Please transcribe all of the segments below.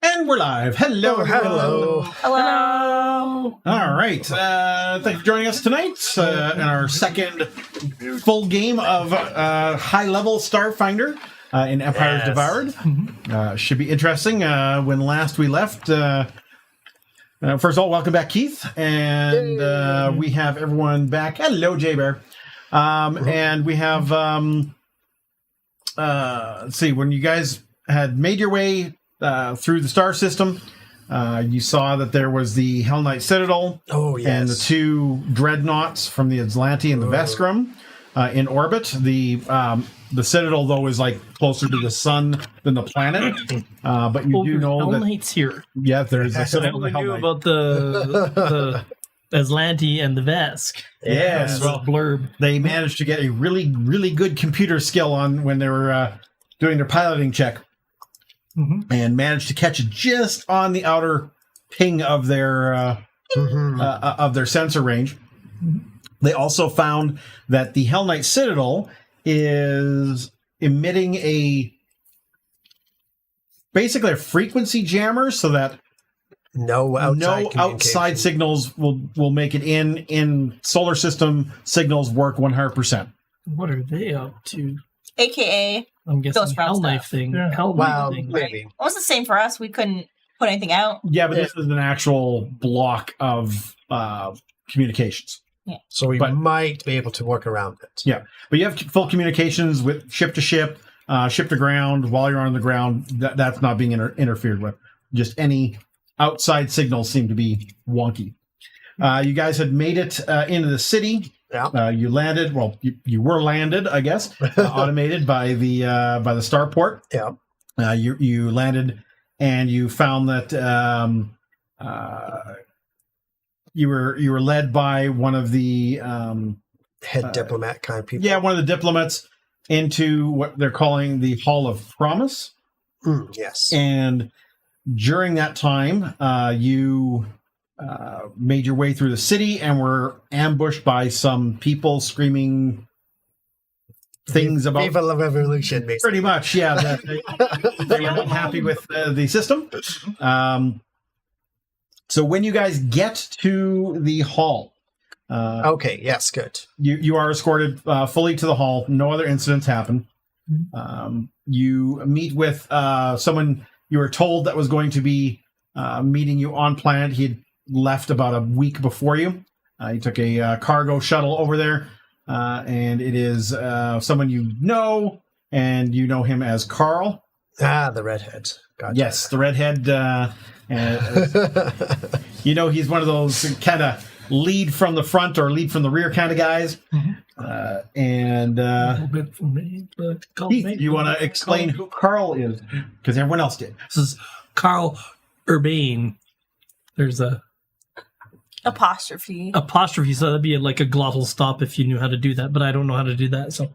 And we're live. Hello. Hello. All right. Thank you for joining us tonight in our second full game of high-level Starfinder in Empire's Devoured. Should be interesting. When last we left, first of all, welcome back, Keith. And we have everyone back. Hello, J-Bear. And we have, let's see, when you guys had made your way through the star system, you saw that there was the Hell Knight Citadel and the two dreadnoughts from the Azlanti and the Veskarium in orbit. The Citadel, though, is like closer to the sun than the planet. But you do know Hell that Knight's here. Yeah, there's a Citadel. I knew about the Azlanti and the Vesk. Yes, well, blurb. They managed to get a really, really good computer skill on when they were doing their piloting check. And managed to catch it just on the outer ping of their sensor range. They also found that the Hell Knight Citadel is emitting basically a frequency jammer, so that no outside signals will make it in solar system signals work 100%. What are they up to? AKA, I'm guessing Ghost round Hell Knife stuff. thing. Yeah. Hell Wow, Knife thing. maybe. It was the same for us. We couldn't put anything out. Yeah, but this is an actual block of communications. So we might be able to work around it. Yeah, but you have full communications with ship to ship, ship to ground. While you're on the ground, that's not being interfered with. Just any outside signals seem to be wonky. You guys had made it into the city. Yeah. You landed. Well, you were landed, I guess, automated by the starport. Yeah. You landed, and you found that you were led by one of the Head diplomat kind of people. Yeah, one of the diplomats into what they're calling the Hall of Promise. Yes. And during that time, you made your way through the city and were ambushed by some people screaming things about Viva la Revolution, basically. pretty much, yeah. That they were not happy with the system. So when you guys get to the hall, Okay, yes, good. you are escorted fully to the hall. No other incidents happen. You meet with someone you were told that was going to be meeting you on planet. He had left about a week before you. He took a cargo shuttle over there, and it is someone you know, and you know him as Carl. The redhead. Gotcha. Yes, the redhead. You know, he's one of those kind of lead from the front or lead from the rear kind of guys. A little bit for me, but Keith, you want to explain who Carl is? Because everyone else did. This is Carl Urbane. There's a Apostrophe. apostrophe, so that'd be like a glottal stop if you knew how to do that, but I don't know how to do that. So,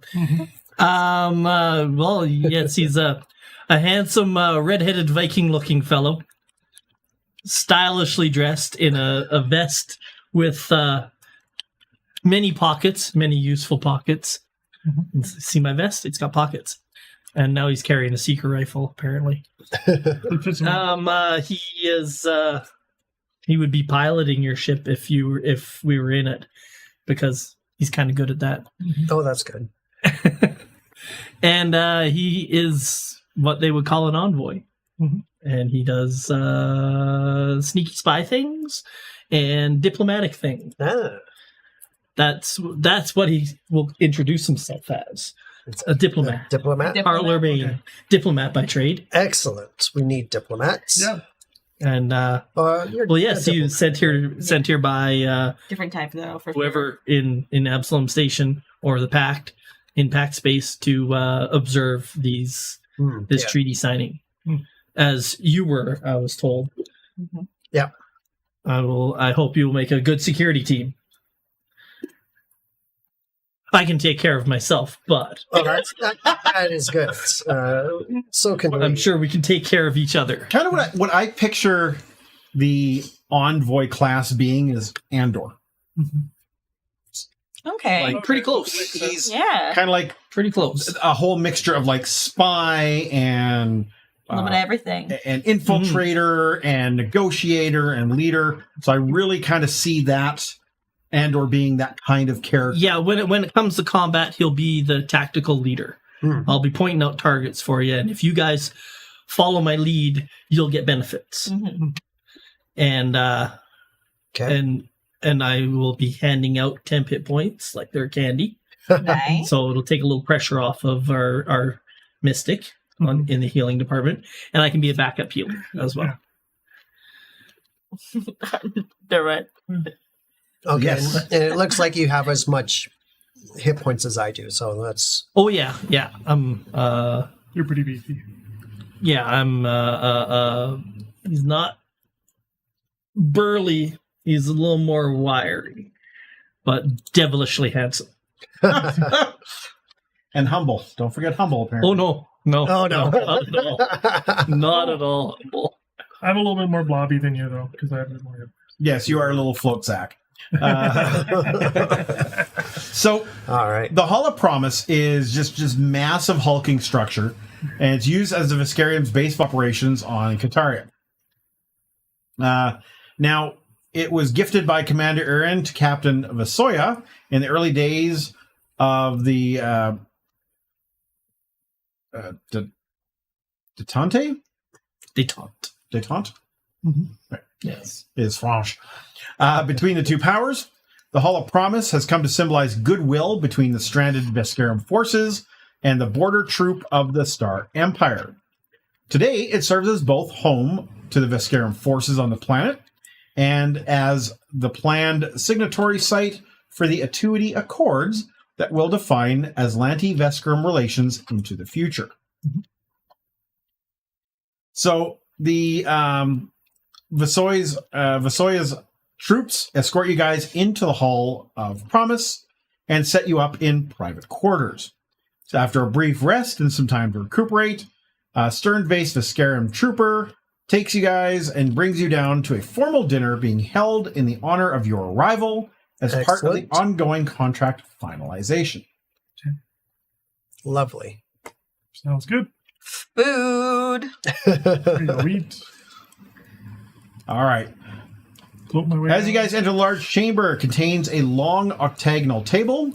well, yes, he's a handsome, red-headed Viking-looking fellow, stylishly dressed in a vest with many pockets, many useful pockets. See my vest? It's got pockets. And now he's carrying a seeker rifle, apparently. He is. He would be piloting your ship if we were in it, because he's kind of good at that. Oh, that's good. And he is what they would call an envoy. And he does sneaky spy things and diplomatic things. That's what he will introduce himself as. A diplomat. Diplomat? Carl Urbane, diplomat by trade. Excellent. We need diplomats. Yeah. And well, yes, he was sent here by Different type, though. For whoever in Absalom Station or the Pact in Pact space to observe this treaty signing, as you were. I was told. Yeah. I hope you will make a good security team. I can take care of myself, but that is good. So can we. I'm sure we can take care of each other. Kind of what I picture the envoy class being is Andor. Okay. Like pretty close. He's Yeah. kind of like Pretty close. a whole mixture of like spy and A little bit of everything. an infiltrator and negotiator and leader. So I really kind of see that and or being that kind of character. Yeah, when it comes to combat, he'll be the tactical leader. I'll be pointing out targets for you, and if you guys follow my lead, you'll get benefits. And and I will be handing out temp hit points like they're candy. Nice. So it'll take a little pressure off of our mystic in the healing department, and I can be a backup healer as well. They're right. Okay, Yes. and it looks like you have as much hit points as I do, so that's... Oh yeah. I'm You're pretty beefy. yeah, I'm he's not burly, he's a little more wiry, but devilishly handsome. And humble. Don't forget humble, apparently. Oh no. Oh, no. Not at all. Not at all. I'm a little bit more blobby than you, though, because I have a bit more. Yes, you are a little float sack. So All right. the Hall of Promise is just massive hulking structure, and it's used as the Veskarium's base of operations on Kataria. Now, it was gifted by Commander Aaron to Captain Vasoya in the early days of the Detente? Detente? Right. Yes. Is French. Between the two powers, the Hall of Promise has come to symbolize goodwill between the stranded Veskarium forces and the border troop of the Star Empire. Today, it serves as both home to the Veskarium forces on the planet and as the planned signatory site for the Atuity Accords that will define Azlanti Veskarium relations into the future. So the Vasoya's troops escort you guys into the Hall of Promise and set you up in private quarters. So after a brief rest and some time to recuperate, a stern-faced Veskarium trooper takes you guys and brings you down to a formal dinner being held in the honor of your arrival as part of the Excellent. ongoing contract finalization. Lovely. Sounds good. Food. I'll eat. All right. Float my way As you down. guys enter the large chamber, it contains a long octagonal table,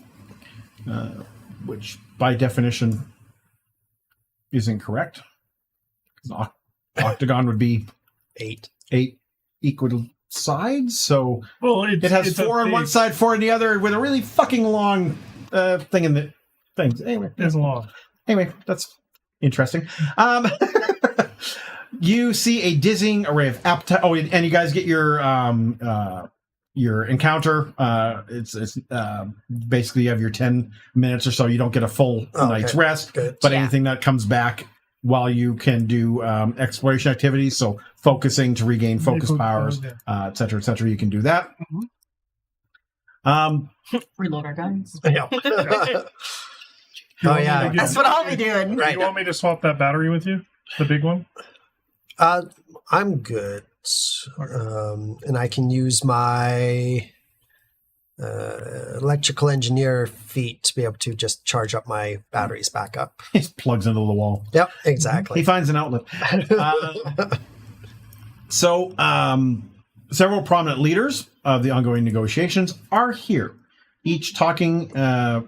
which by definition is incorrect. An octagon would be 8. 8 equal sides, so Well, it has it's a 4 on one base. side, 4 on the other, with a really fucking long thing in the things. It's long. Anyway, that's interesting. You see a dizzying array of appetite. Oh, and you guys get your encounter. It's basically you have your 10 minutes or so. You don't get a full night's rest, Good. but Yeah. anything that comes back while you can do exploration activities, so focusing to regain focus powers, et cetera, you can do that. Reload our guns. Yeah. You Oh, want me yeah. to get- That's what I'll be doing. Right. You want me to swap that battery with you? The big one? I'm good. And I can use my electrical engineer feat to be able to just charge up my batteries back up. He just plugs into the wall. Yep, He exactly. finds an outlet. So, several prominent leaders of the ongoing negotiations are here, each talking to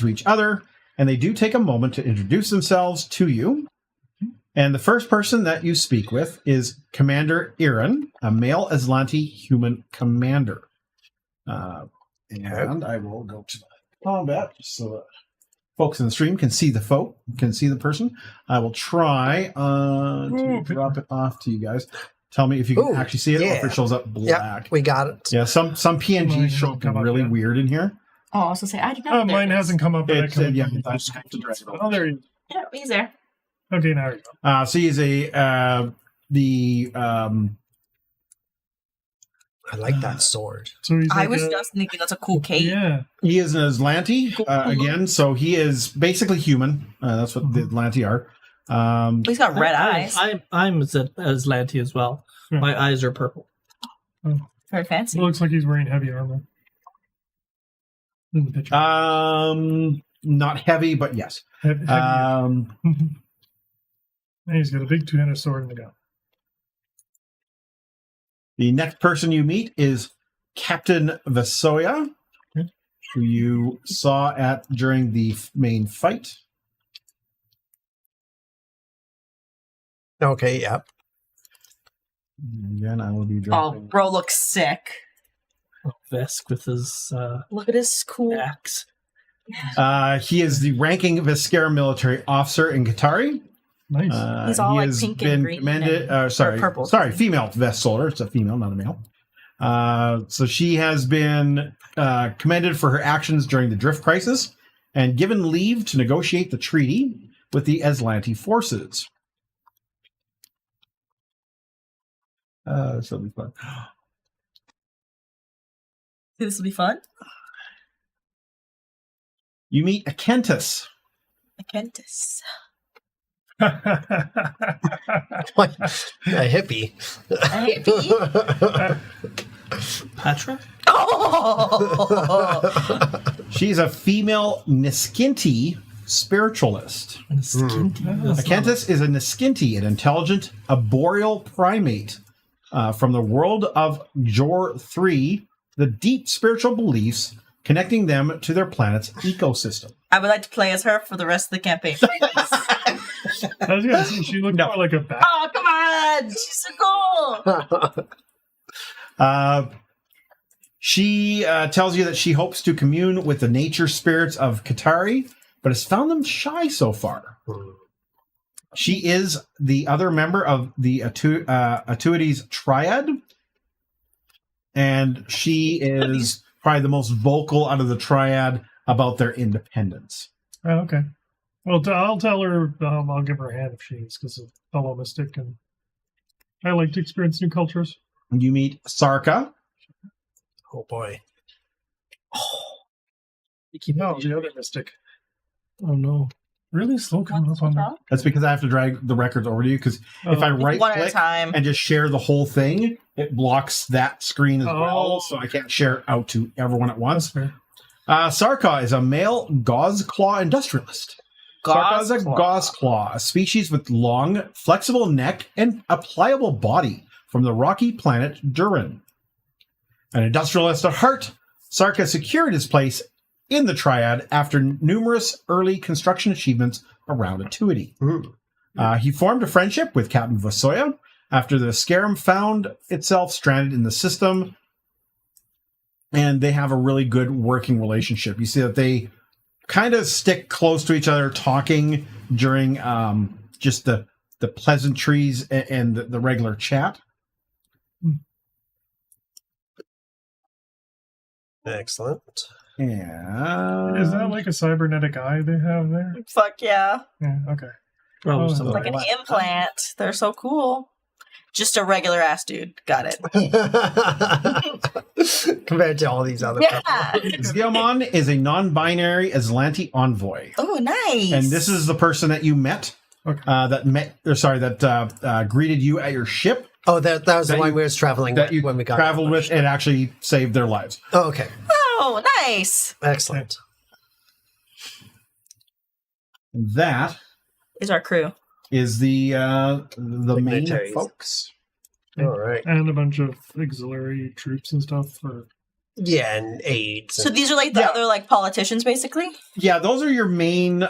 each other, and they do take a moment to introduce themselves to you. And the first person that you speak with is Commander Iran, a male Azlanti human commander. And I will go to combat just so that folks in the stream can see the person. I will try to drop it off to you guys. Tell me if you can Ooh, actually see it or if yeah. it shows up black. Yep, we got it. Yeah, some PNGs Mine show hasn't come up up really yet. weird in here. Oh, I was gonna say I did not. Oh, mine hasn't come up. But I It's, can- yeah, I just have to drag it over. Oh, there you Yeah, he's there. go. Okay, now you go. So he's I like that sword. So he's I like was a- just thinking that's a cool cape. Yeah. he is an Azlanti again, so he is basically human. That's what the Azlanti are. He's got red eyes. I'm Azlanti as well. Yeah. My eyes are purple. Very fancy. It looks like he's wearing heavy armor. In the picture. Not heavy, but yes. Heavy. Um, And he's got a big two-handed sword and a gun. The next person you meet is Captain Vasoya, who you saw during the main fight. Okay, yeah. Again, I will be Oh, dropping. bro looks sick. Vesk with his Look at his cool. axe. He is the ranking Veskarium military officer in Qatari. Nice. He's all he like has pink been and green commended. and- or purple. Sorry, female vest soldier. It's a female, not a male. So she has been commended for her actions during the Drift Crisis and given leave to negotiate the treaty with the Azlanti forces. This will be fun. This will be fun. You meet Akentis. Akentis. What? A hippie. Patra? Oh! She's a female Niskinti spiritualist. Akentis is a Niskinti, an intelligent arboreal primate from the world of Jor 3, the deep spiritual beliefs connecting them to their planet's ecosystem. I would like to play as her for the rest of the campaign. I was gonna say she looked more like a bat. Oh, come on! She's so cool! She tells you that she hopes to commune with the nature spirits of Qatari, but has found them shy so far. She is the other member of the Atuides Triad, and she is probably the most vocal out of the Triad about their independence. Oh, okay. Well, I'll tell her. I'll give her a hand if she needs, because of fellow mystic, and I like to experience new cultures. You meet Sarka. Oh boy. No, the other mystic. Oh no. Really slow coming up on that. That's because I have to drag the records over to you, because if I right One at a click time. and just share the whole thing, it blocks that screen as Oh. well, so I can't share it out to everyone at once. That's fair. Sarka is a male gauze claw industrialist. Sarka is a gauze claw, a species with long, flexible neck and a pliable body from the rocky planet Durin. An industrialist at heart, Sarka secured his place in the Triad after numerous early construction achievements around Atuity. He formed a friendship with Captain Vasoya after the Veskarium found itself stranded in the system, and they have a really good working relationship. You see that they kind of stick close to each other, talking during just the pleasantries and the regular chat. Excellent. Yeah. Is that like a cybernetic eye they have there? Fuck yeah. Yeah, okay. Probably Oh, something It's like an like implant. They're so cool. Just a regular ass dude. Got it. Compared to all these other Yeah. Zeomon is a non-binary Azlanti envoy. Oh, nice. And this is the person that you met, Okay. that greeted you at your ship, Oh, that was the That one you- we was traveling that you when we got traveled with, and actually saved their lives. Oh, okay. Oh, nice. Excellent. That Is our crew. is the main Dignitaries. folks. All right. And a bunch of auxiliary troops and stuff for Yeah, and aids. So these are like the Yeah. other like politicians, basically. Yeah, those are your main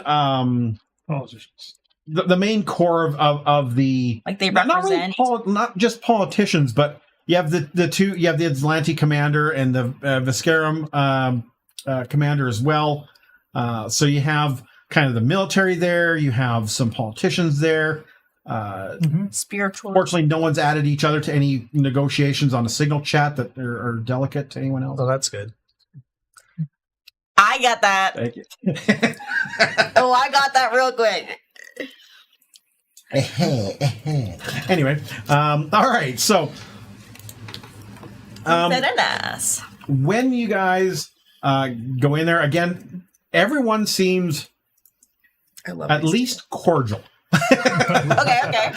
politicians. the main core of the Like they not really represent. not just politicians, but you have the two. You have the Azlanti commander and the Veskarium commander as well. So you have kind of the military there. You have some politicians there. Spiritual. Fortunately, no one's added each other to any negotiations on a signal chat that are delicate to anyone else. Oh, that's good. I got that. Thank you. Oh, I got that real quick. Anyway, all right. So Very nice. when you guys go in there again, everyone seems I love at these. least cordial Okay.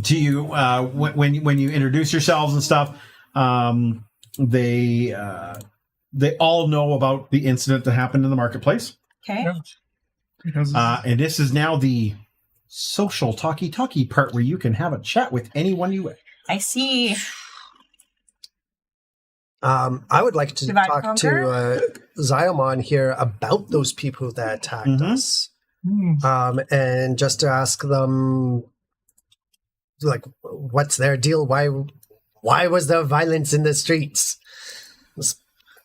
to you when you introduce yourselves and stuff. They all know about the incident that happened in the marketplace. Okay. Because And this is now the social talky part where you can have a chat with anyone you wish. I see. I would like to Divide talk Conquer? to Zyomon here about those people that attacked us. Hmm. And just to ask them, like, what's their deal? Why was there violence in the streets? It's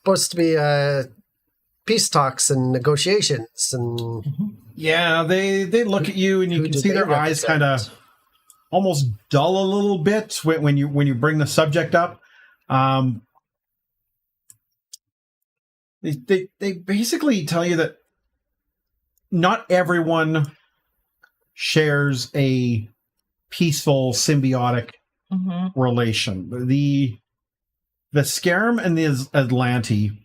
supposed to be peace talks and negotiations, and Yeah, they look at you and you Who can do see they their eyes represent? kind of almost dull a little bit when you bring the subject up. They basically tell you that not everyone shares a peaceful, symbiotic relation. The Veskarium and the Azlanti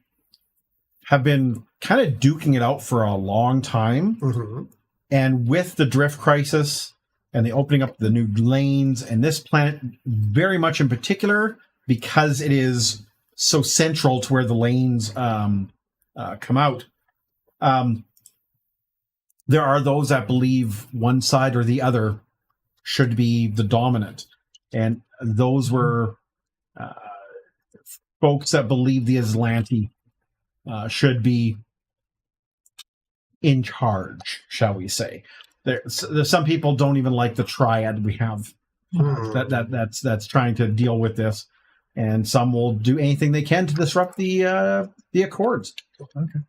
have been kind of duking it out for a long time. And with the drift crisis and the opening up the new lanes and this planet very much in particular, because it is so central to where the lanes come out, there are those that believe one side or the other should be the dominant. And those were folks that believe the Azlanti should be in charge, shall we say. There's some people don't even like the triad we have that's trying to deal with this, and some will do anything they can to disrupt the Accords.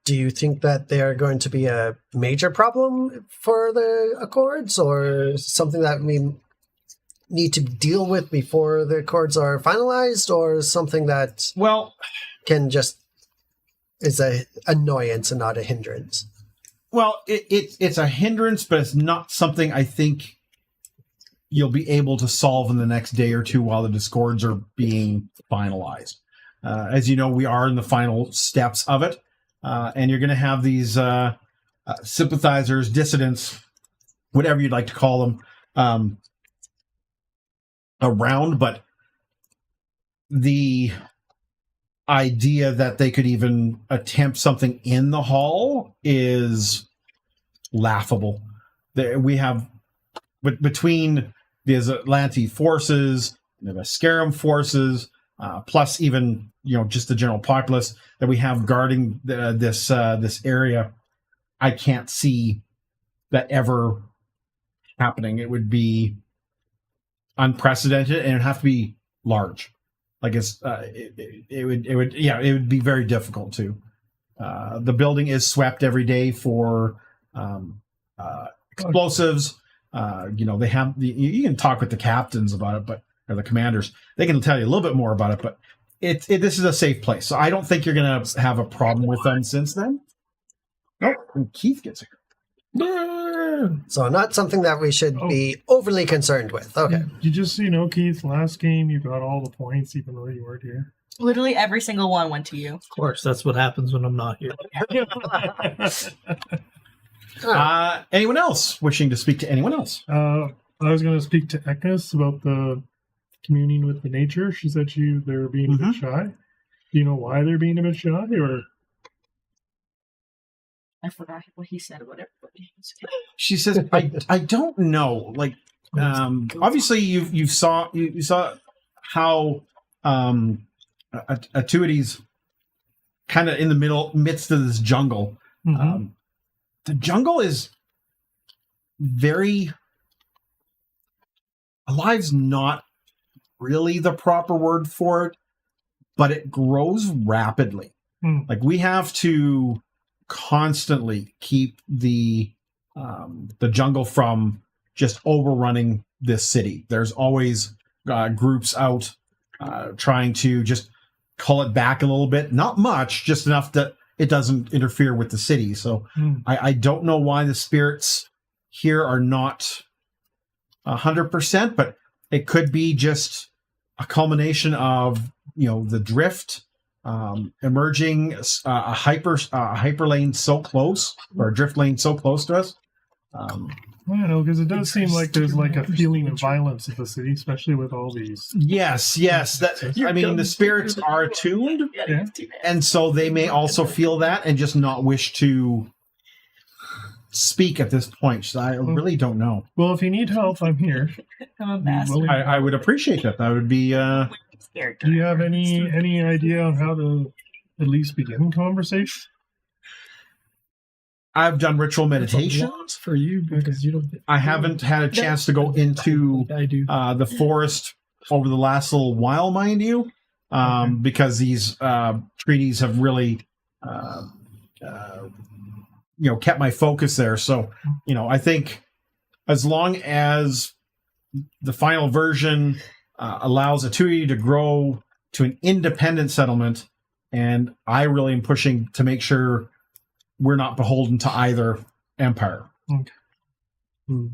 do you think that they are going to be a major problem for the Accords, or something that we need to deal with before the Accords are finalized, or something that Well, can just is a annoyance and not a hindrance? Well, it's a hindrance, but it's not something I think you'll be able to solve in the next day or two while the Discords are being finalized. As you know, we are in the final steps of it, and you're going to have these sympathizers, dissidents, whatever you'd like to call them, around, but the idea that they could even attempt something in the hall is laughable. We have, between the Azlanti forces, the Veskarium forces, plus even just the general populace that we have guarding this area, I can't see that ever happening. It would be unprecedented, and it'd have to be large. Like it would be very difficult to. The building is swept every day for explosives. They have you can talk with the captains about it, or the commanders. They can tell you a little bit more about it, but this is a safe place, so I don't think you're going to have a problem with them since then. Oh, and Keith gets here. So not something that we should be overly concerned with. Okay. You just, Keith, last game you got all the points even though you weren't here. Literally every single one went to you. Of course, that's what happens when I'm not here. Anyone else wishing to speak to anyone else? I was going to speak to Eknis about the communing with the nature. She said they're being a bit shy. Do you know why they're being a bit shy, or? I forgot what he said about everybody. She says, I don't know. Like, obviously you saw how Atuity's kind of in the midst of this jungle. The jungle is very alive's not really the proper word for it, but it grows rapidly. Like, we have to constantly keep the jungle from just overrunning this city. There's always groups out trying to just cull it back a little bit. Not much, just enough that it doesn't interfere with the city. So I don't know why the spirits here are not 100%, but it could be just a culmination of the drift emerging, a hyper lane so close, or a drift lane so close to us. I don't know, because it does seem like there's like a feeling of violence in the city, especially with all these. Yes. The spirits are attuned, and so they may also feel that and just not wish to speak at this point. So I really don't know. Well, if you need help, I'm here. I'm a master. I would appreciate that. That would be. Do you have any idea on how to at least begin conversation? I've done ritual That's a meditation. lot for you because you don't. I haven't had a chance to go into I do. the forest over the last little while, mind you, because these treaties have really, kept my focus there. So, I think as long as the final version allows a treaty to grow to an independent settlement, and I really am pushing to make sure we're not beholden to either empire. Okay. All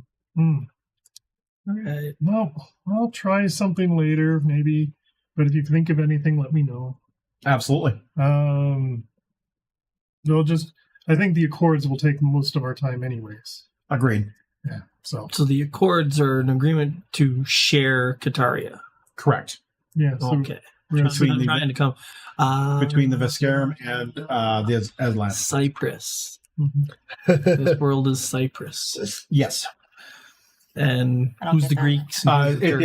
right. Well, I'll try something later, maybe. But if you think of anything, let me know. Absolutely. I think the Accords will take most of our time anyways. Agreed. Yeah. So the Accords are an agreement to share Kataria. Correct. yeah. So Okay. we're gonna Between I'm the- trying to come. Between the Veskarium and the Azlanti. Cyprus. Mhm. This world is Cyprus. Yes. And I don't who's get the that. Greeks? and who's the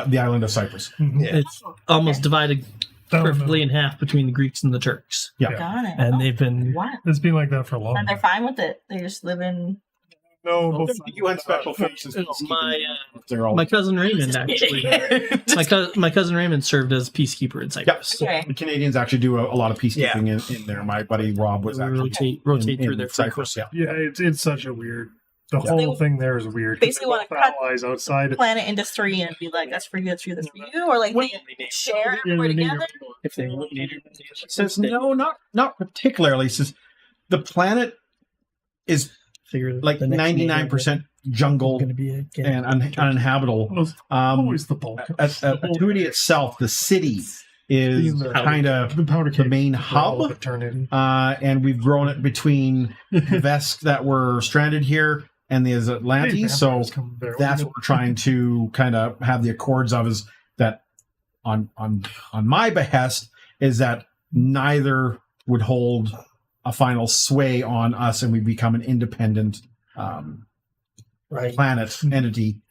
The island of Cyprus. Mhm. Yeah. It's almost divided Down the perfectly in middle. half between the Greeks and the Turks. Yeah. Got it. And they've been What? It's been like that for a long And they're time. fine with it. They just live in. No, Oh, but The UN special forces. my cousin Raymond actually. My cousin Raymond served as peacekeeper in Cyprus. Okay. The Canadians actually do a lot of peacekeeping in there. My buddy Rob was We actually rotate in through there Cyprus. frequently. Yeah. yeah, it's such a weird. The Yeah. whole thing there is weird. 'cause Basically they wanna both cut allies outside. Planet into 3 and be like, that's for you, that's for you, that's for you, or like they share everywhere together. If they need Says no, not particularly. Says the planet is figure like 99% jungle going to be and uninhabitable. Well, it's Um, always the bulk. Atuity itself, the city, is kind of the powder the keg main for all of hub. eternity. And we've grown it between the Vesk that were stranded here and the Azlanti. Hey, So vampires come there. that's what we're trying to kind of have the accords of, is that on my behest is that neither would hold a final sway on us, and we become an independent right. planet entity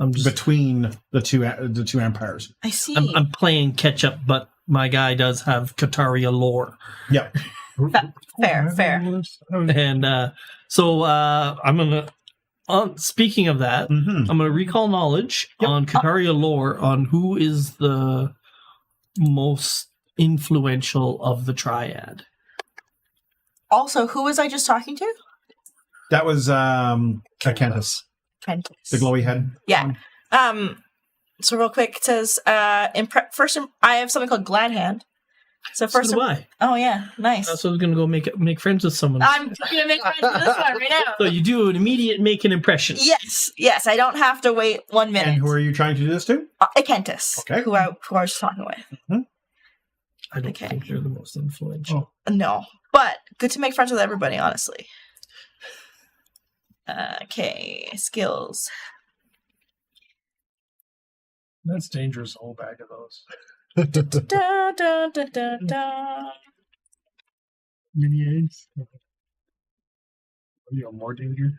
I'm just between the two empires. I see. I'm playing catch up, but my guy does have Kataria lore, Yep. Fair. and so I'm gonna. Speaking of that, Mm-hmm. I'm gonna recall knowledge Yep. on Kataria lore on who is the most influential of the triad. Also, who was I just talking to? That was Kentis, Kentis. the glowy head. Yeah. So real quick, it says, first, I have something called Glad Hand. So first, so do I. oh yeah, nice. So I was gonna go make friends with someone. I'm gonna make friends with this one right now. So you do an immediate make an impression. Yes, I don't have to wait 1 minute. And who are you trying to do this to? Kentis, Okay. who I was talking with. I don't Okay. think you're the most influential. No, but good to make friends with everybody, honestly. Okay, skills. That's dangerous, a whole bag of those. Da, da, da, da, da. Mini eggs. You know, more danger.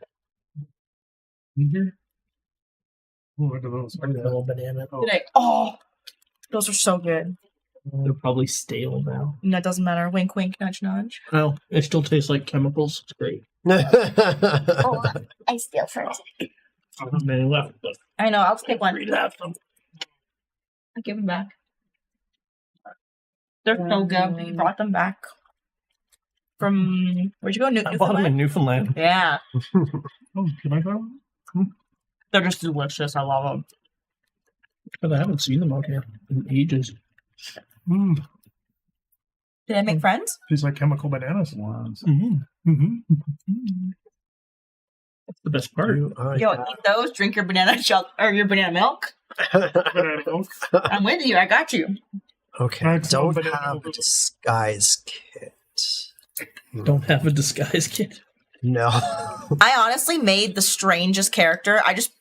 Danger? Oh, what are those? Vanilla banana. Oh. Did I- Oh, those are so good. They're probably stale now. And that doesn't matter. Wink, wink, nudge, nudge. No, it still tastes like chemicals. It's great. Oh, I steal first. Many left, but I know. I'll take one. read that from. I'll give them back. They're so good. You brought them back from where'd you go? I bought them in Newfoundland. Yeah, Oh, can I try one? they're just delicious. I love them. But I haven't seen them out here in ages. Mmm. Did I make friends? Tastes like chemical bananas. Mm-hmm. Mm-hmm. That's the best part. Yo, eat those. Drink your banana or your banana milk. Banana milk. I'm with you. I got you. Okay, Excellent don't banana have a milk. disguise kit. Don't have a disguise kit. No. I honestly made the strangest character. I just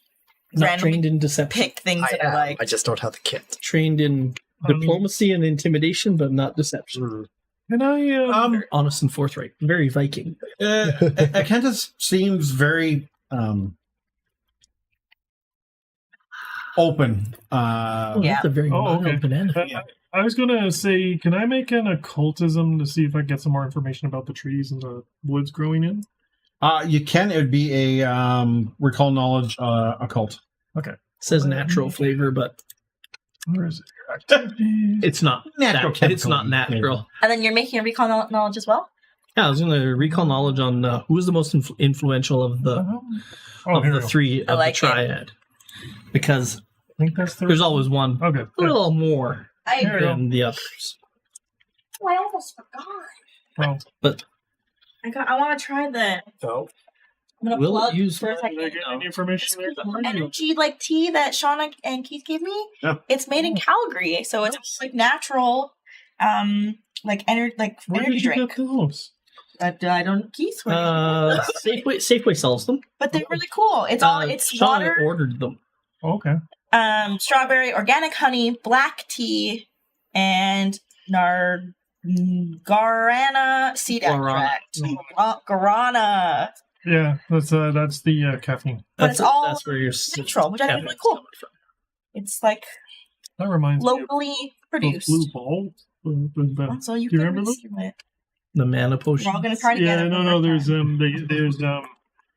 Not randomly trained in deception. picked things I that I am. like. I just don't have the kit. Trained in diplomacy and intimidation, but not deception. Can I? Very honest and forthright. Very Viking. Akentis seems very open. Oh, Yeah. that's a very okay. open end. I was gonna say, can I make an occultism to see if I get some more information about the trees and the woods growing in? You can. It would be a recall knowledge occult. Okay. Says natural flavor, but Where is it? Activities. it's not Natural that, it's not chemical natural. And then you're making a recall knowledge as well? Yeah, I was going to recall knowledge on who was the most influential of the Oh, here we go. three of like the triad, because I think that's there's always one Okay. a little more There you go. than the others. I almost forgot. Well, But I want to try the. So, I'm gonna Will it plug use for a did I second. get any information there? Energy like tea that Sean and Keith gave me. Yeah. It's made in Calgary, so it's like natural, like Where energy did you drink. get those? That I don't Keith. Where did you get those? Safeway sells them. But they're really cool. It's all it's Sean water, ordered them. Okay. strawberry, organic honey, black tea, and guarana seed Guarana. extract. Guarana. Yeah, that's the caffeine. But it's all that's where your natural, which I think is really cool. It's like That reminds me locally of produced. blue ball. So you Do you can remember receive it. The mana potion. We're all gonna try Yeah, together. no. There's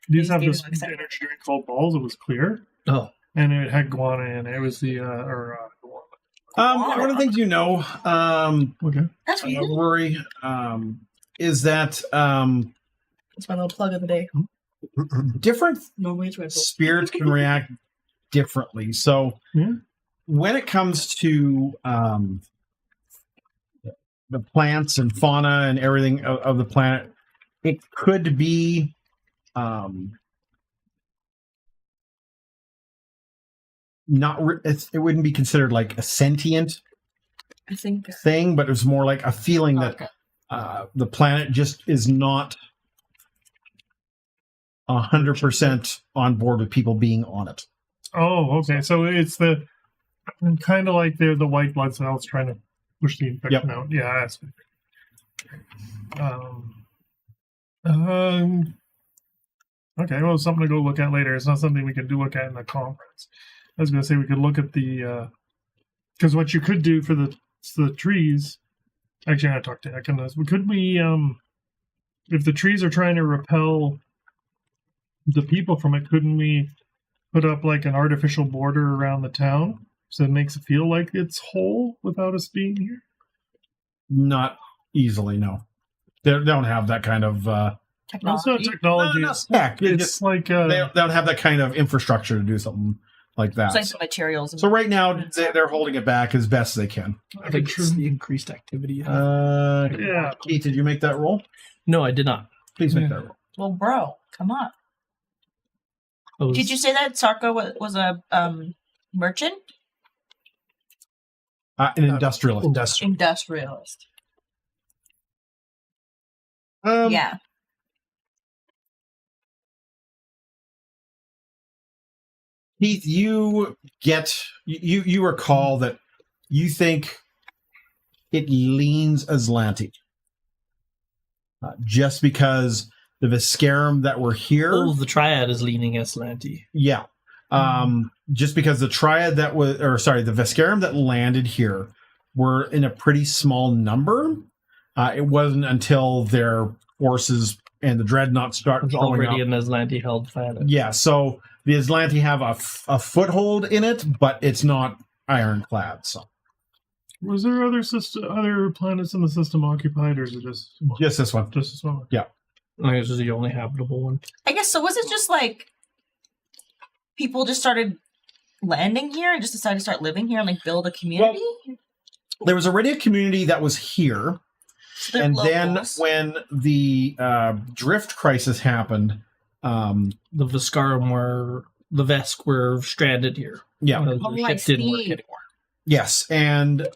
these have gave this it like second. energy drink called balls. It was clear, Oh, and it had guana in it. It was the One of the things you know, okay. That's really Rory, is that That's my little plug of the day. different Normally it's Red Bull. spirits can react differently. So Yeah. when it comes to the plants and fauna and everything of the planet, it could be it wouldn't be considered like a sentient I think. thing, but it's more like a feeling that Okay. the planet just is not 100% on board with people being on it. Oh, okay. So it's the kind of like they're the white blood cells trying to push the infection out. Yeah, that's good. Okay, well, something to go look at later. It's not something we can look at in the conference. I was going to say we could look at the because what you could do for the trees. Actually, I talked to Ekin. Could we if the trees are trying to repel the people from it, couldn't we put up like an artificial border around the town so it makes it feel like it's whole without us being here? Not easily, no. They don't have that kind of No, it's not technology. not tech. It's It's just, like they don't have that kind of infrastructure to do something like that. It's like some materials. So right now they're holding it back as best they can. I think it's the increased activity. Yeah. Keith, did you make that roll? No, I did not. Please make Yeah. that roll. Well, bro, come on. I was- Did you say that Sarko was a merchant? An industrialist. industrial. Industrialist. Yeah. Keith, you recall that you think it leans Azlanti. Just because the Veskarium that were here, Oh, the triad is leaning Azlanti. yeah. Just because the triad the Veskarium that landed here were in a pretty small number. It wasn't until their forces and the dreadnoughts start It's showing already up. an Azlanti held planet. Yeah, so the Azlanti have a foothold in it, but it's not ironclad. So Was there other planets in the system occupied, or is it just just this one. just this one? I think this is the only habitable one. I guess so. Was it just like people just started landing here and just decided to start living here and like build a community? There was already a community that was here, So they're and locals. then when the drift crisis happened, The Veskarium the Vesk were stranded here. yeah, The Oh, I ship didn't work see. anymore. yes, and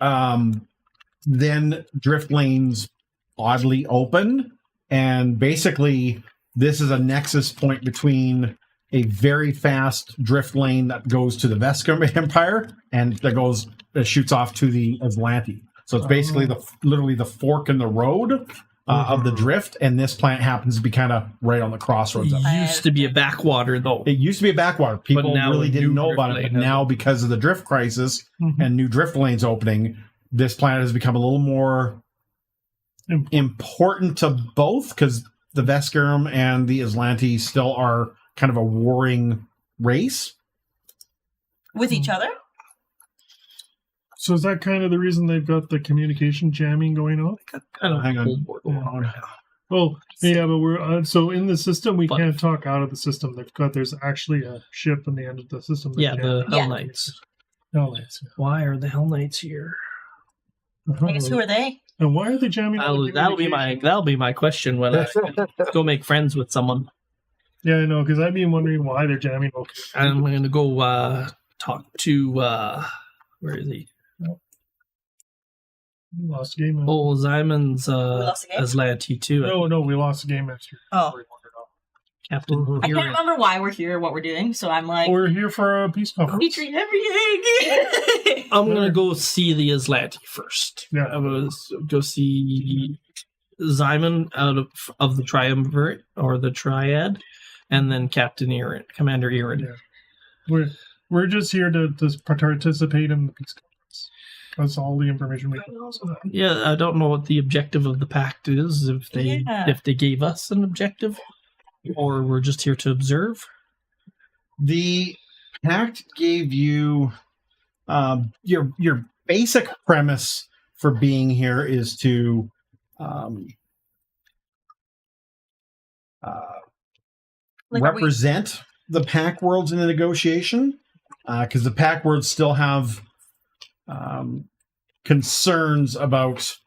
then drift lanes oddly opened, and basically this is a nexus point between a very fast drift lane that goes to the Veskarium Empire and that shoots off to the Azlanti. So it's basically literally the fork in the road of the drift, and this planet happens to be kind of right on the crossroads of it. It used to be a backwater, though. It used to be a backwater. People now really a didn't new know drift about it, lane but has now opened. because of the drift crisis Mhm. and new drift lanes opening, this planet has become a little more important to both, because the Veskarium and the Azlanti still are kind of a warring race. With each other? So is that kind of the reason they've got the communication jamming going on? Kind of Hang on. Cold War going on. Oh, yeah, but we're so in the system we But- can't talk out of the system. There's actually a ship in the end of the system. that Yeah, can- the Yeah. Hell Knights. Hell Knights. Why are the Hell Knights here? I guess who are they? And why are they jamming? on the That'll be my question when I go make friends with someone. Yeah, I know, because I've been wondering why they're jamming. Okay. I'm going to go talk to where is he? We lost a game. Oh, Zymon's lost a game? Azlanti too. No, we lost a game master. Oh. Captain. Mhm. I can't Iran. remember why we're here, what we're doing, so I'm like, We're here for a peace conference. featuring everything. I'm gonna go see the Azlanti first. Yeah. I'm gonna go see Zymon out of the triumvirate or the triad, and then Captain Iran, Commander Iran. Yeah. We're just here to participate in the peace conference. That's all the information we can. Yeah, I don't know what the objective of the pact is. If they gave us an objective, or we're just here to observe. The pact gave you your basic premise for being here is to Like, are we- represent the pack worlds in the negotiation, because the pack worlds still have concerns about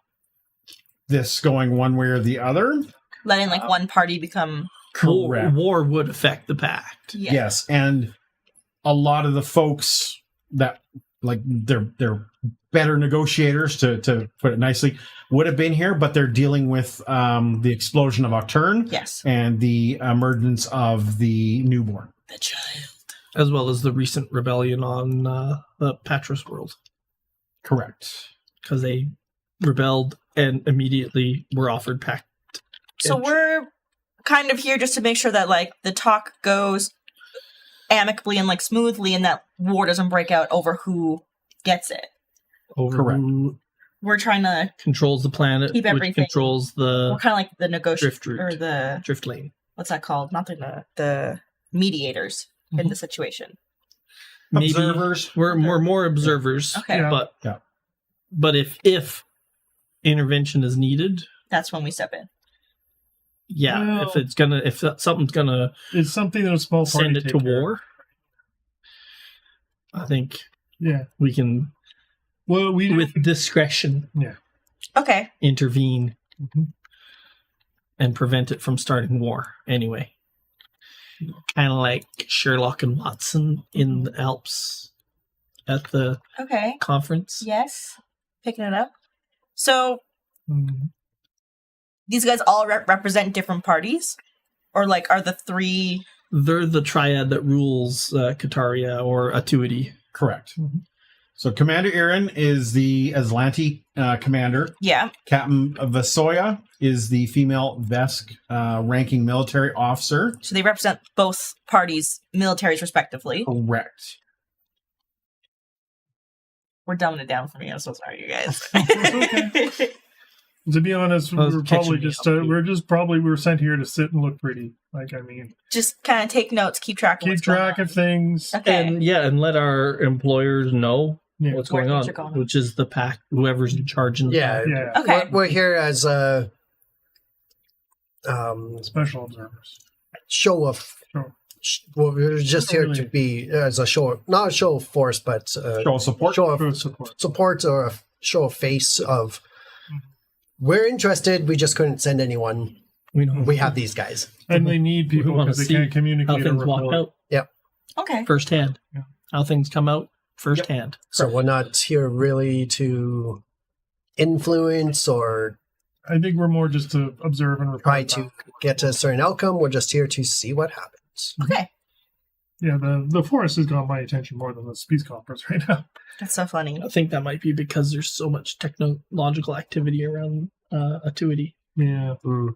this going one way or the other. letting like one party become Correct. War would affect the pact. Yes, and a lot of the folks that like they're better negotiators, to put it nicely, would have been here, but they're dealing with the explosion of Octurne Yes. and the emergence of the newborn. The child. As well as the recent rebellion on the Patras world, Correct. because they rebelled and immediately were offered pact. So we're kind of here just to make sure that like the talk goes amicably and like smoothly, and that war doesn't break out over who gets it. over Correct. who We're trying to controls the planet, Keep which everything- controls the we're kind of like the drift route, or the drift lane. what's that called? Not the mediators in the situation. Maybe Observers. we're more observers. Okay. Yeah. But Yeah. but if intervention is needed, That's when we step in. yeah, Well- if something's gonna It's something that a small party send it take to care of. war, I think Yeah. we can, Well, we with discretion, Okay. intervene Mhm. and prevent it from starting war anyway. Kind of like Sherlock and Watson in the Alps at the Okay. conference. Yes. Picking it up. So Mhm. these guys all represent different parties, or like are the three? They're the triad that rules Kataria or Atuity. Correct. Mhm. So Commander Iran is the Azlanti commander. Yeah. Captain Vasoya is the female Vesk ranking military officer. So they represent both parties' militaries respectively. Correct. We're dumbing it down for me. I'm so sorry, you guys. To be honest, Well, it's we're probably catching me just up. we're sent here to sit and look pretty. Like, I mean, Just kind of take notes, keep track of keep what's going track on. of things. Okay. And let our employers know Yeah. what's Where going on, things are going on. which is the pack, whoever's in charge. In the Yeah. pack. Yeah. Okay. We're here as a Special observers. show of. Sure. Well, we're just here to Really. be as a show, not a show of force, but Show of support. show of For support. support or a show of face of. We're interested. We just couldn't send anyone. We know We have these guys. And they need people wanna because they see can't communicate how or things walk report. out Okay. firsthand. Yeah. How things come out firsthand. So we're not here really to influence or I think we're more just to observe and report try back. to get to a certain outcome. We're just here to see what happens. Okay. Yeah, the forest has got my attention more than the speed coppers right now. That's so funny. I think that might be because there's so much technological activity around Atuity. Yeah. Mm.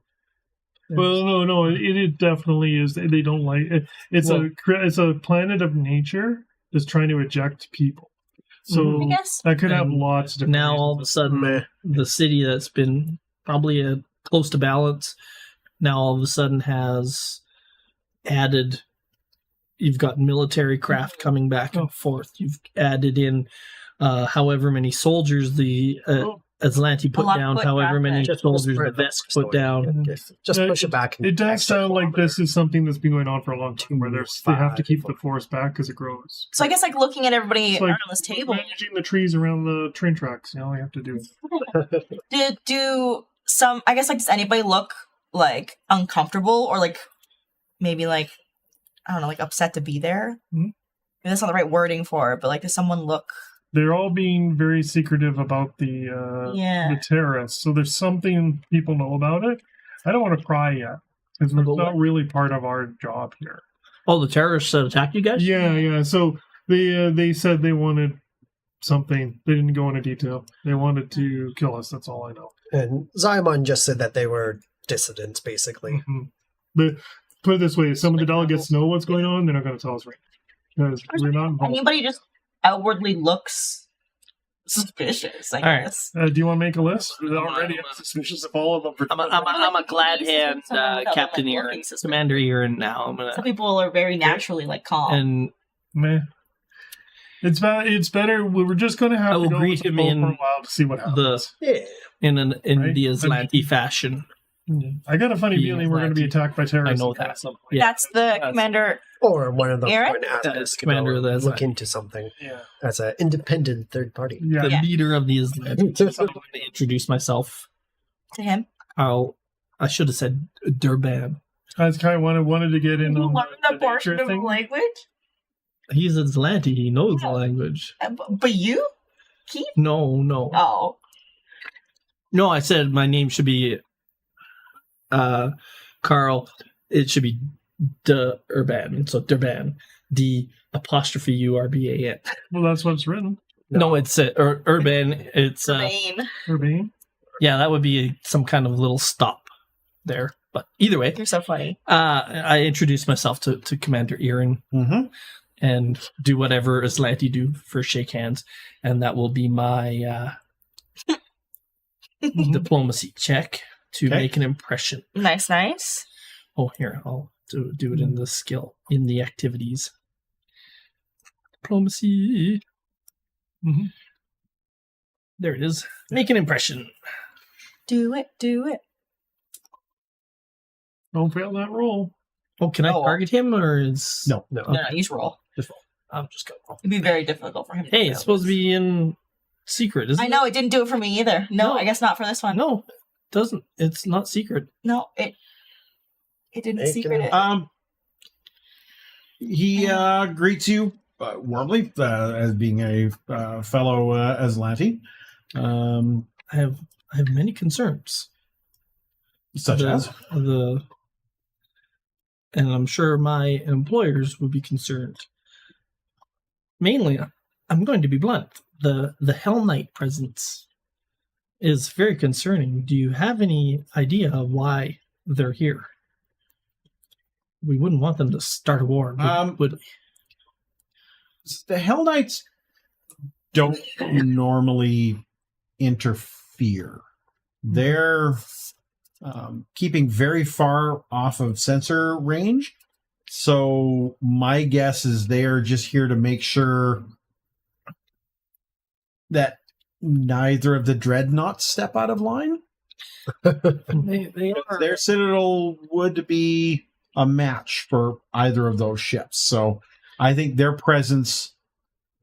Well, no, it definitely is. They don't like it. It's a planet of nature that's trying to eject people. So I guess. that could have And lots of different Now all of a reasons. sudden, the city that's been probably close to balance, now all of a sudden has added. You've got military craft coming back and forth. You've added in however many soldiers the Azlanti put lot of down, foot however traffic. many Just soldiers spread the the Vesk story. put down. Just push it back. It does sound like this is something that's been going on for a long time, where they have to 2, keep 5, the forest back because it grows. So I guess like looking at everybody It's like around this table, managing the trees around the train tracks. You know, you have to do. do some? I guess like does anybody look like uncomfortable or like maybe like I don't know, like upset to be there? Mhm. Maybe that's not the right wording for it, but like does someone look? They're all being very secretive about the terrorists. So there's something people know about it. I don't want to pry yet because it's About not really part of our job here. Oh, the terrorists that attacked you guys? Yeah. So they said they wanted something. They didn't go into detail. They wanted to kill us. That's all I know. And Zymon just said that they were dissidents, basically. Mhm. But put it this way: if some of the delegates know what's going on, they're not going to tell us right because we're not involved. Anybody just outwardly looks suspicious, I right. guess. Do you want to make a list? We're already suspicious of all of them. I'm a glad hand Someone without, Captain like, Erin, looking suspicious. Commander Erin. Now I'm Some gonna people are very naturally like calm. and Meh. It's better. We were just going to I have will to go greet with the him flow in for a while to see what happens. Yeah. in Right? the Azlanti fashion. I got a funny The feeling we're going to be Azlanti. attacked by terrorists. I know at that. some point. Yeah. That's the commander. Or one of them Aaron? going to ask That us is to Commander go of the look Azlanti. into something Yeah. as an independent third party. Yeah. The Yeah. leader of the Azlanti. So I'm going to introduce myself. To him. I should have said Durban. I just kind of wanted to get in You on learn the that portion nature of the thing. language? He's Azlanti. He knows the Yeah. language. But you? Keith? No. Oh. No, I said my name should be Carl. It should be Durban. So Durban. D''URBAN. Well, that's what's written. No, it's Urban. It's Bane. Urbane. yeah, that would be some kind of little stop there. But either way, You're so funny. I introduced myself to Commander Erin Mm-hmm. and do whatever Azlanti do for shake hands, and that will be my diplomacy check to Okay. make an impression. Nice. Oh, here, I'll do it in the skill, in the activities. Diplomacy. Mhm. There it is. Make an impression. Do it. Don't fail that roll. Oh, can I Oh. target him, or is... No. No. No, you just roll. Just roll. I'm just going to roll. It'd be very difficult for him. Hey, it's supposed to be in secret, isn't I it? know, it didn't do it for me either. No, No. I guess not for this one. No, it doesn't. It's not secret. No, it didn't Make secret it- it. He greets you warmly as being a fellow Azlanti, I have many concerns. such as and I'm sure my employers would be concerned. Mainly, I'm going to be blunt. The Hell Knight presence is very concerning. Do you have any idea why they're here? We wouldn't want them to start a war, would we? the Hell Knights don't normally interfere. They're keeping very far off of sensor range. So my guess is they're just here to make sure that neither of the dreadnoughts step out of line. They are. Their citadel would be a match for either of those ships. So I think their presence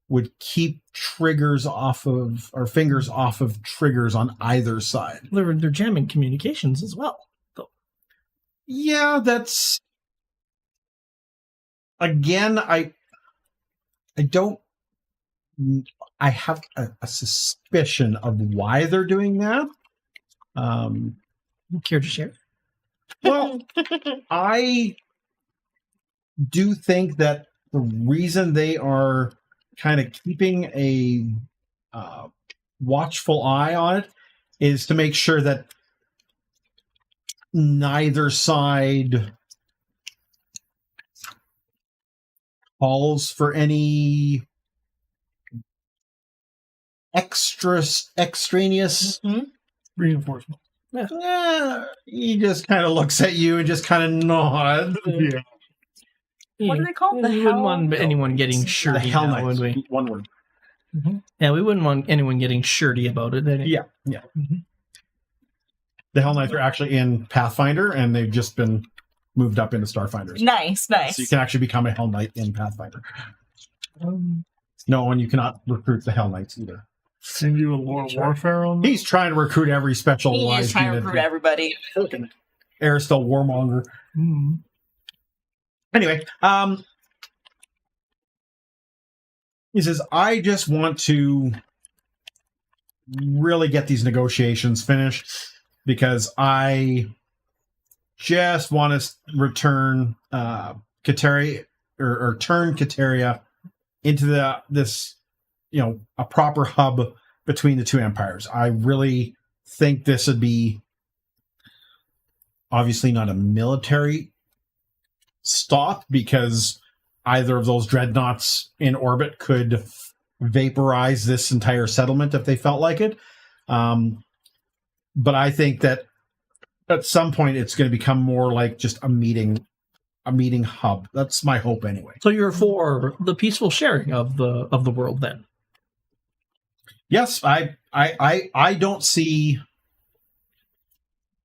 would keep triggers off of, or fingers off of triggers on either side. They're jamming communications as well. Yeah, that's again, I don't, I have a suspicion of why they're doing that. Care to share? Well, I do think that the reason they are kind of keeping a watchful eye on it is to make sure that neither side calls for any extraneous. Reinforcement. He just kind of looks at you and just kind of nods. Yeah. What do they call the We wouldn't hell? want anyone getting The shirty Hell now, would Knights. we? One word. Yeah, we wouldn't want anyone getting shirty about it. Yeah. The Hell Knights are actually in Pathfinder, and they've just been moved up into Starfinders. Nice. So you can actually become a Hell Knight in Pathfinder. No, and you cannot recruit the Hell Knights either. Send you a lore warfare on that? He's trying to recruit every He is specialized trying to unit. recruit everybody. Aristel Warmonger. Mhm. Anyway, he says, I just want to really get these negotiations finished because I just want to return Kateria or turn Kateria into this, a proper hub between the two empires. I really think this would be obviously not a military stop because either of those dreadnoughts in orbit could vaporize this entire settlement if they felt like it. But I think that at some point it's going to become more like just a meeting hub. That's my hope anyway. So you're for the peaceful sharing of the world then? Yes, I don't see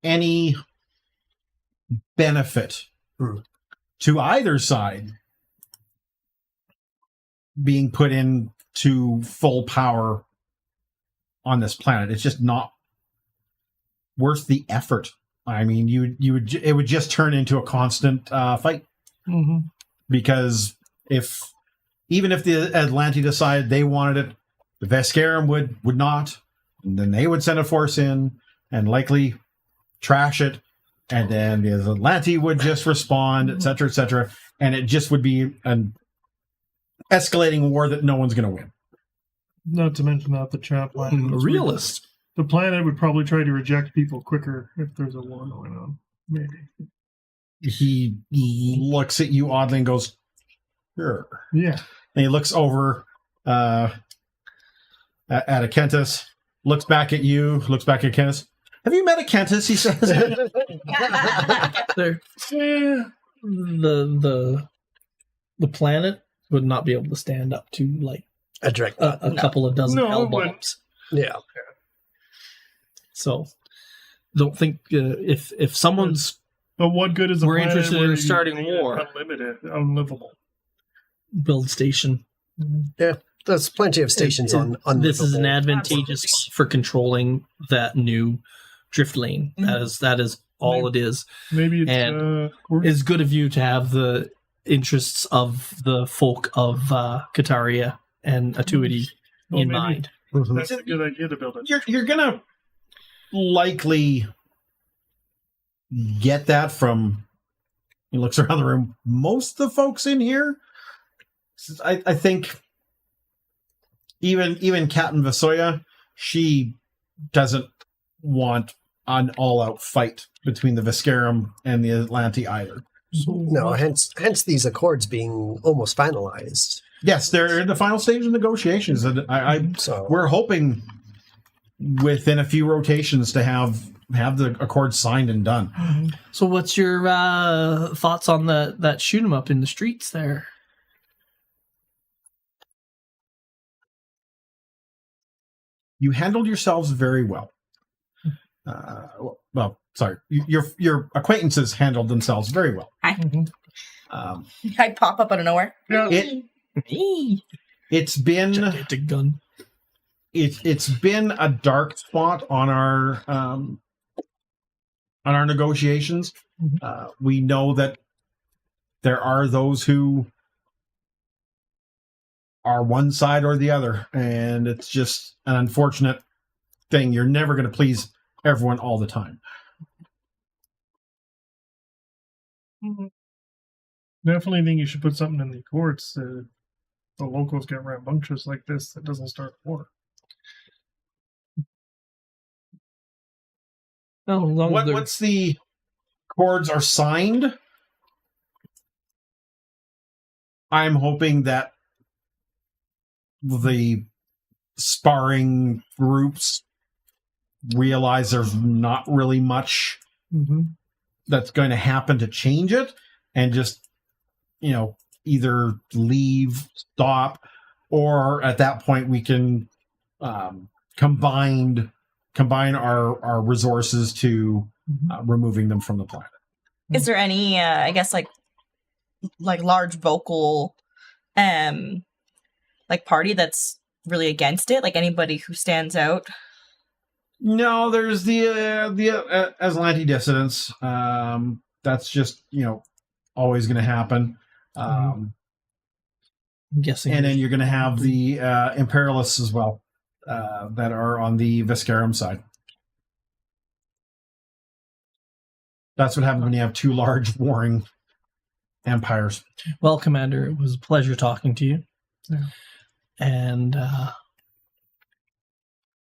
any benefit to either side being put into full power on this planet. It's just not worth the effort. I mean, it would just turn into a constant fight. Mhm. Because even if the Azlanti decided they wanted it, the Veskarium would not, and then they would send a force in and likely trash it, and then the Azlanti would just respond, etc., and it just would be an escalating war that no one's going to win. Not to mention that the chaplain. A realist. The planet would probably try to reject people quicker if there's a war going on. Maybe. He looks at you oddly and goes, "Sure." Yeah. And he looks over at Akentis, looks back at you, looks back at Akentis. Have you met Akentis? He says. There, the planet would not be able to stand up to like A direct a couple of dozen No, hell but- bombs. Yeah. So, don't think if someone's But what good is a We're planet interested where in you starting make it war. Unlimited, unlivable. build station, There's plenty of stations on this is an unlivable. advantageous Absolutely. for controlling that new drift lane. That is all it is. Maybe it's And worth- It's good of you to have the interests of the folk of Kataria and Atuity well, in maybe mind. Mhm. That's a good idea to build it. You're gonna likely get that from. He looks around the room. Most of the folks in here, I think, even Captain Vasoya, she doesn't want an all-out fight between the Veskarium and the Azlanti either. No, hence these accords being almost finalized. Yes, they're in the final stage of negotiations, and So we're hoping within a few rotations to have the accord signed and done. So, what's your thoughts on that shoot 'em up in the streets there? You handled yourselves very well. Well, sorry, your acquaintances handled themselves very well. Mhm. I pop up out of nowhere. Yeah. It's been Gigantic gun. it's been a dark spot on our negotiations. We know that there are those who are one side or the other, and it's just an unfortunate thing. You're never going to please everyone all the time. Definitely think you should put something in the courts. The locals get rambunctious like this. That doesn't start war. Oh, as long as they're- Once the chords are signed, I'm hoping that the sparring groups realize there's not really much that's going to happen to change it, and just, either leave, stop, or at that point we can combine our resources to removing them from the planet. Is there any, I guess, like large vocal, party that's really against it? Like anybody who stands out? No, there's the Azlanti dissidents. That's just always going to happen. I'm guessing. And then you're going to have the imperialists as well, that are on the Veskarium side. That's what happens when you have two large warring empires. Well, Commander, it was a pleasure talking to you. Yeah. And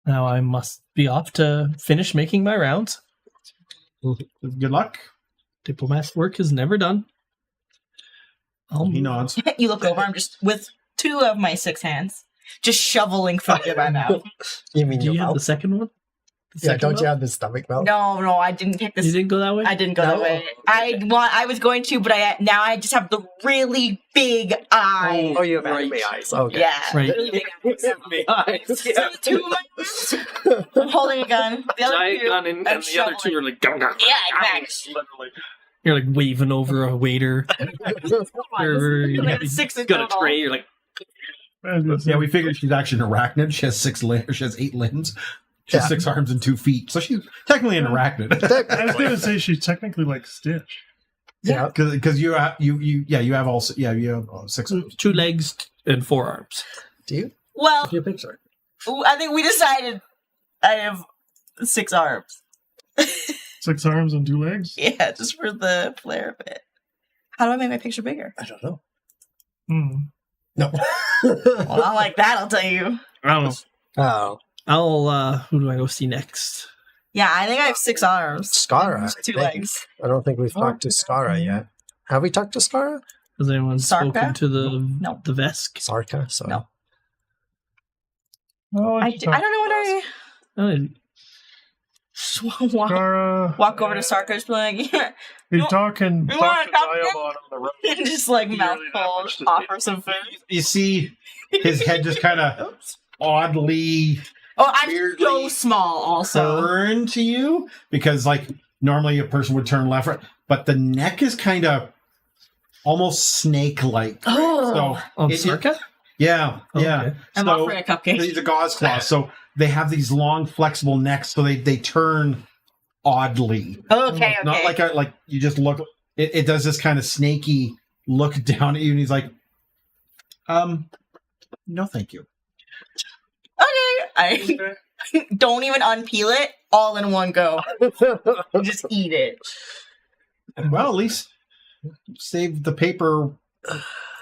now I must be off to finish making my rounds. Good luck. Diplomat's work is never done. He nods. You look over, I'm just, with 2 of my 6 hands, just shoveling food in my mouth. You mean Do your you have mouth? the second one? Yeah, don't you have the stomach mouth? No, I didn't pick this. You didn't go that way? I didn't go that No. way. I was going to, but I just have the really big eyes. Oh, you have anime eyes. Okay. Yeah. Right. Really big eyes. Anime eyes. So 2 of my hands, I'm holding a gun. The other Giant 2, gun and I'm the other two are like, "Gung, gung." Yeah, exactly. Literally. You're like waving over a waiter. You're Like 6 in got a total. tray. You're like, Yeah, we figured she's actually an arachnid. She has 6 limbs. She has 8 limbs. She has Yeah. 6 arms and 2 feet. So she's technically an arachnid. I was going to say she's technically like Stitch. Yeah. Because you have you have all 6 arms. 2 legs and 4 arms. Do you? Well, Your picture. I think we decided I have 6 arms. 6 arms and 2 legs. Yeah, just for the flair of it. How do I make my picture bigger? I don't know. Hmm. No. Well, not like that, I'll tell you. I don't know. Oh. Who do I go see next? Yeah, I think I have 6 arms. Skara. And 2 legs. I don't think we've talked to Skara yet. Have we talked to Skara? Has anyone Sarka? spoken to the No. Vesk? Sarka, so. No. Oh, I don't know what I just walk over to Sarka, just be like, yeah, He's talking. you Talk wanna to come Diamond on the road. and just like Really not mouthful, much to offer some food. You see his head just kind of oddly Oh, I'm Weirdly so small also. turn to you, because normally a person would turn left, right, but the neck is kind of almost snake-like. Oh, On It- Sarka? Yeah, yeah. Okay. I'm So offering a cupcake. these are gauze cloths, so they have these long, flexible necks, so they turn oddly. Okay. Not like you just look. It does this kind of snaky look down at you, and he's like, no, thank you. Okay. I don't even unpeel it. All in one go. Just eat it. Well, at least save the paper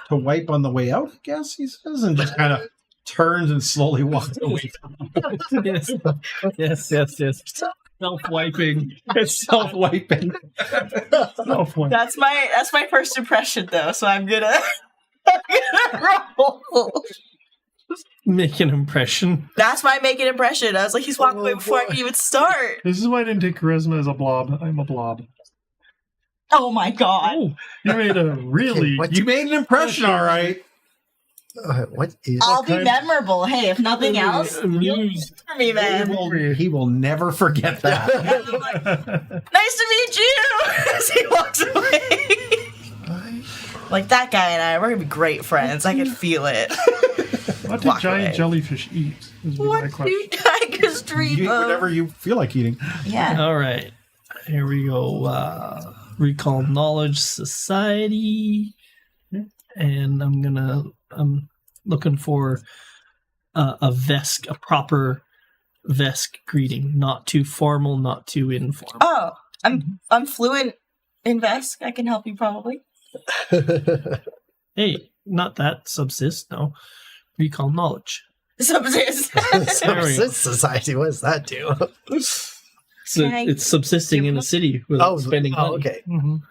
to wipe on the way out, I guess he says, and just kind of turns and slowly walks away. Yes. Self-wiping. It's self-wiping. That's my first impression though. So I'm gonna roll. Make an impression. That's my make an impression. I was like, he's walking away before I can even start. This is why I didn't take charisma as a blob. I'm a blob. Oh my god. Oh, You made a really. What? You made an impression, all right. What is... I'll be kind- memorable. Hey, if nothing else, amused. for me, man. He will never forget that. Nice to meet you. As he walks away. Like that guy and I, we're gonna be great friends. I can feel it. What did Walk giant away. jellyfish eat? Is my What question. do tigers dream You eat of? whatever you feel like eating. Yeah. All right. Here we go. Recall Knowledge Society. And I'm looking for a Vesk, a proper Vesk greeting. Not too formal, not too informal. Oh, I'm fluent in Vesk. I can help you probably. Hey, not that subsist, no. Recall knowledge. Subsist. Subsist society. What does that do? So Can I it's subsisting give in him a a- city without spending money. okay. Mhm.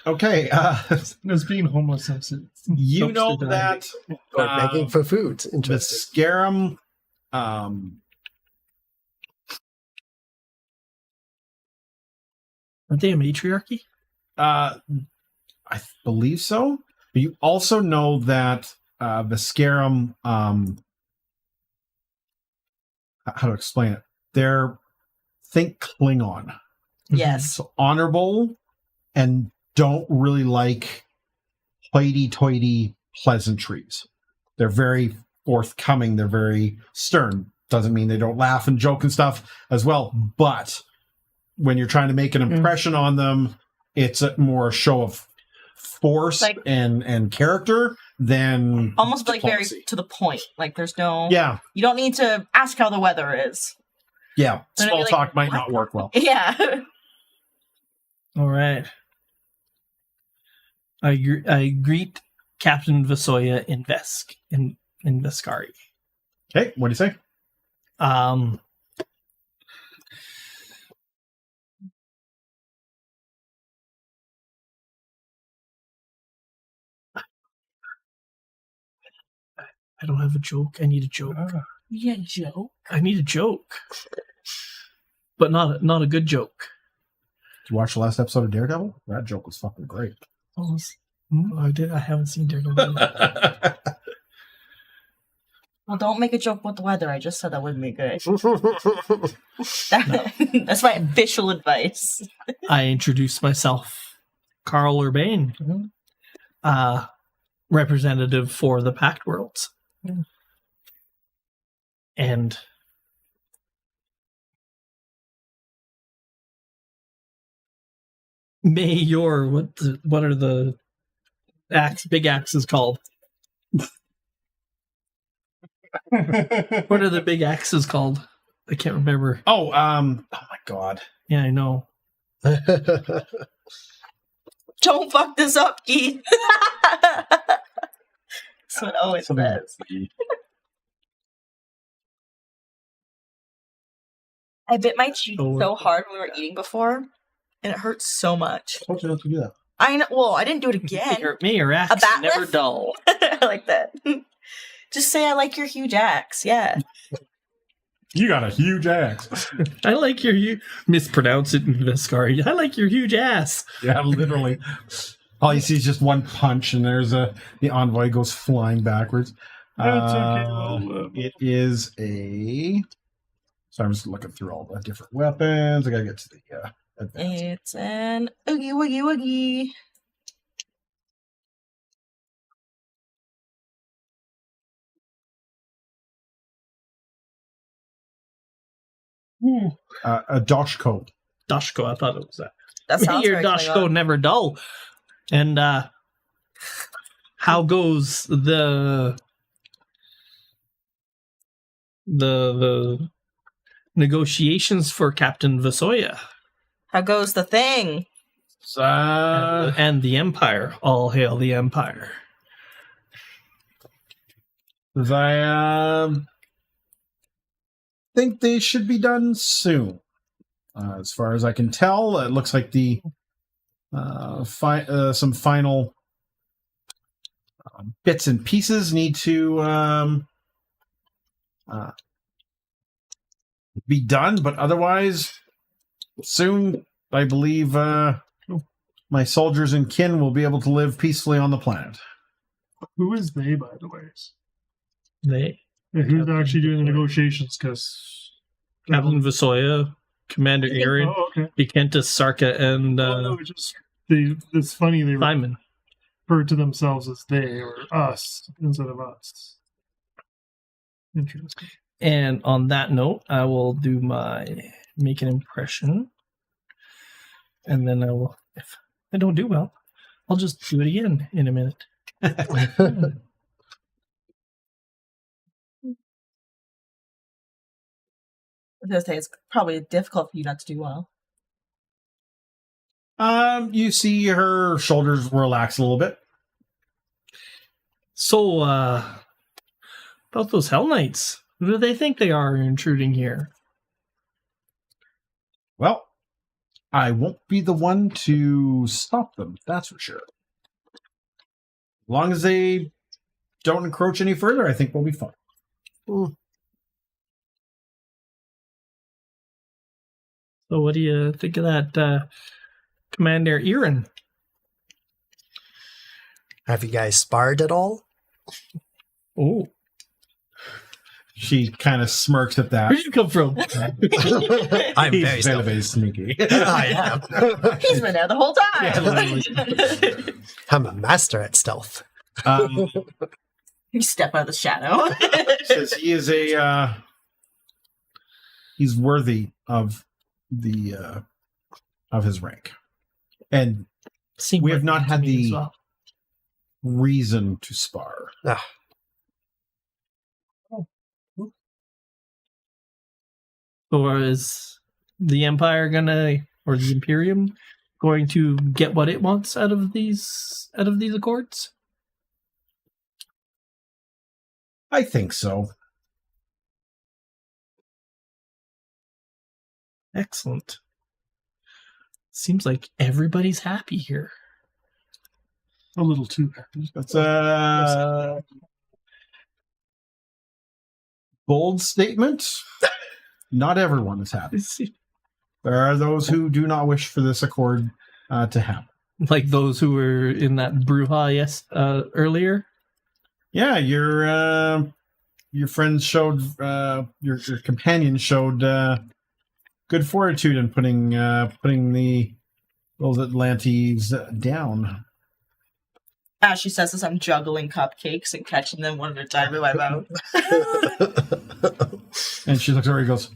Okay. As being homeless, subsistence. You know Subsidized. that Or begging for food. the Interesting. Veskarium, Aren't they a matriarchy? I believe so. But you also know that Veskarium, how to explain it? They're think Klingon, Yes. so honorable, and don't really like hoity-toity pleasantries. They're very forthcoming. They're very stern. Doesn't mean they don't laugh and joke and stuff as well. But when you're trying to make an impression on them, it's more a show of force Like- and character than Almost like very diplomacy. to the point. Like there's no. Yeah, You don't need to ask how the weather is. yeah. They're gonna Small be like, talk might "What?" not work well. Yeah. All right. I greet Captain Vasoya in Veskari. Okay, what do you say? I don't have a joke. I need a joke. Yeah, Joe. I need a joke, but not a good joke. Did you watch the last episode of Daredevil? That joke was fucking great. I did. I haven't seen Daredevil. Well, don't make a joke about the weather. I just said that wouldn't be good. That's my official advice. I introduced myself, Carl Urbane, representative for the Pact Worlds, and may your what are the big axes called? What are the big axes called? I can't remember. oh my god. Yeah, I know. Don't fuck this up, Keith. That's what it always Something says. I bit my cheek so hard when we were eating before, and it hurts so much. I told you not to do that. I know. Well, I didn't do it again. May your axe bat never lift? dull. I like that. Just say I like your huge axe. Yeah. You got a huge axe. I like your mispronounce it in Veskari. I like your huge ass. Yeah, literally. All you see is just one punch, and there's the envoy goes flying backwards. That's okay. It is a. So I'm just looking through all the different weapons. I gotta get to the advanced. It's an oogie woogie woogie. A Doshko. Dashko, I thought it was that. That May sounds your very Dashko Klingon. never dull. And how goes the negotiations for Captain Vasoya How goes the thing? and the Empire? All hail the Empire. I think they should be done soon. As far as I can tell, it looks like the some final bits and pieces need to be done, but otherwise, soon I believe my soldiers and kin will be able to live peacefully on the planet. Who is they, by the way? They Who's actually doing the negotiations? Because Captain Vasoya, Commander Aaron, Oh, okay. Vikentis, Sarka, and No, it's just it's funny they Simon. refer to themselves as they or us instead of us. Interesting. And on that note, I will do make an impression. And then I will, if I don't do well, I'll just do it again in a minute. I was gonna say it's probably difficult for you not to do well. You see her shoulders relax a little bit. So, about those Hell Knights, who do they think they are intruding here? Well, I won't be the one to stop them, that's for sure. As long as they don't encroach any further, I think we'll be fine. So what do you think of that, Commander Erin? Have you guys sparred at all? Oh, She kind of smirks at that. where'd you come from? I'm He's very stealthy. very sneaky. I am. He's been there the whole Yeah, time. I'm a master at stealth. You step out of the shadow. Says he is he's worthy of the of his rank, and Seemed we have like not that to had me as the well. reason to spar. Or is the Empire or the Imperium going to get what it wants out of these accords? I think so. Excellent. Seems like everybody's happy here. A little too happy. That's a bold statement. Not everyone is happy. There are those who do not wish for this accord to happen. Like those who were in that brouhaha earlier. Yeah, your friends showed your companion showed good fortitude in putting those Atlantes down. As she says this, I'm juggling cupcakes and catching them one at a time in my mouth. And she looks over and goes,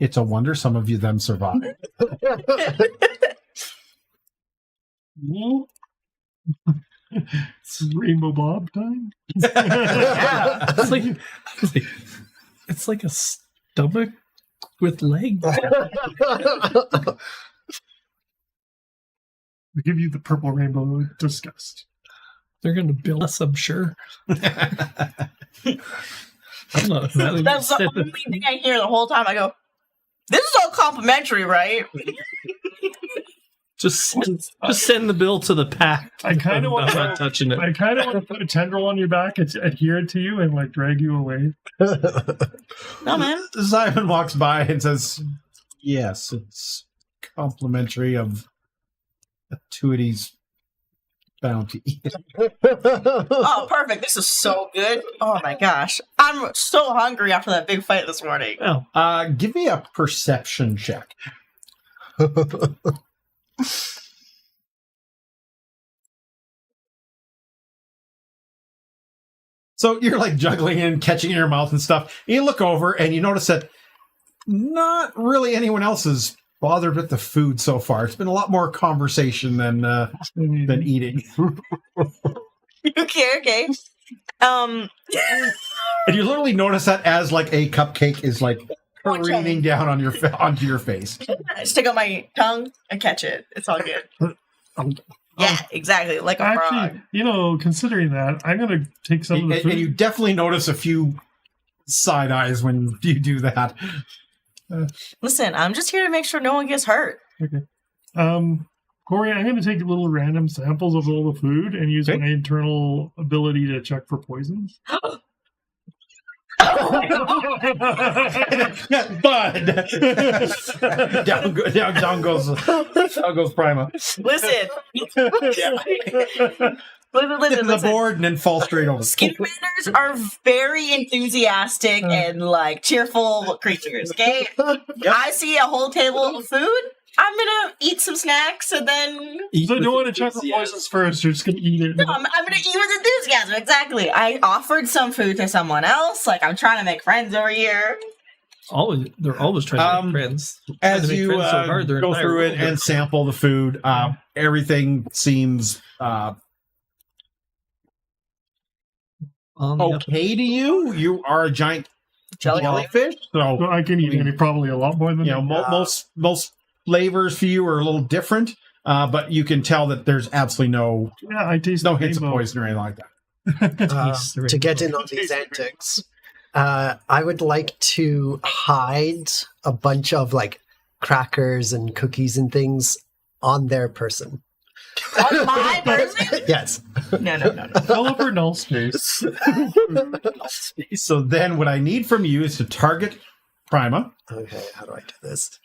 "It's a wonder some of you them survived." It's Rainbow Bob time. Yeah. It's like a stomach with legs. We give you the purple rainbow disgust. They're going to bill us, I'm sure. I'm not mad. That's the only thing I hear the whole time. I go, this is all complimentary, right? Just send the bill to the pact. I kind of want I'm not touching it. I kind of want to put a tendril on your back, adhere to you, and like drag you away. No, man. Simon walks by and says, "Yes, it's complimentary of Tuity's bounty." Oh, perfect. This is so good. Oh my gosh. I'm so hungry after that big fight this morning. Oh, Give me a perception check. So you're like juggling and catching in your mouth and stuff. You look over and you notice that not really anyone else is bothered with the food so far. It's been a lot more conversation than eating. Okay. And you literally notice that as like a cupcake is like careening down on your onto your face. I stick out my tongue and catch it. It's all good. Yeah, exactly. Like a frog. Actually, considering that, I'm going to take some of the food. And you definitely notice a few side eyes when you do that. Listen, I'm just here to make sure no one gets hurt. Okay. Corey, I'm going to take little random samples of all the food and use my internal ability to check for poisons. Bud. down goes Prima. Listen. Listen. The board and then fall straight over. Skinwalkers are very enthusiastic and like cheerful creatures. Okay, I see a whole table of food. I'm gonna eat some snacks and then. So you want to check for poisons first? You're just gonna eat it. No, I'm gonna eat with enthusiasm. Exactly. I offered some food to someone else. Like I'm trying to make friends over here. They're always trying to make friends. As you go through it and sample the food, everything seems okay to you. You are a giant jellyfish, so I can eat probably a lot more than most flavors for you are a little different. but you can tell that there's absolutely no I taste no the hints of rainbow. poison or anything like that. To get in on these antics, I would like to hide a bunch of like crackers and cookies and things on their person. On my person? Yes. No. All over null space. So then what I need from you is to target Prima. Okay, how do I do this?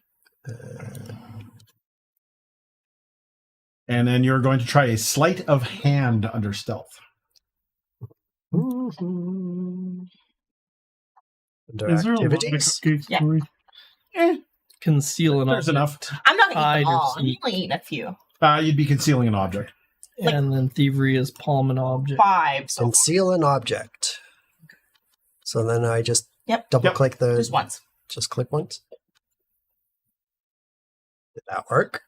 And then you're going to try a sleight of hand under stealth. Under Is there a lot of activities? cupcakes? Yeah. Corey? Conceal an There's object. enough. I'm not gonna eat Hide them or all. I'm sneak. only eating a few. You'd be concealing an object. And then thievery is palm an object. 5. So Conceal an object. So then I just Yep. double click the. just once. Just click once. Did that work?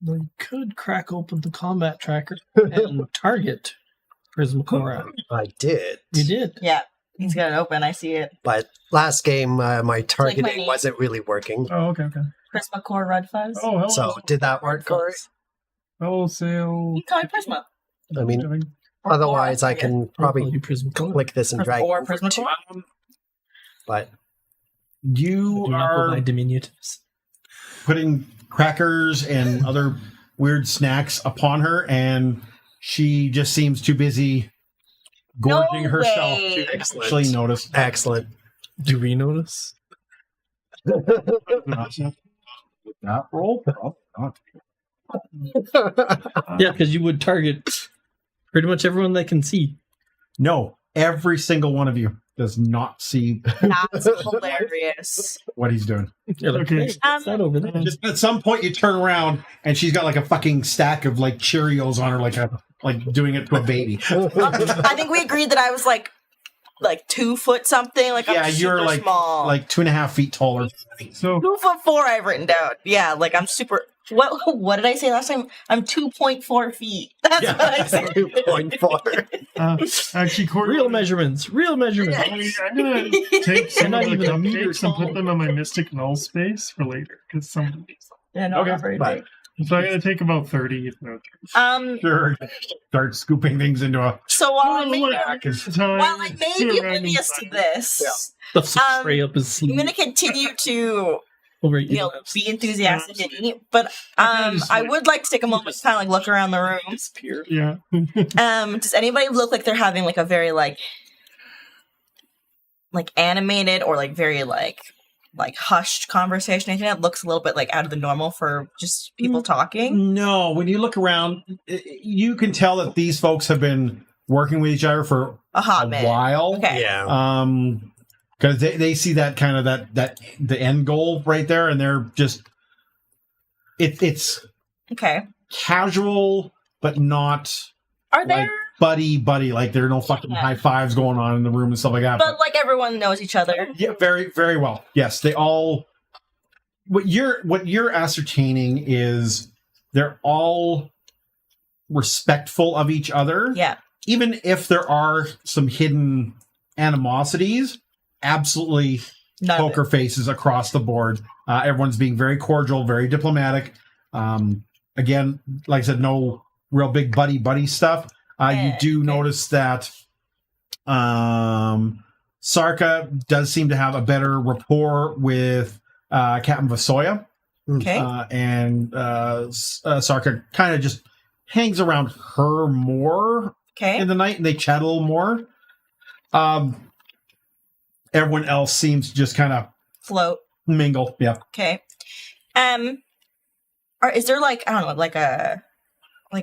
You could crack open the combat tracker and target Prismacora. I did. You did. Yeah. He's got it open. I see it. But last game, my my targeting name. wasn't really working. Oh, okay. Prisma Core Red Fuzz. Oh, hello. So did that work, Corey? Wholesale. You call it Prisma. I mean, otherwise I can probably You Prismacora. click this and drag Or over Prisma to- Core. But You Do not go are by diminutives. putting crackers and other weird snacks upon her, and she just seems too busy gorging No herself way. to Excellent. actually notice. excellent. Do we notice? That roll? Probably not. Yeah, because you would target pretty much everyone that can see. No, every single one of you does not see That's hilarious. what he's doing. You're like, Okay. hey, what's that over there? Just at some point, you turn around and she's got like a fucking stack of like Cheerios on her, like doing it to a baby. I think we agreed that I was like 2 foot something. Like Yeah, I'm you're super like small. 2.5 feet taller. So 2'4" I've written down. Yeah, like I'm super. What did I say last time? I'm 2.4 feet. That's Yeah. what I said. 2.4. actually, Corey, Real measurements. Real measurements. I'm gonna take some Not of the even a meter cupcakes and tall. put them in my mystic null space for later because some. Yeah, no, Okay, not very but- big. So I'm gonna take about 30. No, Sure. Start scooping things into a So while I may be random oblivious to size. this, Stuffs a Um, tray up his I'm sleeve. going to continue to Over be enthusiastic and eat. But I would like to take a moment to kind of like look around the room. Yeah. Does anybody look like they're having like a very like animated or like very like hushed conversation? I think that looks a little bit like out of the normal for just people talking. No, when you look around, you can tell that these folks have been working with each other for A hot a minute. while. Okay. Yeah. Because they see that kind of that the end goal right there, and they're just it's Okay. casual, but not Are there? buddy. Like there are no fucking Yeah. high fives going on in the room and stuff like that. But like everyone knows each other. Yeah, very, very well. Yes, they all. What you're ascertaining is they're all respectful of each other. Yeah. Even if there are some hidden animosities, absolutely None of it. poker faces across the board. Everyone's being very cordial, very diplomatic. Again, like I said, no real big buddy stuff. You do notice that Sarka does seem to have a better rapport with Captain Vasoya. Okay. And Sarka kind of just hangs around her more Okay. in the night, and they chat a little more. Everyone else seems to just kind of Float. mingle. Yeah. Okay. Is there like I don't know like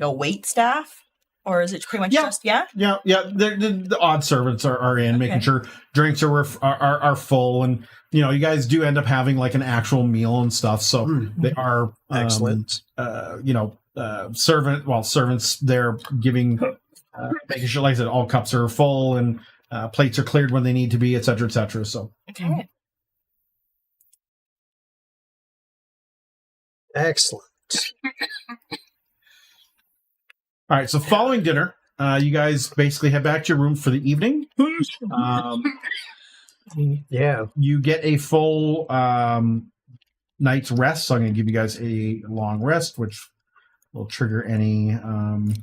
a wait staff, or is it pretty much Yeah. just yeah? Yeah. The odd servants are in, making Okay. sure drinks are full, and you guys do end up having like an actual meal and stuff. So they are Excellent. servants. They're giving, making sure, like I said, all cups are full and plates are cleared when they need to be, et cetera, et cetera. So Okay. Excellent. all right. So following dinner, you guys basically head back to your room for the evening. Yeah. You get a full night's rest. So I'm going to give you guys a long rest, which will trigger any.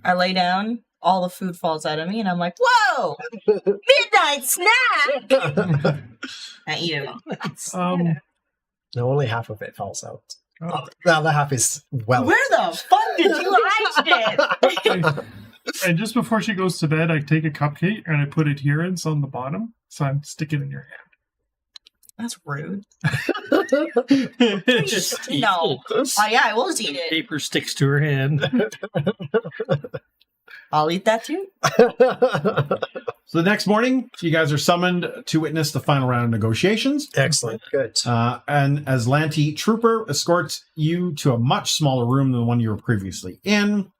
I lay down, all the food falls out of me, and I'm like, whoa! Midnight snack! I eat it all. No, only half of it falls out. The other half is well. Where the fuck did you hide it? And just before she goes to bed, I take a cupcake and I put adherents on the bottom, so I'm sticking it in your hand. That's rude. Just eat No. it. Oh, yeah, I will eat it. Paper sticks to her hand. I'll eat that too. So the next morning, you guys are summoned to witness the final round of negotiations. Excellent. Good. And Azlanti Trooper escorts you to a much smaller room than the one you were previously in,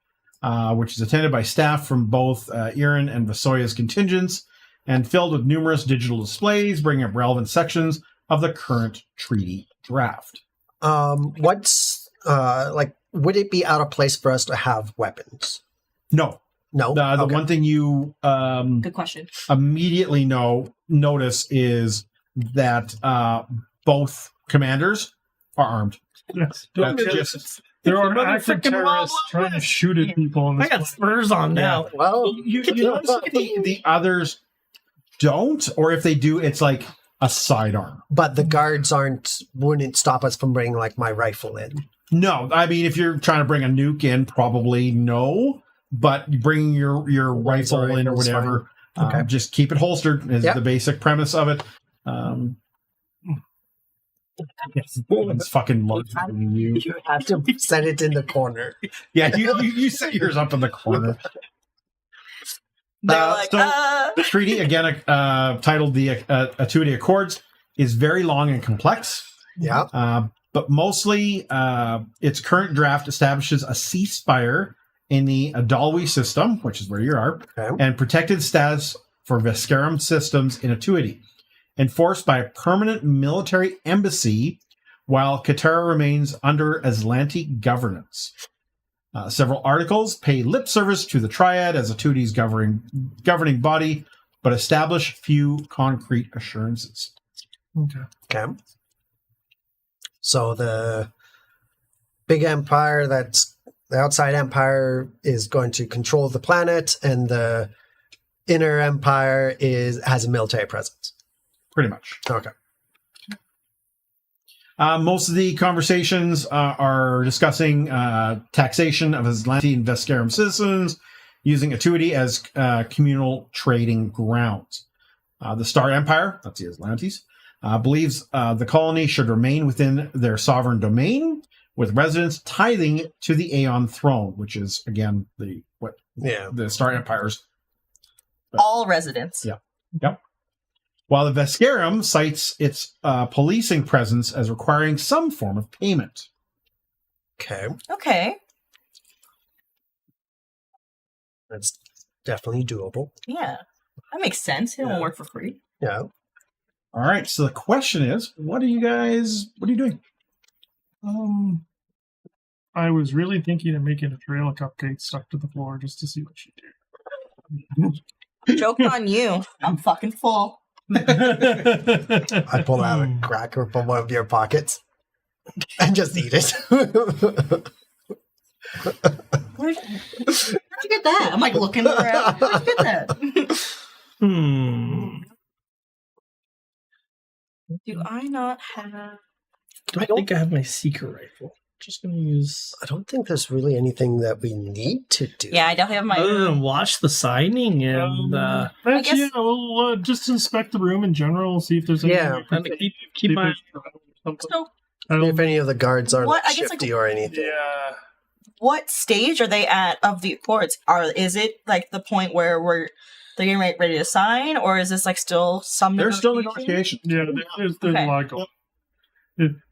which is attended by staff from both Iran and Vasoya's contingents, and filled with numerous digital displays, bringing up relevant sections of the current treaty draft. What's would it be out of place for us to have weapons? No. No. The Okay. one thing you Good question. immediately notice is that both commanders are armed. Yes. That's just There are Motherfucking active terrorists Wild trying to shoot at people in I this got place. spurs on now. Well, you notice that the others don't, or if they do, it's like a sidearm. but the guards wouldn't stop us from bringing like my rifle in. No, I mean if you're trying to bring a nuke in, probably no. But bringing your rifle in or rifle's whatever, fine. Okay. just keep it holstered is Yep. the basic premise of it. It's fucking larger than you. You have to set it in the corner. Yeah, you set yours up in the corner. They're like, The treaty, again, titled the Atuity Accords, is very long and complex. Yeah. But mostly, its current draft establishes a ceasefire in the Adalwi system, which is where you are, Okay. and protected status for Veskarium systems in Atuity, enforced by a permanent military embassy, while Katara remains under Azlanti governance. Several articles pay lip service to the Triad as Atuity's governing body, but establish few concrete assurances. Okay. Okay. So the big empire that's the outside empire is going to control the planet, and the inner empire has a military presence. Pretty much. Okay. Most of the conversations are discussing taxation of Azlanti and Veskarium citizens using Atuity as communal trading grounds. The Star Empire, that's the Azlantis, believes the colony should remain within their sovereign domain, with residents tithing to the Aeon throne, which is, again, the Star Empire's. all residents. Yeah. Yep. While the Veskarium cites its policing presence as requiring some form of payment. Okay. Okay. That's definitely doable. Yeah. That makes sense. It Yeah. won't work for free. Yeah. All right. So the question is, what are you doing? I was really thinking of making a trail of cupcakes stuck to the floor just to see what she'd do. Joke on you. I'm fucking full. I pull out a cracker from one of your pockets and just eat it. Where'd you get that? I'm like looking around. Where'd you get that? Do I not have... I think I have my secret rifle. Just gonna use. I don't think there's really anything that we need to do. Yeah, I definitely have my... Other than watch the signing and Actually, guess- yeah, we'll just inspect the room in general, see if there's Yeah. and keep my. So, If any of the guards are What? like, I guess, like- shifty or anything. Yeah. what stage are they at of the Accords? Is it like the point where they're getting ready to sign, or is this like still some There's still negotiation? negotiation. Yeah, there's Okay. a lot going on.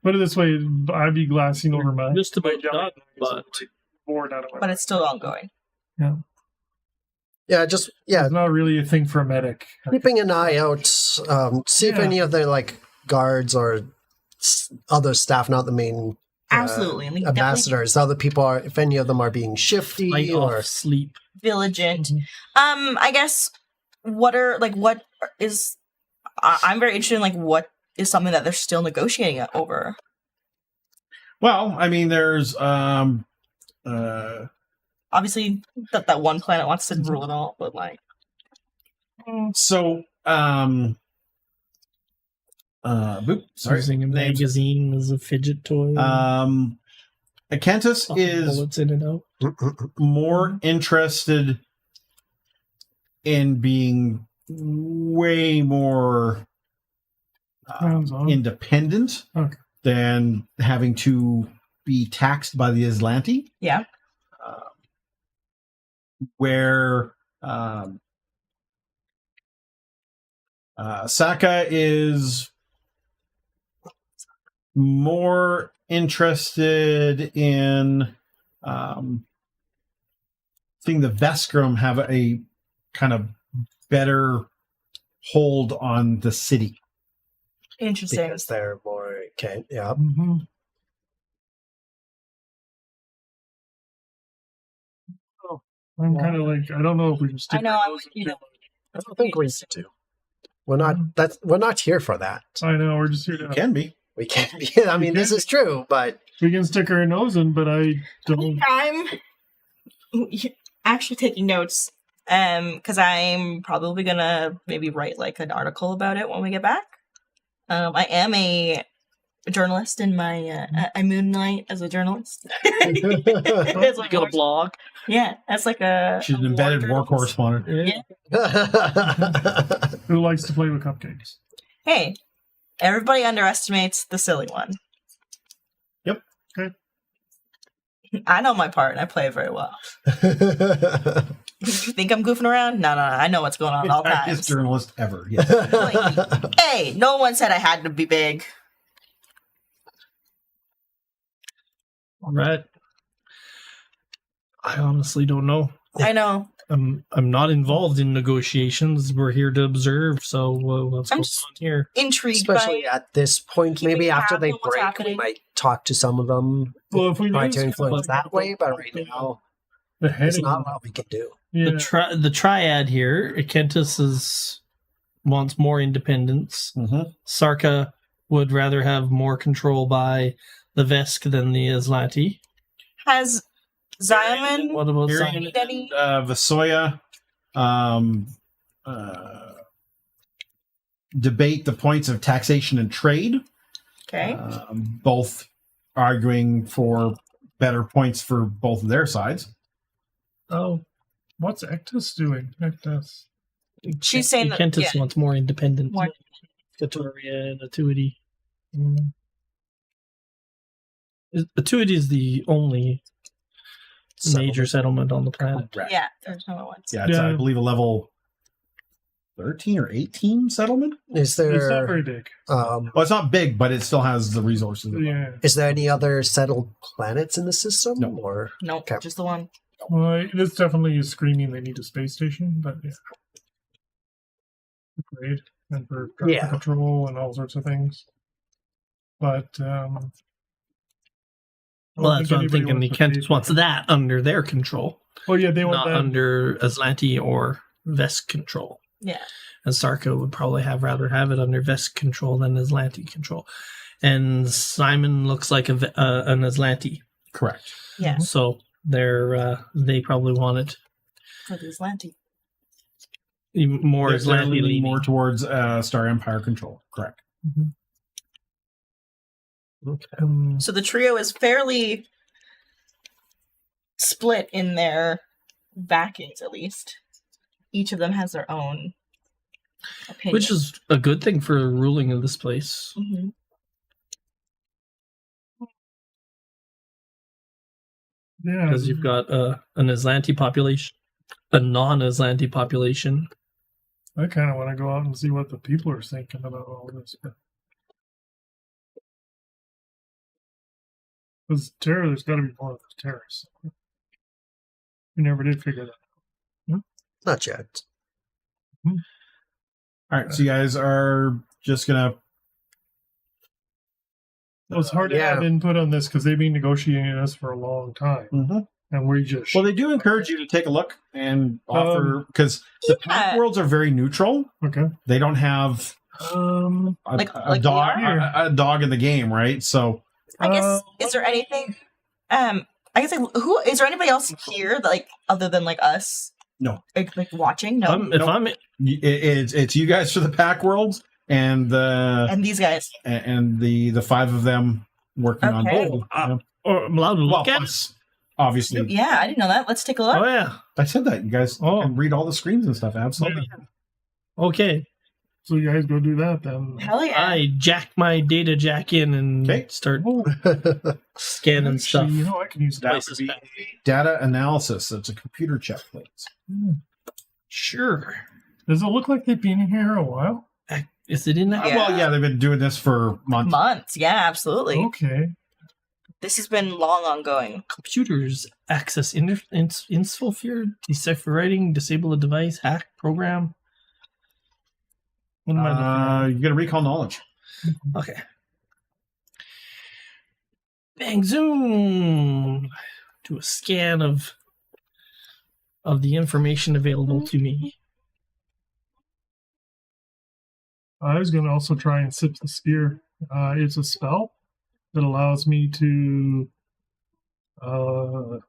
Put it this way, I'd be glassing over my... Just about my done, but bored out of my But it's still ongoing. Yeah, just It's not really a thing for a medic. keeping an eye out. See if Yeah. any of the like guards or other staff, not the main Absolutely. And we definitely ambassadors, other people are. If any of them are being shifty light or off sleep. diligent. I guess I'm very interested in like what is something that they're still negotiating over. Well, I mean, there's Obviously, that one planet wants to rule it all, but like, So, sorry. Using a Names. magazine as a fidget toy. Acanthus is bullets in and out. more interested in being way more Hands-on. independent Okay. than having to be taxed by the Azlanti. yeah, Where Saka is more interested in seeing the Veskarium have a kind of better hold on the city. interesting. Because they're more okay. Yeah. Mm-hmm. I'm kind of like, I don't know if we can stick. I know. I'm with you. though. I don't think we need to. We're not here for that. I know, we're just here It to. can be. We can't be. I mean, this is true, but We can stick our nose in, but I I don't. think I'm actually taking notes, because I'm probably gonna maybe write like an article about it when we get back. I am a journalist in my I moonlight as a journalist. It's You like got a blog. yeah, that's like a She's an a embedded war journalist. correspondent. Yeah. Who likes to play with cupcakes? Hey, everybody underestimates the silly one. Yep. Okay. I know my part and I play it very well. You think I'm goofing around? No. I know what's going on at all Biggest times. journalist ever. Yes. Hey, no one said I had to be big. All right. I honestly don't know. I know. I'm not involved in negotiations. We're here to observe. So what's I'm going just- on here? Intrigued Especially by at this point, keeping maybe after tabs they on what's break, we happening. might talk to some of them. Well, if we Try raise to influence that way, but right now, the it's heading, not what we can do. yeah, The triad here, Akentis wants more independence. Mhm. Sarka would rather have more control by the Vesk than the Azlanti. has Zion What about Tyrion Zion? any Vasoya debate the points of taxation and trade, okay. both arguing for better points for both of their sides. Oh, what's Ectus doing? Ectus. She's saying that Akentis wants more independence. More- Katoria and Atuity. Atuity is the only major settlement on the planet. Correct. yeah, there's no ones. Yeah, it's, I believe, a level 13 or 18 settlement. Is It's not there very big. Well, it's not big, but it still has the resources. Yeah. is there any other settled planets in the system? No. Or Nope, Okay. just the one. Well, this definitely is screaming they need a space station, but yeah. Great. And for traffic Yeah. control and all sorts of things. But, Well, that's what I'm thinking. The Akentis wants that under their control, Well, yeah, they want not that. under Azlanti or Vesk control. Yeah. And Sarka would probably rather have it under Vesk control than Azlanti control. And Simon looks like an Azlanti, Correct. Yeah, so they probably want it for the Azlanti. even more They're Azlanti leaning leaning. more towards Star Empire control. Correct. So the trio is fairly split in their backings, at least. Each of them has their own opinion. Which is a good thing for ruling of this place. Mhm. Yeah. Because you've got an Azlanti population, a non-Azlanti population. I kind of want to go out and see what the people are thinking about all this. Because there's got to be more of the terrorists. We never did figure that out. not yet. All right, so you guys are just gonna. It was hard to Yeah. have input on this because they've been negotiating this for a long time. And we just. Well, they do encourage you to take a look and offer because the pack worlds are very neutral. Okay. They don't have Like a dog we are? a dog in the game, right? So I guess, Uh, is there anything I guess like who is there anybody else here that, like other than like us? No. Like watching? No. It's you guys for the pack worlds and and these guys. and the 5 of them working on both. Or I'm allowed to look at it? Plus, obviously. Yeah, I didn't know that. Let's take a look. Oh, yeah. I said that. You guys can read all the screens and stuff. Absolutely. Okay. So you guys go do that then. Hell yeah. I jack my data jack in and start scanning stuff. Actually, I can use That would be data analysis. It's a computer check, please. Sure. Does it look like they've been in here a while? Is it in that? Yeah. Well, yeah, they've been doing this for months. Months. Yeah, absolutely. Okay. This has been long ongoing. Computers access info field, decipher writing, disable a device, hack, program. What am I looking You get a recall knowledge. at? Okay. Bang zoom. Do a scan of the information available to me. I was going to also try and sip the spear. It's a spell that allows me to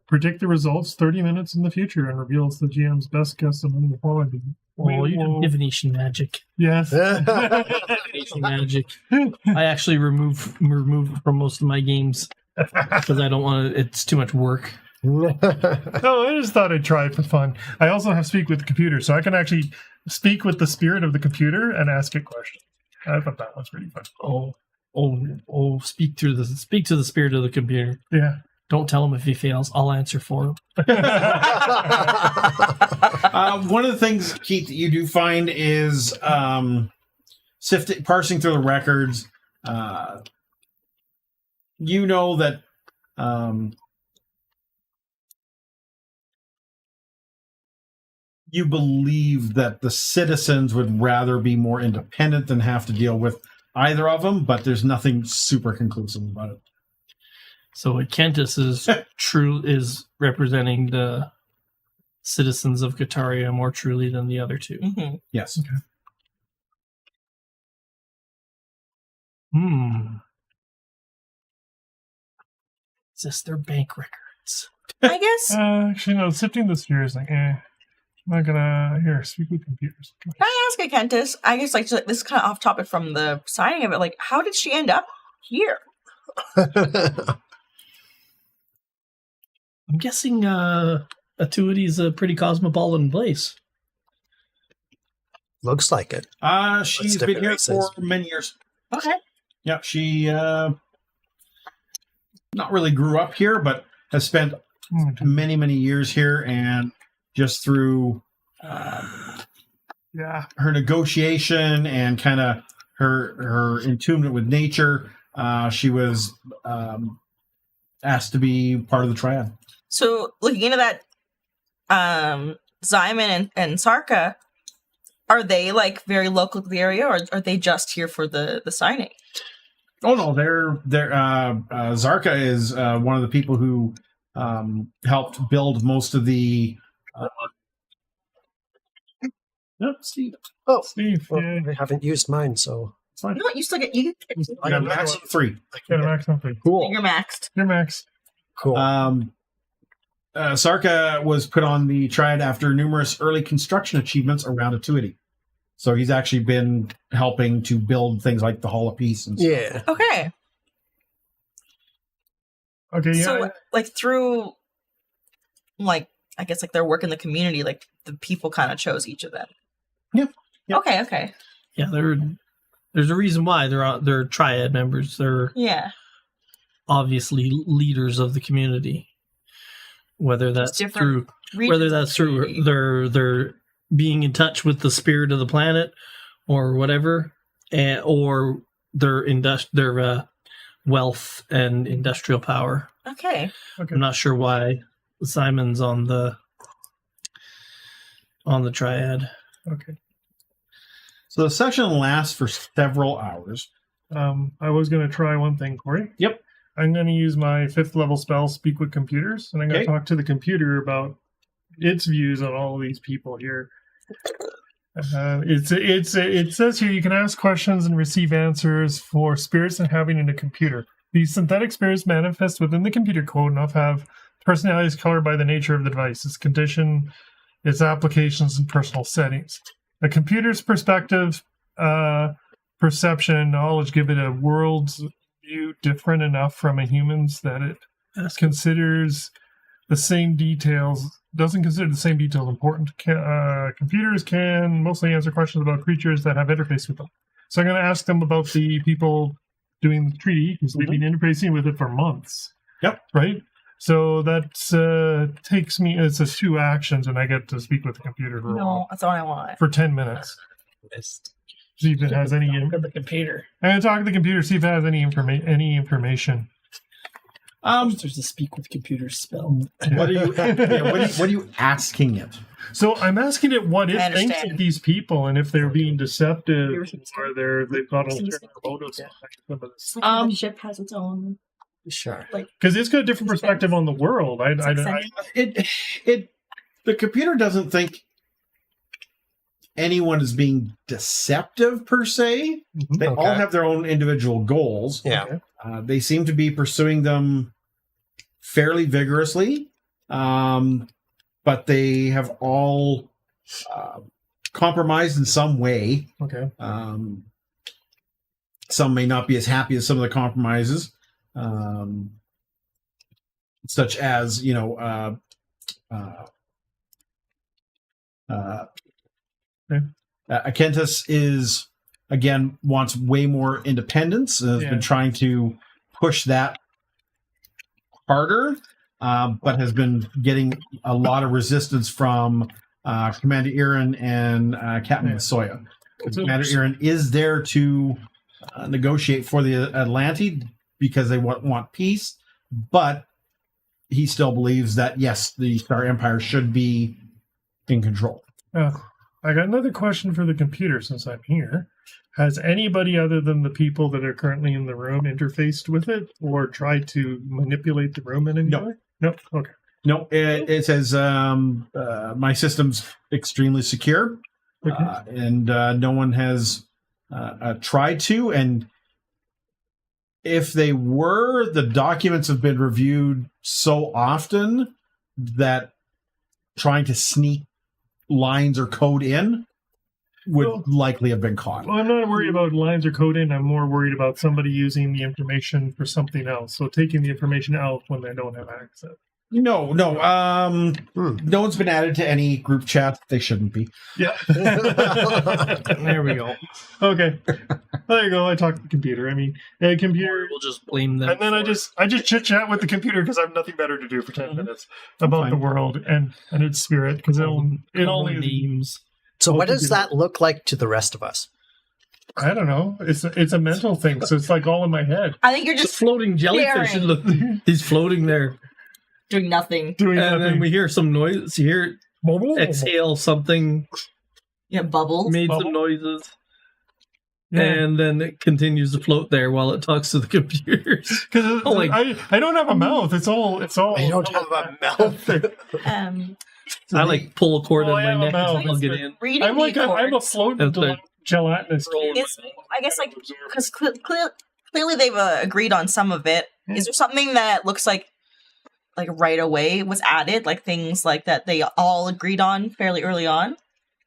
predict the results 30 minutes in the future and reveals the GM's best guess among the following. Oh, you do divination magic. Yes. Divination magic. I actually remove it from most of my games because I don't want to. It's too much work. No, I just thought I'd try it for fun. I also have speak with the computer, so I can actually speak with the spirit of the computer and ask it questions. I thought that was pretty fun. Speak to the spirit of the computer. Yeah. Don't tell him if he fails. I'll answer for him. One of the things, Keith, that you do find is parsing through the records. You know that you believe that the citizens would rather be more independent than have to deal with either of them, but there's nothing super conclusive about it. So Kentis is representing the citizens of Kataria more truly than the other two. Mm-hmm. Yes. Okay. Is this their bank records? I guess. Actually, no, sifting the spear is like, I'm not gonna speak with computers. Can I ask a Kentis? I guess like this is kind of off topic from the signing of it. Like, how did she end up here? I'm guessing Atuity is a pretty cosmopolitan place. Looks like it. She's What's been here different for many years. Okay. Yeah, she not really grew up here, but has spent many, many years here, and just through her negotiation and kind of her attunement with nature, she was asked to be part of the triad. So looking into that, Zyman and Sarka, are they like very local to the area, or are they just here for the signing? Oh no, they're Zarka is one of the people who helped build most of the. Steve. Oh, Steve, well, yeah. I haven't used mine, so It's fine. No, you still get you. I got max of 3. Get a max something. cool. You're maxed. You're max. Cool. Sarka was put on the triad after numerous early construction achievements around Atuity. So he's actually been helping to build things like the Hall of Peace and stuff. Yeah. Okay. Okay, yeah. So like through, like I guess like their work in the community, like the people kind of chose each of them. Yep. Okay. Yeah, there's a reason why they're triad members. They're Yeah. obviously leaders of the community. Whether that's through their being in touch with the spirit of the planet or whatever, or their wealth and industrial power. Okay. I'm not sure why Simon's on the triad. Okay. So the session lasts for several hours. I was going to try one thing, Corey. Yep. I'm going to use my 5th level spell, Speak with Computers, and I'm going to talk to the computer about its views on all of these people here. It says here you can ask questions and receive answers for spirits inhabiting a computer. These synthetic spirits manifest within the computer code and have Personality is colored by the nature of the device, its condition, its applications, and personal settings. A computer's perspective, perception, and knowledge give it a world's view different enough from a human's that it considers the same details. Doesn't consider the same details important. Computers can mostly answer questions about creatures that have interface with them. So I'm going to ask them about the people doing the treaty, because they've been interfacing with it for months. Yep. Right? So that takes me, it's 2 actions, and I get to speak with the computer for a No, while. that's all I want. For 10 minutes. See if it has any... the computer. I'm going to talk to the computer, see if it has any information. There's a speak with computer spell. What are you? What are you asking it? So I'm asking it what it I thinks understand. of these people, and if they're being deceptive, or they've got ulterior motives. The ship has its own. Sure. Because it's got a different perspective on the world. I The computer doesn't think anyone is being deceptive per se. They all Okay. have their own individual goals. Yeah. They seem to be pursuing them fairly vigorously, but they have all compromised in some way. Okay. Some may not be as happy as some of the compromises, such as Akentis is again wants way more independence and has Yeah. been trying to push that harder, but has been getting a lot of resistance from Commander Iran and Captain Soya. Commander Iran is there to negotiate for the Azlanti because they want peace, but he still believes that yes, the Star Empire should be in control. I got another question for the computer since I'm here. Has anybody other than the people that are currently in the room interfaced with it or tried to manipulate the room in any No. way? No. Okay. No, it says my system's extremely secure, Okay. and no one has tried to. And if they were, the documents have been reviewed so often that trying to sneak lines or code in would likely have been caught. Well, I'm not worried about lines or code in. I'm more worried about somebody using the information for something else. So taking the information out when they don't have access. No. No one's been added to any group chat. They shouldn't be. Yeah. There we go. Okay. There you go. I talked to the computer. I mean, a computer. We'll just blame them. And then I for just chit chat with the computer because I have nothing better to do for 10 minutes about Fine. the world and its spirit because it calling only names. So what Okay, does good. that look like to the rest of us? I don't know. It's a mental thing, so it's like all in my head. I think you're It's a just floating jellyfish. staring. Look, he's floating there. doing nothing. Doing And then nothing. we hear some noise. You hear it exhale something, Yeah, bubbles. made Bubble. some noises, Yeah. and then it continues to float there while it talks to the computers. Because Oh, like- I don't have a mouth. It's all. I don't have a mouth. I like pull a cord Oh, in I have my a neck mouth. and plug it in. Reading I'm like the I'm a chords. floating That's right. gelatinous. Is, I guess like because clearly they've agreed on some of it. Is there something that looks like right away was added, like things like that they all agreed on fairly early on?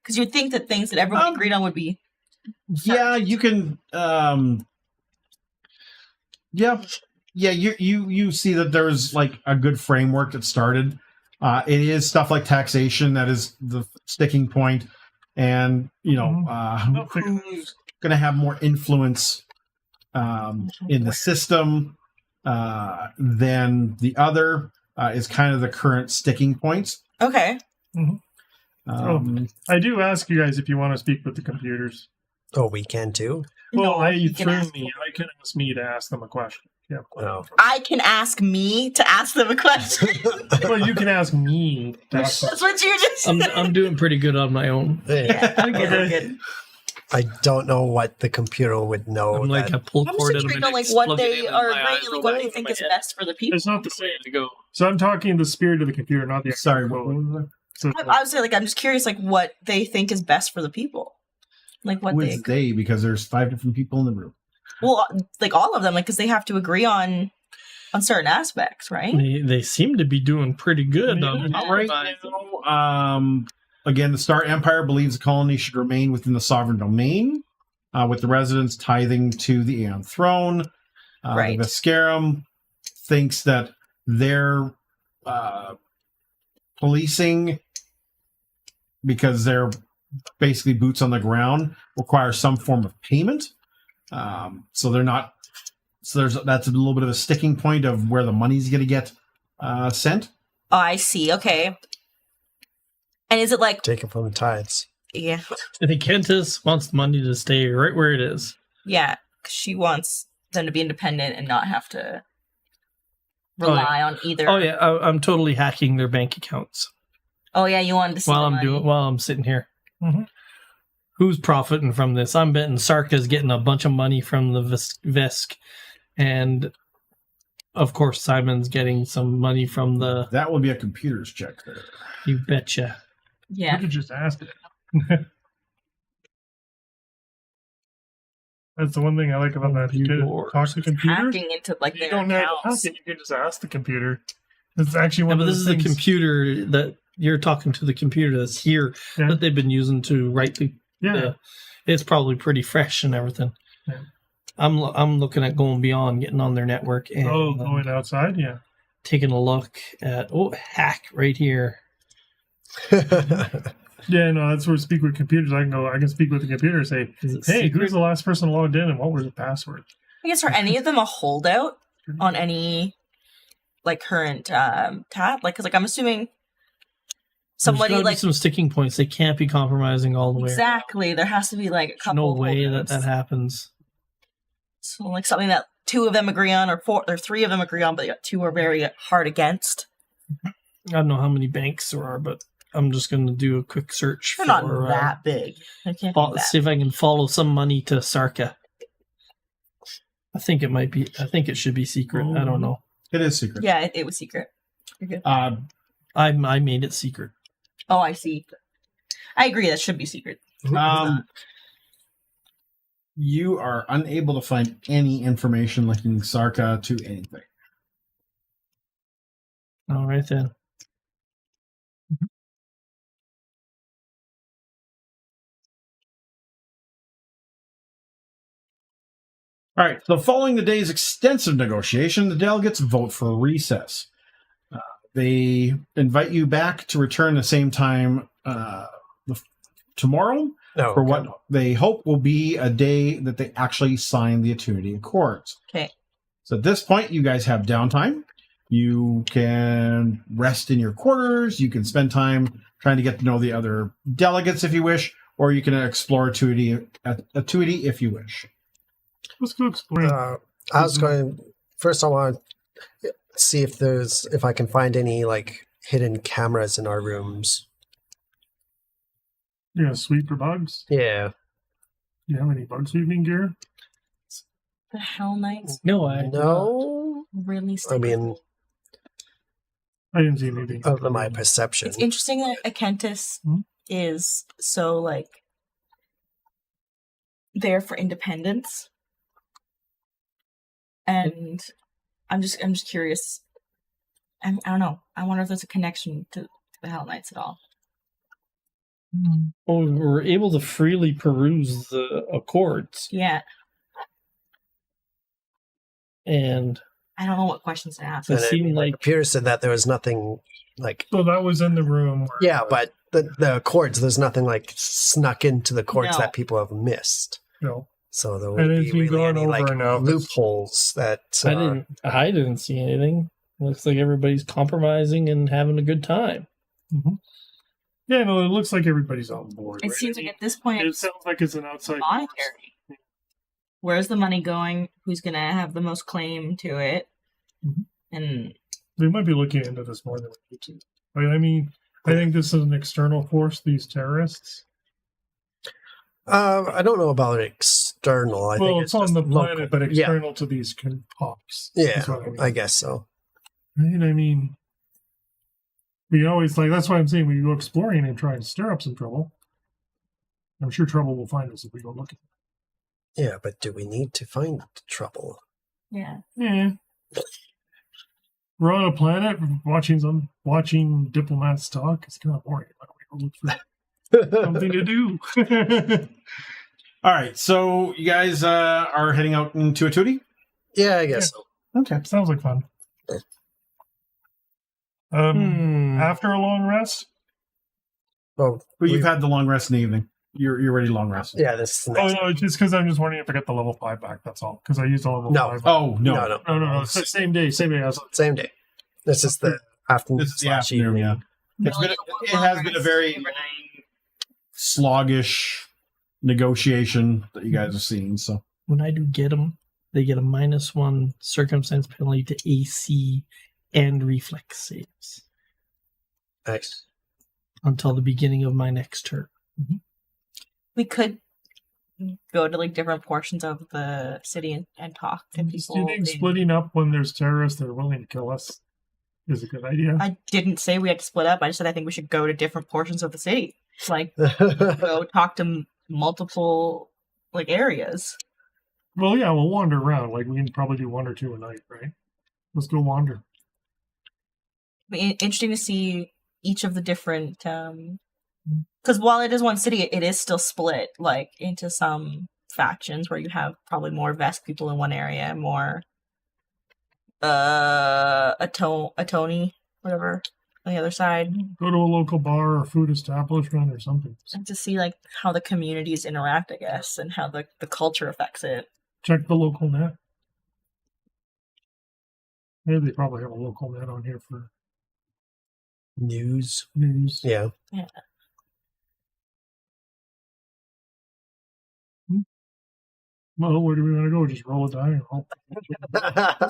Because you'd think that things that everyone agreed on would be. Yeah, you can. You see that there's like a good framework that started. It is stuff like taxation that is the sticking point, and I'll figure that who's going to have more influence in the system than the other is kind of the current sticking points. Okay. I do ask you guys if you want to speak with the computers. Oh, we can too? Well, you can ask I can ask me to ask them a question. Yeah. No. I can ask me to ask them a question. Well, you can ask me. To ask them. That's what you just. I'm doing pretty good on my own. Yeah. I'm good. I don't know what the computer would know. I'm like that- a pull I'm cord just in my intrigued on neck, what plug it they in, and are my eyes agreeing, roll what back they over think my is head. best for the people. It's not the same. To go. So I'm talking the spirit of the computer, not the. Sorry, actual what code. was that? So I would say, I'm just curious, what they think is best for the people, what Who they. is they? Because there's 5 different people in the room. Well, all of them, because they have to agree on. on certain aspects, right? They seem to be doing pretty good. Yeah. Right now, again, the Star Empire believes the colony should remain within the sovereign domain, with the residents tithing to the Aeon throne. Right. The Veskarium thinks that their policing, because they're basically boots on the ground, requires some form of payment. So they're not. So that's a little bit of a sticking point of where the money's going to get sent. Oh, I see. Okay. And is it like, Taken from the tides. yeah, I think Kentis wants the money to stay right where it is. yeah, 'cause she wants them to be independent and not have to rely on either. Oh yeah, I'm totally hacking their bank accounts Oh yeah, you wanted to see while the money. while I'm sitting here. Mhm. Who's profiting from this? I'm betting Sarka's getting a bunch of money from the Vesk, and of course Simon's getting some money from the. That will be a computer's check there. You betcha. Yeah. You could just ask it. That's the one thing I like about that. You could talk to the computer. Hacking into like You their don't have to accounts. hack it. You can just ask the computer. It's actually Yeah, one but of this the is the things. computer that you're talking to, the computer that's here Yeah. that they've been using to write the. Yeah. It's probably pretty fresh and everything. Yeah. I'm looking at going beyond, getting on their network and Going outside. Yeah. taking a look at hack right here. Yeah. No, that's where speak with computers. I can speak with the computer and say, Is it hey, secret? who's the last person logged in and what was the password? I guess, are any of them a holdout on any like current tab? Like, because like I'm assuming somebody There's gotta like be some sticking points. They can't be compromising all the way. exactly. There has to be like a There's couple. no of way that holdouts. that happens. So like something that two of them agree on, or four, or three of them agree on, but two are very hard against. I don't know how many banks there are, but I'm just going to do a quick search They're for not that big. They can't be that. see if I can follow some money to Sarka. I think it might be. I think it should be secret. I don't know. It is secret. Yeah, it was secret. You're good. I made it secret. Oh, I see. I agree. That should be secret. You are unable to find any information linking Sarka to anything. All right then. All right, so following the day's extensive negotiation, the delegates vote for a recess. They invite you back to return the same time tomorrow No, for what they hope will be a day that they actually sign the Attunity Accords. Okay. So at this point, you guys have downtime. You can rest in your quarters. You can spend time trying to get to know the other delegates if you wish, or you can explore Attunity if you wish. Let's go explore. I was going first. I want to see if I can find any like hidden cameras in our rooms. Yeah, sweep for bugs. Yeah. Do you have any bug sweeping gear? The Hell Knights No, I No. really. I mean, I didn't see anything. of my perception. It's interesting that Akentis is so like there for independence, and I'm just curious. I don't know. I wonder if there's a connection to the Hell Knights at all. Oh, we're able to freely peruse the Accords, Yeah, and I don't know what questions to ask. it And seemed like Computer said that there was nothing like. So that was in the room. Where, Yeah, but the chords, there's nothing like snuck into the chords No. that people have missed. No. So there And would it's be been really gone any over like now. loopholes that I didn't see anything. Looks like everybody's compromising and having a good time. Mm-hmm. Yeah, no, it looks like everybody's on board. It right? seems like at this point It it's sounds like it's an outside monetary. Where's the money going? Who's gonna have the most claim to it? Mhm. And They might be looking into this more than we need to. I mean, I think this is an external force, these terrorists. I don't know about external. I well, think it's on just the local. planet, but Yeah. external to these pops. Yeah, is what I mean. I guess so. Right? I mean, we always like, that's why I'm saying we go exploring and try and stir up some trouble. I'm sure trouble will find us if we go looking. Yeah, but do we need to find trouble? yeah, Yeah. we're on a planet watching diplomats talk. It's kind of boring. Why don't we go look for something to do? All right, so you guys are heading out into a tootie? Yeah, I guess so. Okay. Sounds like fun. After a long rest. Oh, Well, you've had the long rest in the evening. You're ready long rest. yeah, this is the Oh next. no, it's just because I'm just wondering if I get the level 5 back. That's all. Because I used a level No. 5. Oh, no. No. It's the same day. Same day. This is the afternoon. This is the slash afternoon, evening. yeah. It has been a very sluggish negotiation that you guys have seen, so. When I do get them, they get a -1 circumstance penalty to AC and reflex saves Nice. until the beginning of my next turn. We could go to like different portions of the city and talk to Do people. you think splitting up when there's terrorists that are willing to kill us is a good idea? I didn't say we had to split up. I just said I think we should go to different portions of the city. Like go talk to multiple like areas. Well, yeah, we'll wander around. Like we can probably do 1 or 2 a night, right? Let's go wander. Interesting to see each of the different because while it is one city, it is still split like into some factions where you have probably more Vesk people in one area, more Atoni, whatever, on the other side. Go to a local bar or food establishment or something. And to see like how the communities interact, I guess, and how the culture affects it. Check the local net. Maybe they probably have a local net on here for News. news. Yeah. Yeah. Well, where do we want to go? Just roll a die and hope.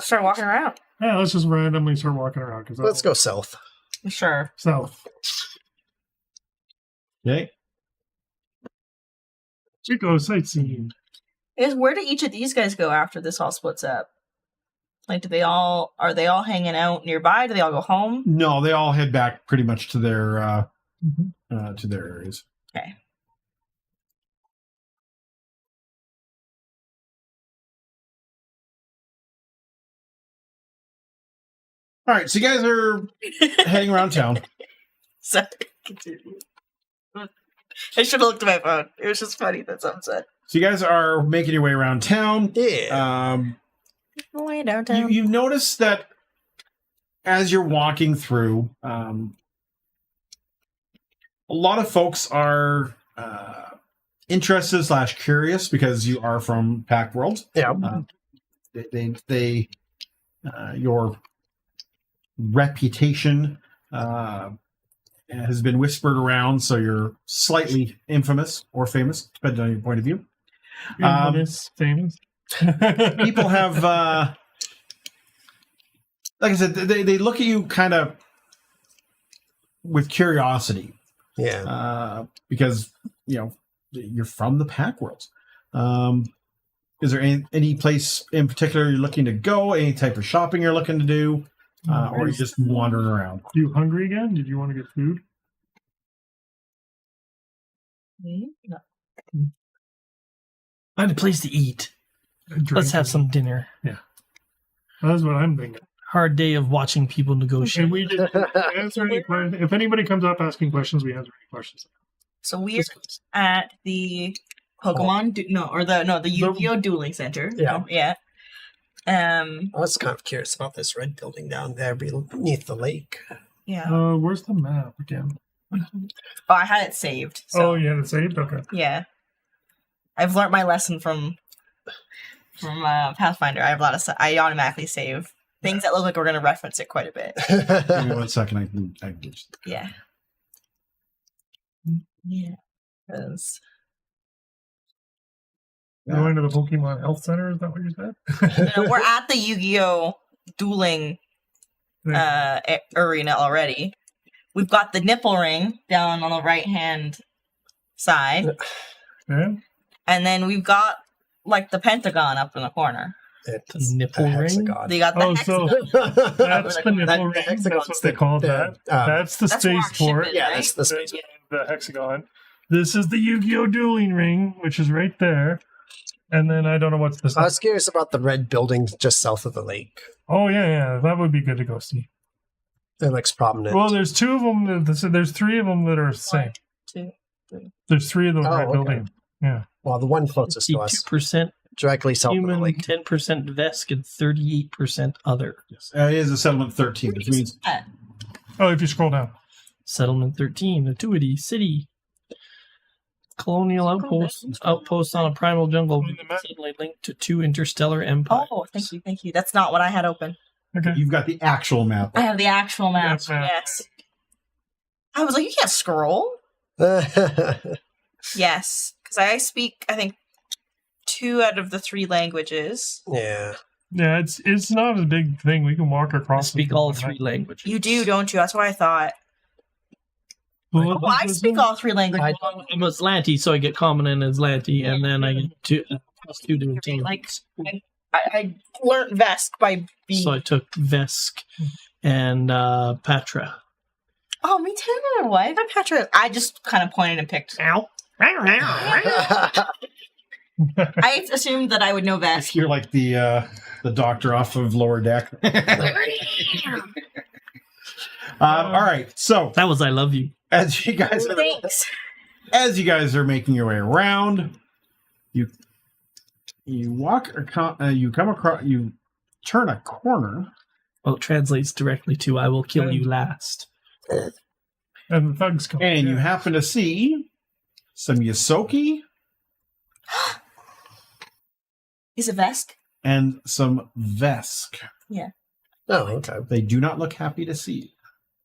Start walking around. Yeah, let's just randomly start walking around. Cause Let's go south. Sure. south. Okay. We go sightseeing. Where do each of these guys go after this all splits up? Like, are they all hanging out nearby? Do they all go home? No, they all head back pretty much to their Mm-hmm. to their areas. Okay. All right, so you guys are heading around town. Sorry. Continue. I should have looked at my phone. It was just funny that someone said. So you guys are making your way around town. Yeah. Way downtown. You've noticed that as you're walking through, a lot of folks are interested / curious because you are from Pack World. Yeah. They your reputation has been whispered around, so you're slightly infamous or famous, depending on your point of view. Famous. People have, like I said, they look at you kind of with curiosity. Yeah. Because, you're from the Pack World. Is there any place in particular you're looking to go? Any type of shopping you're looking to do? Or are you just wandering around? You hungry again? Did you want to get food? No. Find a place to eat. Let's have some dinner. That's what I'm thinking. Hard day of watching people negotiate. And we just answer any questions. If anybody comes up asking questions, we answer any questions. So we're at the Pokemon, the Yu-Gi-Oh! Dueling Center. Yeah. Yeah. I was kind of curious about this red building down there beneath the lake. Yeah. Where's the map again? Oh, I had it saved. So, Oh, yeah, it's saved? Okay. yeah. I've learned my lesson from Pathfinder. I have a lot of I automatically save things that look like we're going to reference it quite a bit. Give me 1 second. I can just... Yeah. Yeah. 'Cause- Going to the Pokemon Health Center, is that what you said? we're at the Yu-Gi-Oh! Dueling arena already. We've got the nipple ring down on the right-hand side. Yeah. And then we've got, like, the pentagon up in the corner. It's Nipple a ring? hexagon. They got the So hexagon. that's the nipple That ring. That's hexagon's what they call that. That's the That's where our spaceport. ship is, Yeah, right? that's the space. The hexagon. This is the Yu-Gi-Oh! Dueling ring, which is right there. And then I don't know what's the. I was curious about the red building just south of the lake. Oh yeah, that would be good to go see. It looks prominent. Well, there's two of them. There's three of them that are the same. 1, 2, 3. There's three of those red okay. buildings. Yeah. Well, the one closest to us, 2% directly south of the human, lake. 10% Vesk, and 38% other. Yes. It is a settlement 13, which means Oh, if you scroll down. Settlement 13, Atuity, City. Colonial outposts on a primal jungle suddenly linked to 2 interstellar empires. Oh, thank you. That's not what I had open. Okay. you've got the actual map. I have the actual map. Yes. I was like, you can't scroll. Yes, because I speak, I think, 2 out of the 3 languages. Yeah. Yeah, it's not a big thing. We can walk I across. speak all 3 languages. You do, don't you? That's what I thought. Well, Well, I speak all 3 languages. I'm Azlanti, so I get common in Azlanti, and then I get +2 to obtain. Like, I learned Vesk by being. So I took Vesk and Patra. Oh, me too. Why did I Petra? I just kind of pointed and picked. Ow. I assumed that I would know Vesk. You're like the doctor off of Lower Deck. All right, so That was I love you. as you guys are making your way around, you turn a corner. Well, it translates directly to I will kill you last. And the thugs come. And you happen to see some Yosoki Is it Vesk? and some Vesk. Oh, okay. They do not look happy to see you.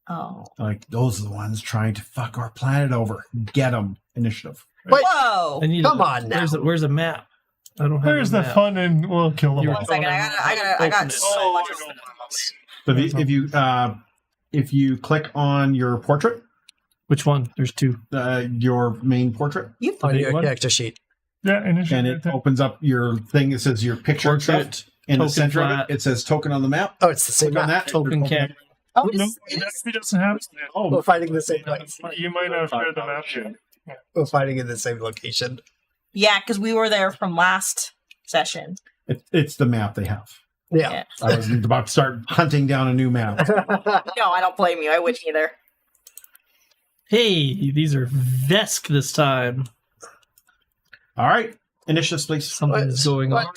Oh. Like, those are the ones trying to fuck our planet over. Get them. Initiative. Wait, Whoa. I need come on now. Where's a map? I don't have Where's a the map. fun and we'll kill them You're all. One second. I got so much. So if you click on your portrait, Which one? There's 2. your main portrait, You On big your one? character sheet. Yeah, initiative. and it opens up your thing that says your picture and Portrait, stuff. In the token center of flat. it camera. It says token on the map. Oh, it's the same Click on map. that. Token camera. Oh, No, this is- he doesn't have it. We're fighting the same place. You might not have shared the map yet. We're fighting in the same location. Yeah, because we were there from last session. It's the map they have. Yeah. I was about to start hunting down a new map. No, I don't blame you. I wouldn't either. Hey, these are Vesk this time. All right. Initiative, please. Something's going on.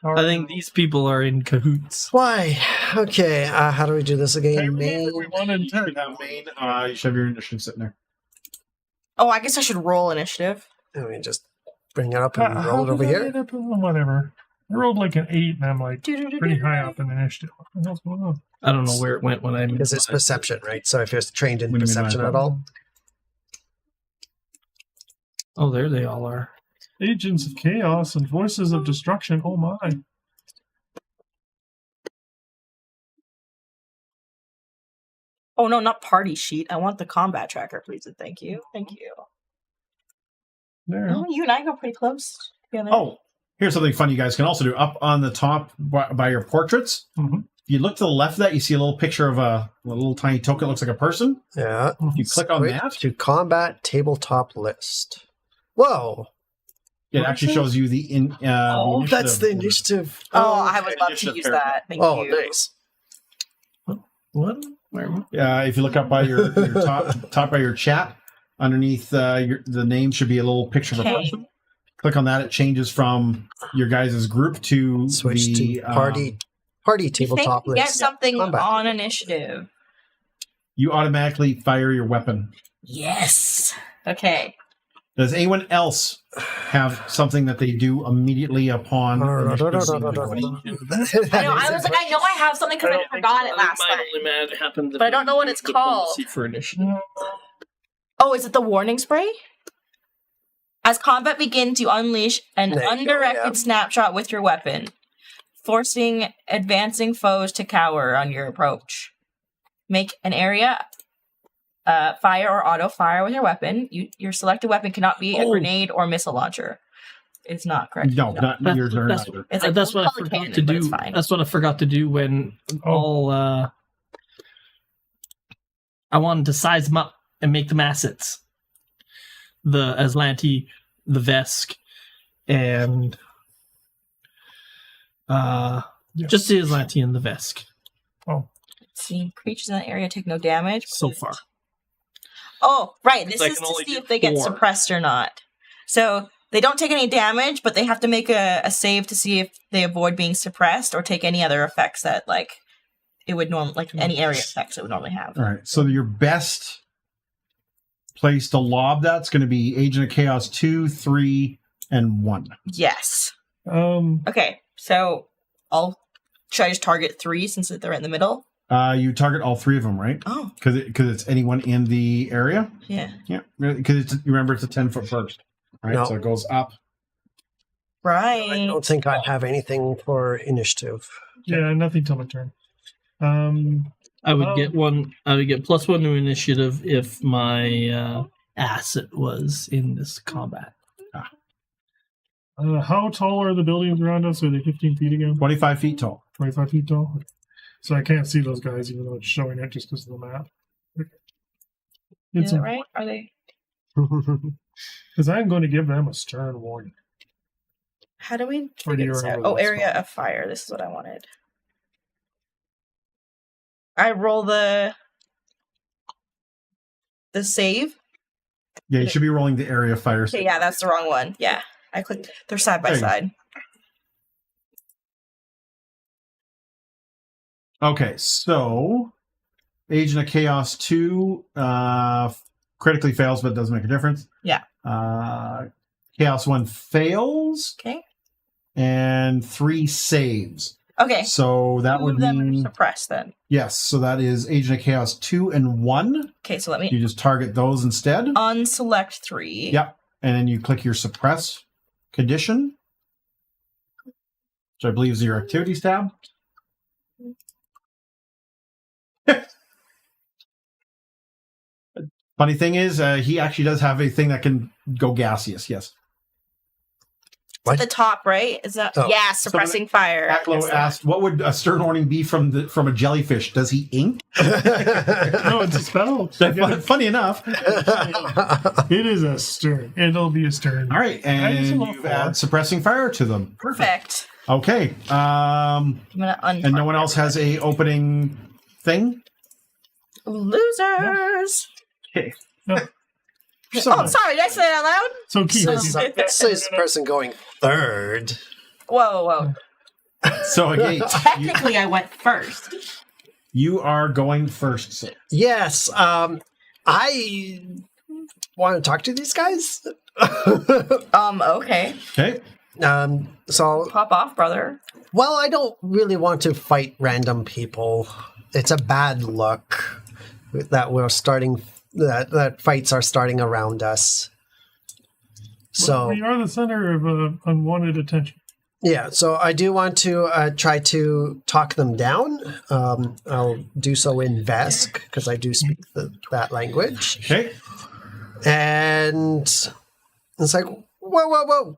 I think these people are in cahoots. Why? Okay, how do we do this Hey, again? remember, we won in You 10. should have main. You should have your initiative sitting there. Oh, I guess I should roll initiative. Let me just bring it up and How roll it over did I here. end up with- Whatever. I rolled like an 8 and I'm like pretty high up in the initiative. What the hell's going on? I don't know where it went when I Because it's perception, right? So if you're trained in What do you mean by perception that? at all. Oh, there they all are. Agents of chaos and forces of destruction. Oh my. Oh no, not party sheet. I want the combat tracker, please. And thank you. Thank you. There. Oh, you and I go pretty close together. Oh, here's something fun you guys can also do. Up on the top by your portraits, Mhm. if you look to the left of that, you see a little picture of a little tiny token that looks like a person. Yeah. If you click on Switch that, to combat tabletop list. Whoa. it actually shows you the Oh, that's the initiative. initiative. Oh, I would love to Initiative use paragraph. that. Thank Oh, you. nice. What? Where? If you look up by your top by your chat, underneath the name should be a little picture of a Okay. person. Click on that; it changes from your guys' group to Switch the to party You think tabletop you get list. something Combat. on initiative. You automatically fire your weapon. Yes. Okay. Does anyone else have something that they do immediately upon initiative? I know. I was like, I know I have something because I forgot it last time. But I don't know what it's called. For initiative. Oh, is it the warning spray? As combat begins, you unleash an There you go, undirected yeah. snapshot with your weapon, forcing advancing foes to cower on your approach. Make an area fire or auto fire with your weapon. Your selected weapon cannot be a grenade or missile launcher. It's not correct. No, not yours or That's- neither. It's like, That's what I call it forgot cannon, to but do. it's fine. That's what I forgot to do when all I wanted to size them up and make them assets. The Azlanti, the Vesk, and Just the Azlanti and the Vesk Oh, Let's see, creatures in that area take no damage. so far. Oh, right. This I is can to only see do if they get 4. suppressed or not. So they don't take any damage, but they have to make a save to see if they avoid being suppressed or take any other effects that, like, it would normally, like, any area effects it would normally have. All right. So your best place to lob that's going to be Agent of Chaos 2, 3, and 1. Yes. um, Okay, so should I just target 3 since they're in the middle? You target all 3 of them, right? Oh, Because it's anyone in the area. yeah. Yeah. Because you remember it's a 10-foot burst, right? No. So it goes up. I Right. don't think I have anything for initiative. yeah, nothing till my turn. I would get one. I would get +1 to initiative if my asset was in this combat. How tall are the buildings around us? Are they 15 feet again? 25 feet tall. 25 feet tall? So I can't see those guys, even though it's showing it just because of the map. Okay. Is that right? Are they? Because I'm going to give them a stern warning. How do we Or do figure you this out? remember Oh, this area one? of fire. This is what I wanted. I roll the save. Yeah, you should be rolling the area of fire. Okay, yeah, that's the wrong one. Yeah, I clicked. They're side by There you go. side. Okay, so Agent of Chaos 2 critically fails, but it doesn't make a difference. Yeah. Chaos 1 fails, Okay. and 3 saves. Okay. So that Two would of them are mean... suppressed then. Yes, so that is Agent of Chaos 2 and 1. Okay, so let me You just target those instead. unselect 3. Yep. And then you click your suppress condition, which I believe is your activities tab. Funny thing is, he actually does have a thing that can go gaseous. Yes. At the top, right? Is that Oh. suppressing fire. Aklo Yes, asked, "What would a stern warning be from a jellyfish? Does he ink?" No, it's a spell. Funny enough. It is a stern. It'll be a stern. All right, and you add suppressing fire to them. Perfect. Okay. I'm gonna And no one else has a opening thing. Losers. Okay. No. Oh, sorry. Did I say that out loud? So Keith, Says the person going third. Whoa. So again, Technically, I went first. you are going first. So. Yes. I want to talk to these guys. Okay. Okay. So, Pop off, brother. well, I don't really want to fight random people. It's a bad look that we're starting. That fights are starting around us. So we are the center of unwanted attention. yeah, so I do want to try to talk them down. I'll do so in Vesk because I do speak that language. Okay. And it's like, whoa.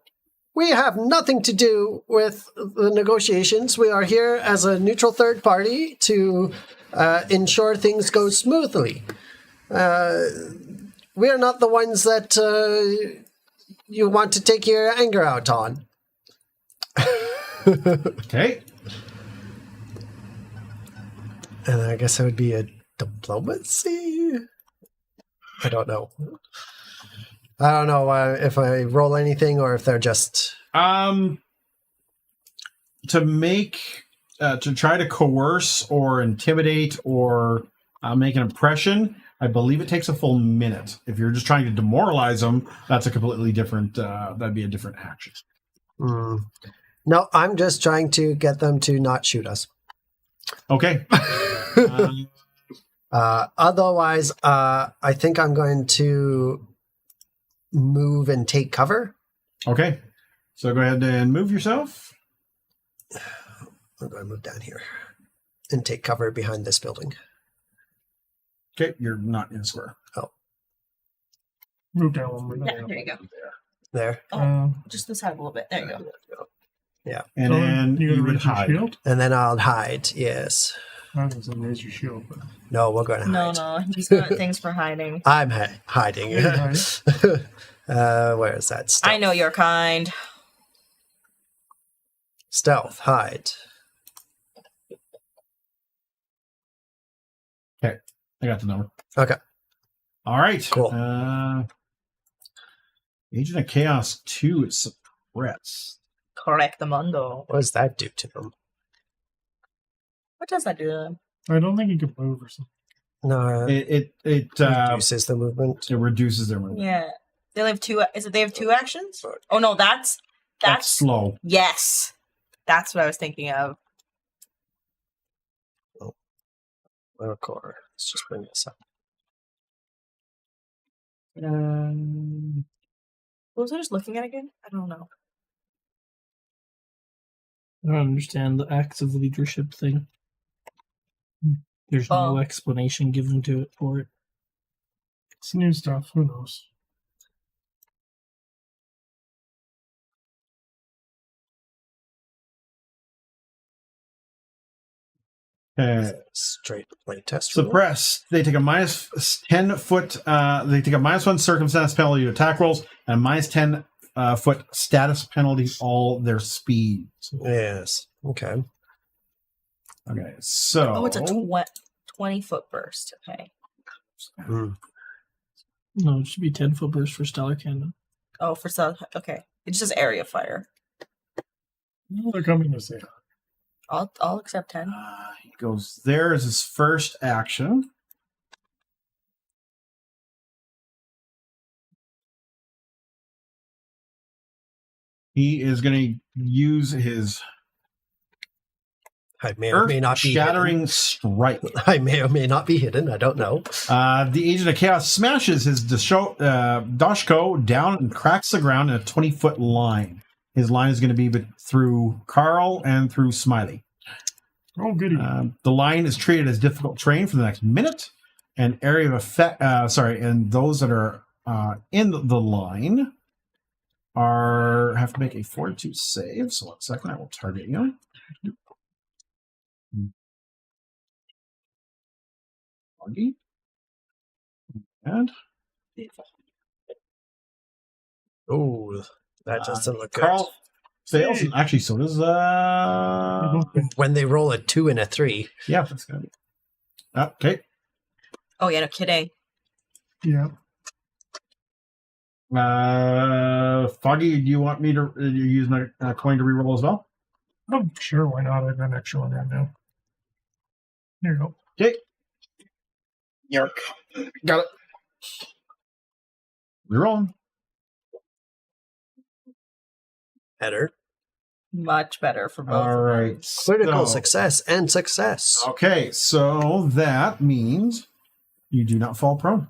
We have nothing to do with the negotiations. We are here as a neutral third party to ensure things go smoothly. We are not the ones that you want to take your anger out on. Okay. And I guess it would be a diplomacy? I don't know. I don't know if I roll anything or if they're just... To try to coerce or intimidate or make an impression, I believe it takes a full minute. If you're just trying to demoralize them, that's a completely different, that'd be a different action. No, I'm just trying to get them to not shoot us. Okay. Otherwise, I think I'm going to move and take cover. Okay. So go ahead and move yourself. I'm going to move down here and take cover behind this building. Okay, you're not in a square. Move down one more. Yeah, there you go. There. Just this side a little bit. There you go. Yeah. And then you you would would raise your hide. shield. And then I'll hide, yes. I was going to raise your shield. But No, we're going to hide. No, he's got things for hiding. I'm hiding. Yeah, Where is that stuff? I know you're kind. Stealth, hide. I got the number. Okay. All right. Cool. Agent of Chaos 2 is suppressed. Correct the mundo. What does that do to them? What does that do to them? I don't think he can move or something. No, It reduces the movement. it reduces their movement. Yeah. They only have two. Is it they have two actions? Oh no, that's slow. yes. That's what I was thinking of. Lower core. Let's just bring this up. What was I just looking at again? I don't know. I don't understand the acts of leadership thing. There's no Oh. explanation given to it for it. It's new stuff. Who knows? Straight playtest. rule. Suppress. They take a minus 10 foot. They take a -1 circumstance penalty to attack rolls and a minus 10 foot status penalty all their speeds. Yes. Okay. Okay, so Oh, it's a 20-foot burst. Okay. Mm. No, it should be 10-foot burst for Stellar Cannon. Oh, for south. Okay. It just says area fire. Well, they're coming to say hi. I'll accept 10. He goes there as his first action. He is going to use his I may or may not be shattering strike. hidden. I may or may not be hidden. I don't know. The Agent of Chaos smashes his Dashko down and cracks the ground in a 20-foot line. His line is going to be through Carl and through Smiley. Oh, goody. The line is treated as difficult terrain for the next minute. And area of effect. And those that are in the line have to make a fortitude save. So 1 second, I will target you. And Oh, that doesn't look Carl fails. And actually, so does good. When they roll a 2 and a 3. yeah, that's gonna be okay. Oh, yeah, no kidding. Yeah. Foggy, do you want me to use my coin to reroll as well? Oh, sure. Why not? I've got an extra one right now. Here you go. Okay. Yark. Got it. Reroll. Header. Much better for both. All right. Critical so- success and success. Okay, so that means you do not fall prone.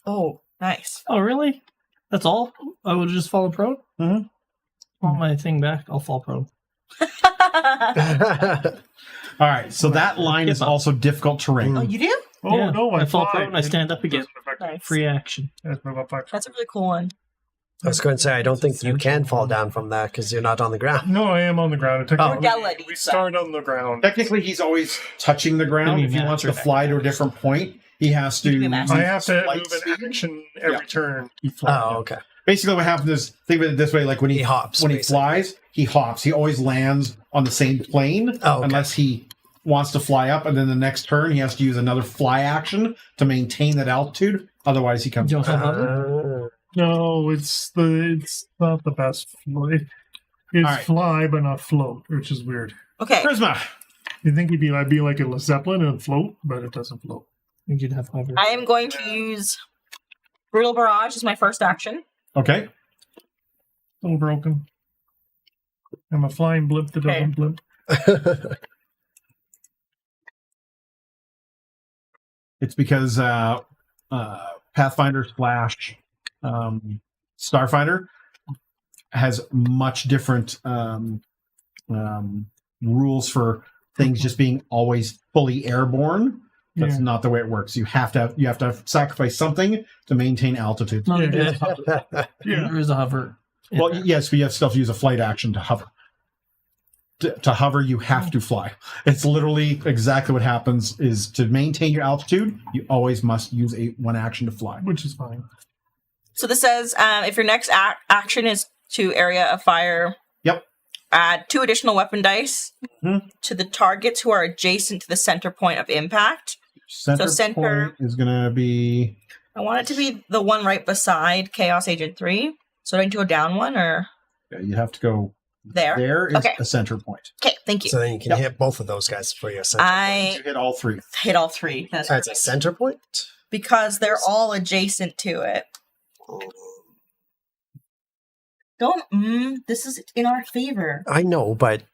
Oh, nice. Oh, really? That's all? I would just fall prone? Mhm. Want my thing back? I'll fall prone. All right, so that line is also difficult terrain. Oh, you do? Oh, Yeah, no. I fall fly. prone, I stand up again. Doesn't affect me. Nice. Free action. Let's move up 5. That's a really cool one. I was going to say, I don't think you can fall down from that because you're not on the ground. No, I am on the ground. Technically, Modality, we so. start on the ground. Technically, he's always touching the ground. Maybe If he wants to master. fly to a different point, he has to. You can be master. I have to Light move an speed. action every turn. He flies. Oh, okay. Basically, what happens is, think of it this way: like when He hops, when he basically. flies, he hops. He always lands on the same plane, Oh, okay. unless he wants to fly up, and then the next turn he has to use another fly action to maintain that altitude. Otherwise, he comes. You don't have hover? No, it's not the best. It's right. fly, but not float, which is weird. Okay. Charisma. You think I'd be like a Zeppelin and float, but it doesn't float. You could have hover. I am going to use Brutal Barrage as my first action. Okay. A little broken. I'm a flying blimp that Okay. doesn't blimp. It's because Pathfinder / Starfinder has much different rules for things just being always fully airborne. That's Yeah. not the way it works. You have to sacrifice something to maintain altitude. No, Yeah. there is a hover. Yeah. There is a hover. in Well, there. yes, but you still have to use a flight action to hover. To hover, you have to fly. It's literally exactly what happens. Is to maintain your altitude, you always must use one action to fly. Which is fine. So this says if your next action is to area of fire. Yep. add 2 additional weapon dice Mhm. to the targets who are adjacent to the center point of impact. Center point is going to be... I want it to be the one right beside Chaos Agent 3. So do I need to go down one or Yeah, you have to go there? There is Okay. a center point. Okay, thank you. So then you can Yep. hit both of those guys for your center. You I hit all 3. hit all 3. That's As a perfect. center point? Because they're all adjacent to it. Don't. This is in our favor. I know, but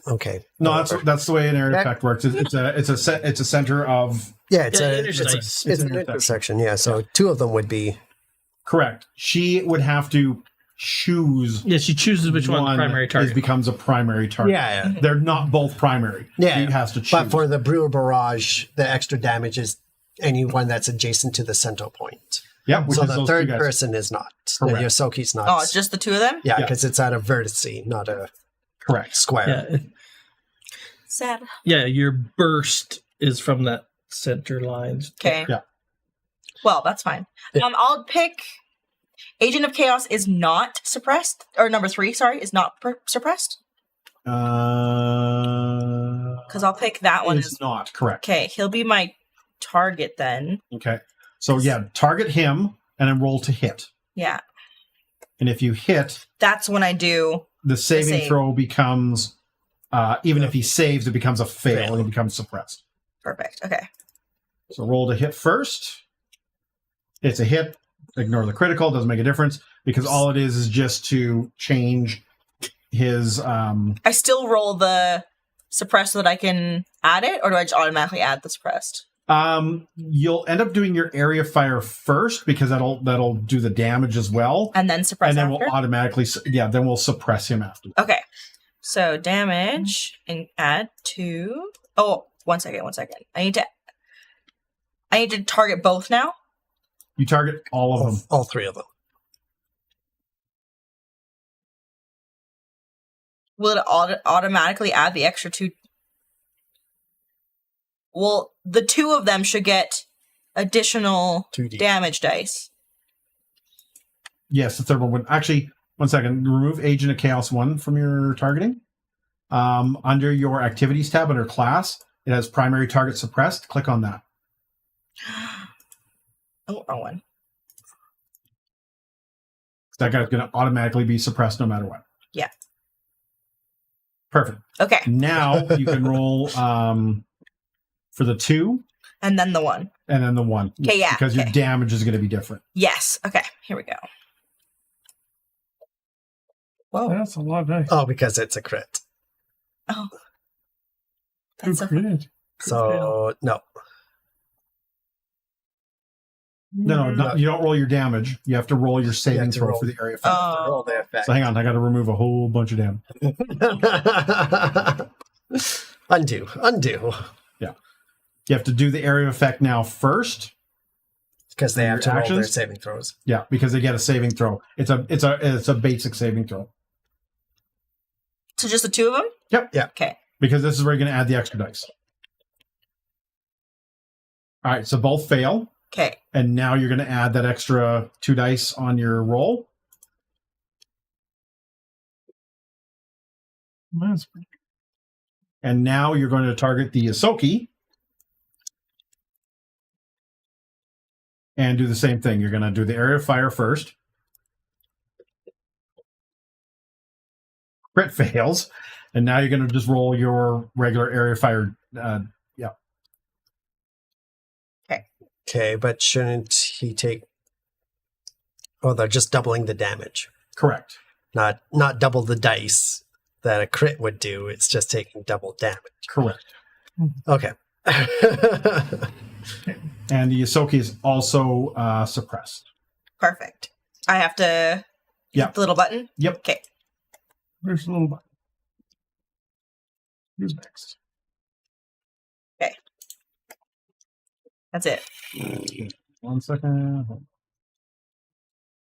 okay. No, that's the way an area That- effect works. It's a center of... Yeah, it's Yeah, a intersection. it's It's an an intersection. Yeah, so 2 of them would be. Correct. She would have to choose Yeah, she chooses which one the primary target. becomes a primary target. Yeah, yeah. They're not both primary. Yeah, She has to choose. But for the Brewer Barrage, the extra damage is anyone that's adjacent to the center point. Yep, which So is the third third person is not. The Correct. Yosoki's not. Oh, just the 2 of them? yeah, yeah. because it's at a vertice, not a Correct. square. Yeah, Sad. yeah, your burst is from that center line. Okay. Yeah. Well, that's fine. Yeah. I'll pick Agent of Chaos is not suppressed, or number 3, sorry, is not suppressed. Because I'll pick that one. Is not correct. Okay, he'll be my target then. Okay. So yeah, target him and then roll to hit. Yeah, And if you hit, that's when I do. the saving save. throw becomes even if he saves, it becomes a fail Fail. and he becomes suppressed. Perfect. Okay. So roll to hit first. It's a hit. Ignore the critical. Doesn't make a difference because all it is just to change his. I still roll the suppressed so that I can add it, or do I just automatically add the suppressed? You'll end up doing your area fire first because that'll do the damage as well, And then suppress and then after? we'll automatically then we'll suppress him after. Okay. So damage and add 2. Oh, 1 second. I need to target both now. You target all of them. All 3 of them. Will it automatically add the extra 2? Well, the 2 of them should get additional 2D. damage dice. Yes, the third one would actually. 1 second. Remove Agent of Chaos 1 from your targeting. Under your Activities tab under Class, it has Primary Target Suppressed. Click on that. Oh, wrong one. That guy's going to automatically be suppressed no matter what. Yeah. Perfect. Okay. Now you can roll for the 2 And then the 1. and then the 1. Okay, yeah, Because your okay. damage is going to be different. Yes. Okay. Here we go. Whoa. That's a lot of dice. Oh, because it's a crit. Oh. Who That's so created? So, no. No, you don't roll your damage. You have to roll your saving to throw roll. for the area effect. Roll the effect. So hang on, I got to remove a whole bunch of damage. Undo. You have to do the area effect now first. Because they Your have to roll their actions? saving throws. Yeah, because they get a saving throw. It's a basic saving throw. So just the 2 of them? Yep. Yeah. Okay. Because this is where you're going to add the extra dice. All right, so both fail. Okay. And now you're going to add that extra 2 dice on your roll. That's pretty And now you're going to target the Yosoki. And do the same thing. You're going to do the area of fire first. Crit fails. And now you're going to just roll your regular area of fire. Okay, but shouldn't he take... Oh, they're just doubling the damage. Correct. Not double the dice that a crit would do. It's just taking double damage. Correct. Okay. And the Yosoki is also suppressed. Perfect. I have to Yeah. hit the little button? Yep. Okay. There's a little button. Who's next? That's it. 1 second.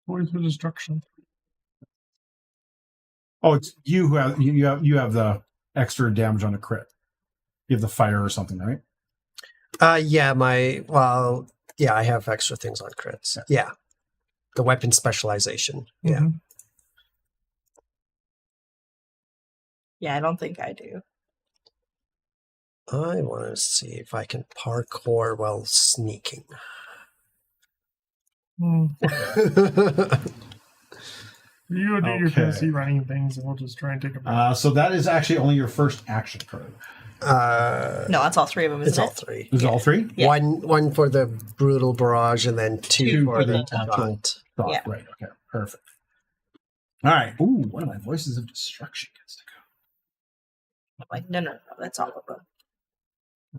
Poise for destruction. Oh, it's you who have you have the extra damage on a crit. You have the fire or something, right? I have extra things on crits. Yeah. The weapon specialization. Yeah. Mhm. Yeah, I don't think I do. I want to see if I can parkour while sneaking. You go do your Okay. fancy running things, and we'll just try and take a break. So that is actually only your first action card. No, that's all three of them, isn't It's all it? three. Is it all three? Yeah. One for the brutal barrage, and then two for the actual shot. thought. Yeah. Right. Okay. Perfect. All right. Ooh, one of my voices of destruction gets to Like, no, that's all of them.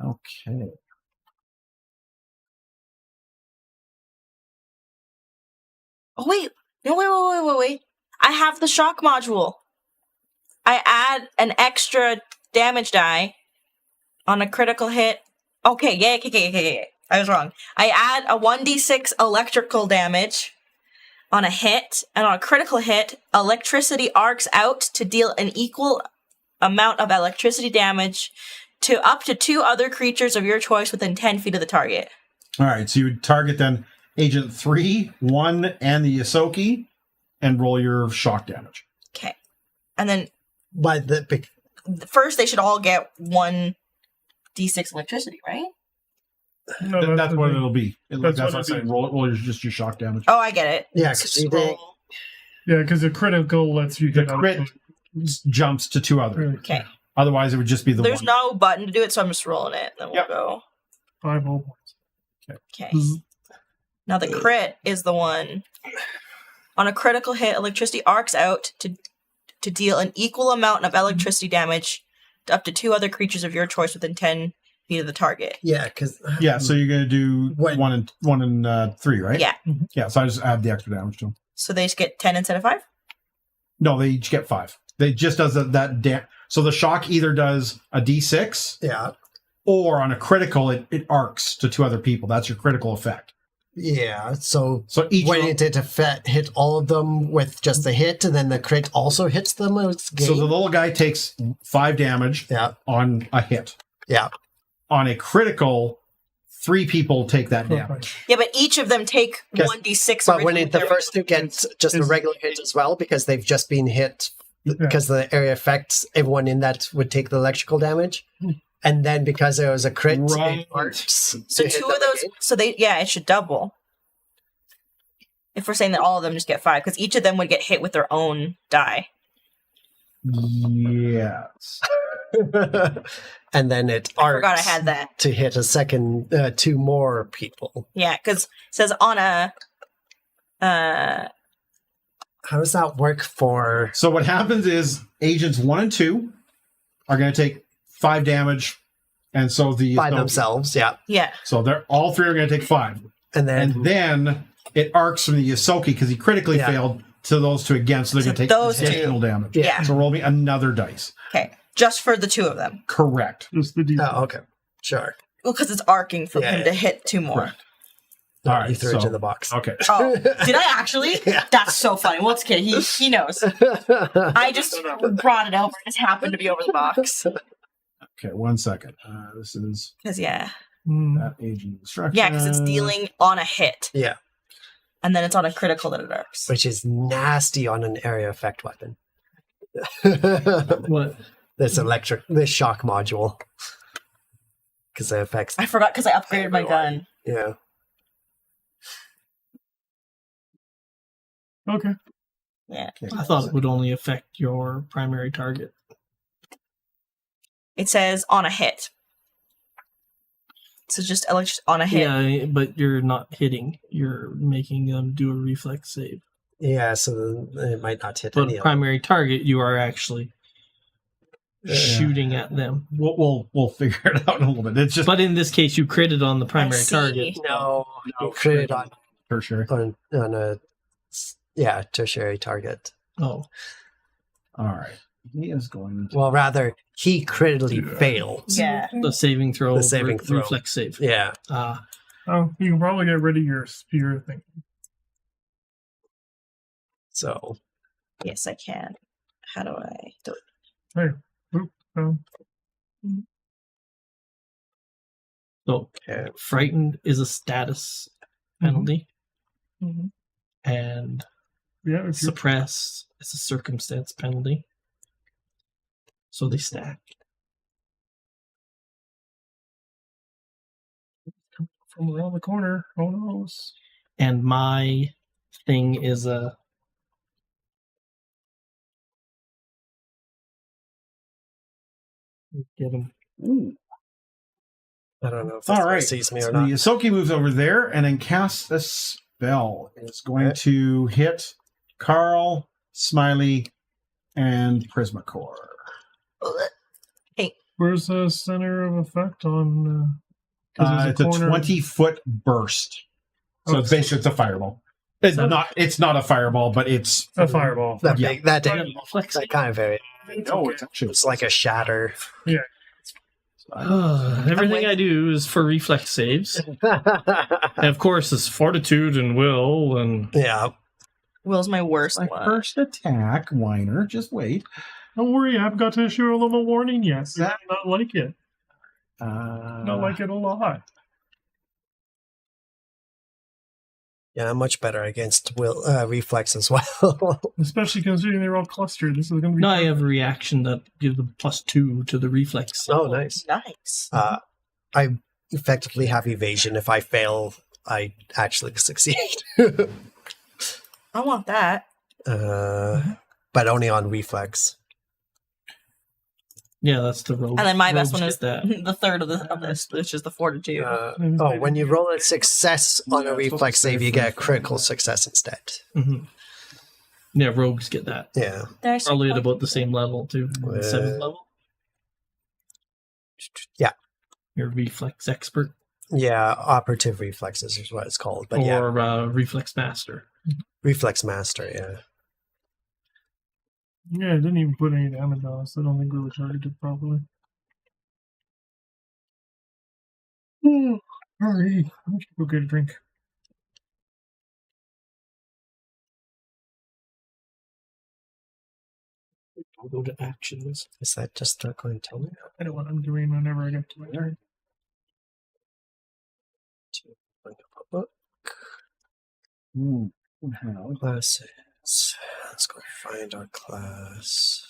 go. Okay. Oh, wait. No, wait. I have the shock module. I add an extra damage die on a critical hit. Okay, yeah. I was wrong. I add a 1d6 electrical damage on a hit, and on a critical hit, electricity arcs out to deal an equal amount of electricity damage to up to 2 other creatures of your choice within 10 feet of the target. All right. So you would target then Agent 3, 1, and the Yosoki, and roll your shock damage. Okay. And then But first they should all get 1d6 electricity, right? No, That's what it'll be. That's That's what what I'm it'll saying. be. Roll just your shock damage. Oh, I get it. yeah, So because just you did. roll. Yeah, because the critical lets you The hit crit jumps to 2 others. Okay. Otherwise, it would just be the There's one. no button to do it, so I'm just rolling it. Then we'll Yep. go. 5 whole points. Okay. Now the crit is the one. On a critical hit, electricity arcs out to deal an equal amount of electricity damage to up to 2 other creatures of your choice within 10 feet of the target. Yeah, because Yeah, so you're going to do When- 1 and 3, right? Yeah. Yeah, so I just add the extra damage to them. So they just get 10 instead of 5? No, they each get 5. They just does that so the shock either does a d6 yeah, or on a critical it arcs to 2 other people. That's your critical effect. yeah. So So each when it did hit all of them with just the hit, and then the crit also hits them. It's so the little guy takes 5 damage yeah, on a hit. yeah, On a critical, 3 people take that damage. Yeah, but each of them take Yes. 1d6. but when originally the with first two their- get just a regular hit as well, because they've just been hit, because the area effects, everyone in that would take the electrical damage, and then because there was a crit, Right. it arcs So to hit 2 them of those. again. So it should double. If we're saying that all of them just get 5, because each of them would get hit with their own die. Yes. And then it I forgot I arcs had that. to hit a second, 2 more people. Yeah, because it says on a. How does that work for? So what happens is agents 1 and 2 are going to take 5 damage, and so the By themselves? Yeah, Yeah. So they're all 3 are going to take 5, and then and then it arcs from the Yosoki because he critically Yeah. failed to those 2 again, so they're So going to take those additional damage. Yeah. So roll me another dice. Okay. Just for the 2 of them. Correct. Just the D. oh, okay, sure. Well, because it's arcing for Yeah. him to hit 2 more. Correct. All right. You threw it in the box. Okay. Oh, did I actually? Yeah. That's so funny. Well, it's okay. He knows. I just brought it over. It just happened to be over the box. Okay. 1 second. This is Because, yeah. that agent destruction. Yeah, because it's dealing on a hit. Yeah, And then it's on a critical that it arcs. which is nasty on an area effect weapon. What? This shock module, because it affects. I forgot because I upgraded my gun. Yeah, Okay. Yeah. I thought it would only affect your primary target. It says on a hit. So just on a hit. Yeah, but you're not hitting. You're making them do a reflex save. yeah. So it might not hit But any of them. primary target, you are actually shooting at them. We'll figure it out in a little bit. It's just But in this case, you critted on the I primary see. target. No, you crit on tertiary. a tertiary target. Oh, All right. He is going to. Well, rather, he critically failed. Yeah. the saving throw. The saving throw. Reflex save. Yeah. Ah, Oh, you can probably get rid of your spear thing. So Yes, I can. How do I do it? Hey, oop, so okay. frightened is a status penalty, Mhm. and yeah, if you're suppressed is a circumstance penalty. So they stack. From around the corner. Oh no. And my thing is a... Get him. Ooh. I don't know if this All guy right. sees me So or the not. Yosoki moves over there and then casts a spell. It's going Okay. to hit Carl, Smiley, and Prismacore. Where's the center of effect on? It's a 20-foot burst. So Oh, it's basically it's a fireball. It's not a fireball, but it's a fireball. That Yeah. big, that Fire big, reflex. that kind of very. no, it's actually It's like a shatter. Everything I do is for reflex saves. And of course, it's fortitude and will and... Yeah. Will's my worst my one. first attack, Whiner. Just wait. Don't worry, I haven't got to issue a little warning yet. I might not like it. Not like it a lot. Yeah, I'm much better against will reflex as well. Especially considering they're all clustered. This is going to be. No, I have a reaction that gives them +2 to the reflex. Oh, nice. Nice. I effectively have evasion. If I fail, I actually succeed. I want that. But only on reflex. Yeah, that's the rogue. And then my best Rogues one is get that. the third of this, which is the fortitude. When you roll a success on a reflex save, you get a critical success instead. Mhm. Yeah, rogues get that. Yeah. There's Probably at about the same level, too. 7th level. Yeah. You're a reflex expert. Yeah, operative reflexes is what it's called. But yeah, Or reflex master. reflex master, yeah. Yeah, it didn't even put any damage on us. I don't think we were targeted properly. Alright, I should go get a drink. I'll go to actions. Is that just not going to tell me? I know what I'm doing whenever I get to my turn. Bring up a book. How? Classes. Let's go find our class.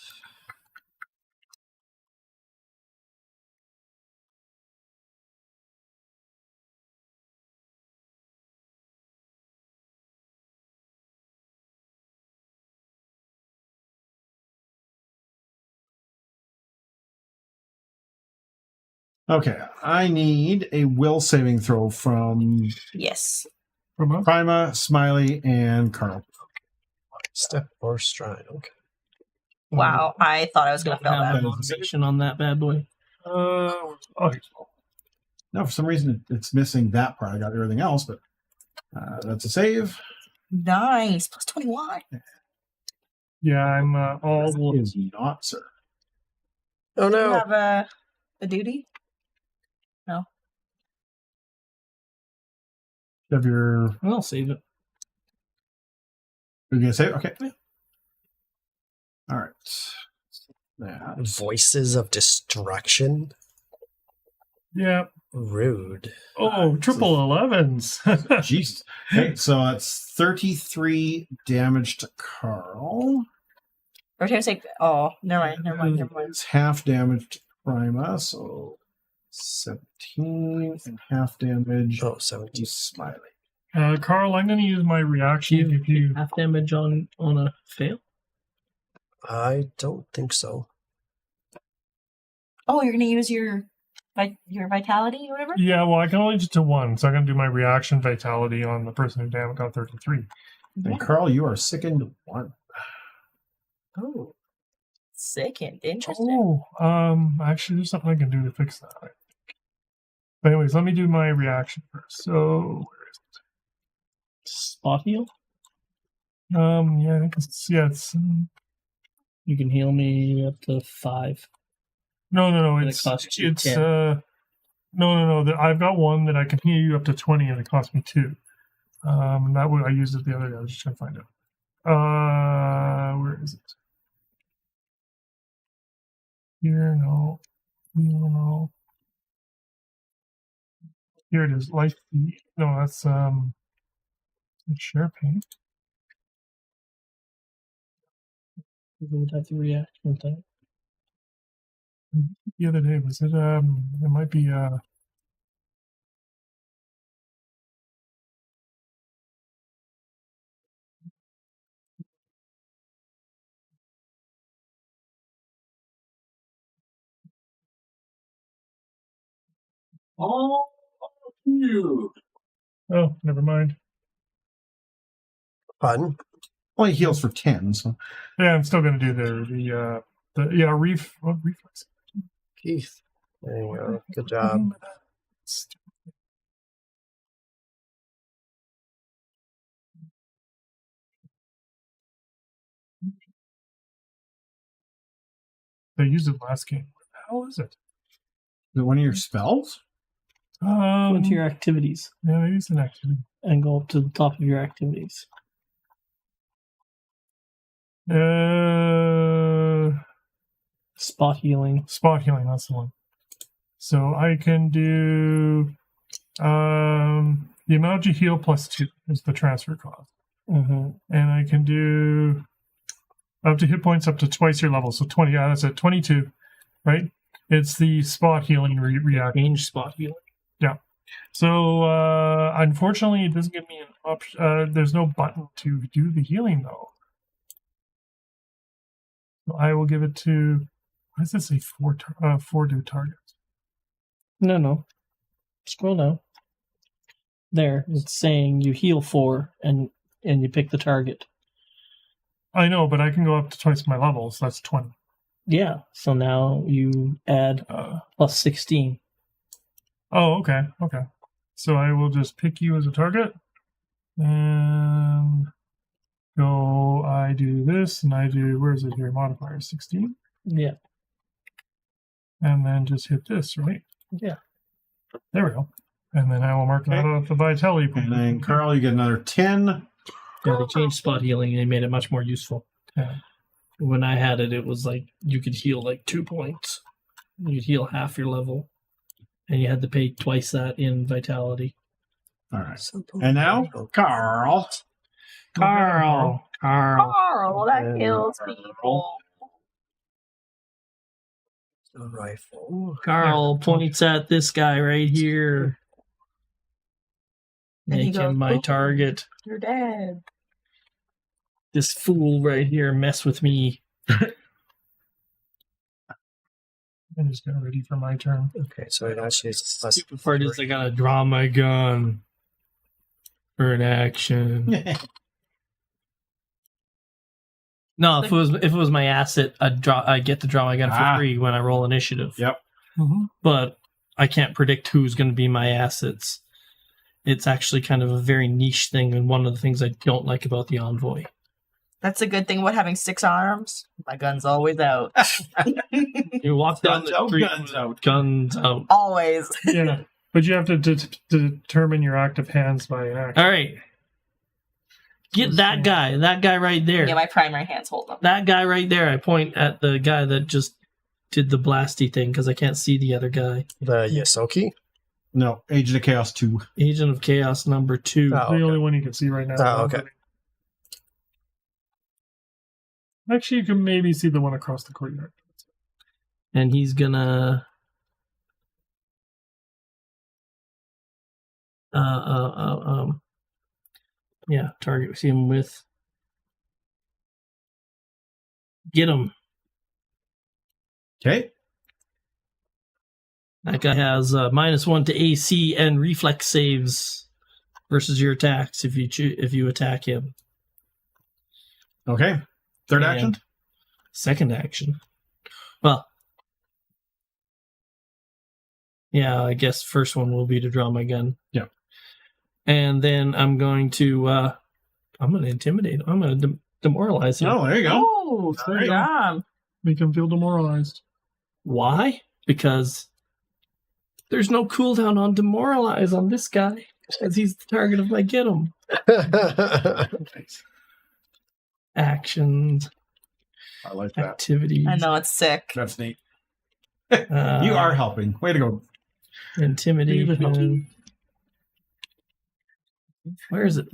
Okay, I need a will saving throw from yes. From us? Prima, Smiley, and Carl. Step or stride. Okay. Wow. I thought I was going to Don't fail have that. motivation on that bad boy. Oh, No, for some reason it's missing that part. I got everything else, but that's a save. Nice. Plus 21. yeah, I'm all. Is not, sir. Oh Do you no! have a duty? Have your I'll save it. You're gonna save? Okay. All right. That. Voices of destruction. Yeah. Rude. Oh, triple 11s. Jesus. Okay, so that's 33 damage to Carl. Or can I say, oh, never mind. It's half damage to Prima, so 17 and half damage Oh, to 17. Smiley. Carl, I'm going to use my reaction if you. Half damage on a fail? I don't think so. Oh, you're going to use your vitality or whatever? Yeah, well, I can only do to one, so I'm going to do my reaction vitality on the person who damage got 33. And Carl, you are sickened 1. Oh. Second. Interesting. Oh, actually, there's something I can do to fix that. But anyways, let me do my reaction first. So, where is Spot heal? it? Yeah, I think it's You can heal me up to 5. no, And it it's costs you it's 10. no. I've got one that I can heal you up to 20, and it cost me 2. That one I used it the other day. I was just trying to find out. Where is it? Here, no. Here it is. Life. No, that's share paint. You would have the reaction thing. The other day, was it, it might be, Oh, you. oh, never mind. Fun. Well, he heals for 10, so. Yeah, I'm still going to do reflex. Keith. There you go. Good job. I used it last game. What the hell is it? Is it one of your spells? Go into your activities Yeah, maybe it's an activity. and go up to the top of your activities. Spot healing. Spot healing, that's the one. So I can do the amount you heal plus 2 is the transfer cost. Mm-hmm. And I can do up to hit points up to twice your level. So 20, that's at 22, right? It's the spot healing reaction. Range spot healing. Yeah. So unfortunately, it doesn't give me an option. There's no button to do the healing, though. So I will give it to, why does it say 4 do targets? No. Scroll down. There, it's saying you heal 4 and you pick the target. I know, but I can go up to twice my level, so that's 20. Yeah, so now you add plus 16. Oh, okay. So I will just pick you as a target. And go, I do this, and I do, where is it here? Modifier 16. Yeah. And then just hit this, right? Yeah. There we go. And then I will mark that off the vitality point. And then, Carl, you get another 10. Yeah, they changed spot healing and they made it much more useful. Yeah. When I had it, it was like you could heal like 2 points. You'd heal half your level. And you had to pay twice that in vitality. All right. And now, Carl. Carl, that kills people. A rifle. Carl points at this guy right here. And he Make goes, him my "Ooh, target. You're dead. This fool right here mess with me. I'm just getting ready for my turn. Okay, so it actually is plus Stupid part is I gotta draw my gun for an action. No, if it was my asset, I'd get to draw my gun for free when I roll initiative. Yep. Mm-hmm. But I can't predict who's going to be my assets. It's actually kind of a very niche thing, and one of the things I don't like about the Envoy. That's a good thing about having 6 arms. My gun's always out. You walk down Guns the out, street, guns out. guns out. Always. Yeah, but you have to determine your active hands by an action. All right, get that guy right there. Yeah, my primary hands hold them. That guy right there. I point at the guy that just did the blasty thing because I can't see the other guy. the Yosoki. No, Agent of Chaos 2. Agent of Chaos number 2. Oh. The only one you can see right now. Oh, okay. Actually, you can maybe see the one across the courtyard. And he's gonna target him with get him. Okay. That guy has -1 to AC and reflex saves versus your attacks if you attack him. Okay. Third And action? Second action. Well, yeah, I guess first one will be to draw my gun. Yeah. And then I'm going to intimidate. I'm going to demoralize him. Oh, there you go. Oh, good right. job. Make him feel demoralized. Why? Because there's no cooldown on demoralize on this guy, because he's the target of my get him. Actions, I like that. activities. I know, it's sick. That's neat. Uh, You are helping. Way to go. intimidation. Where is it?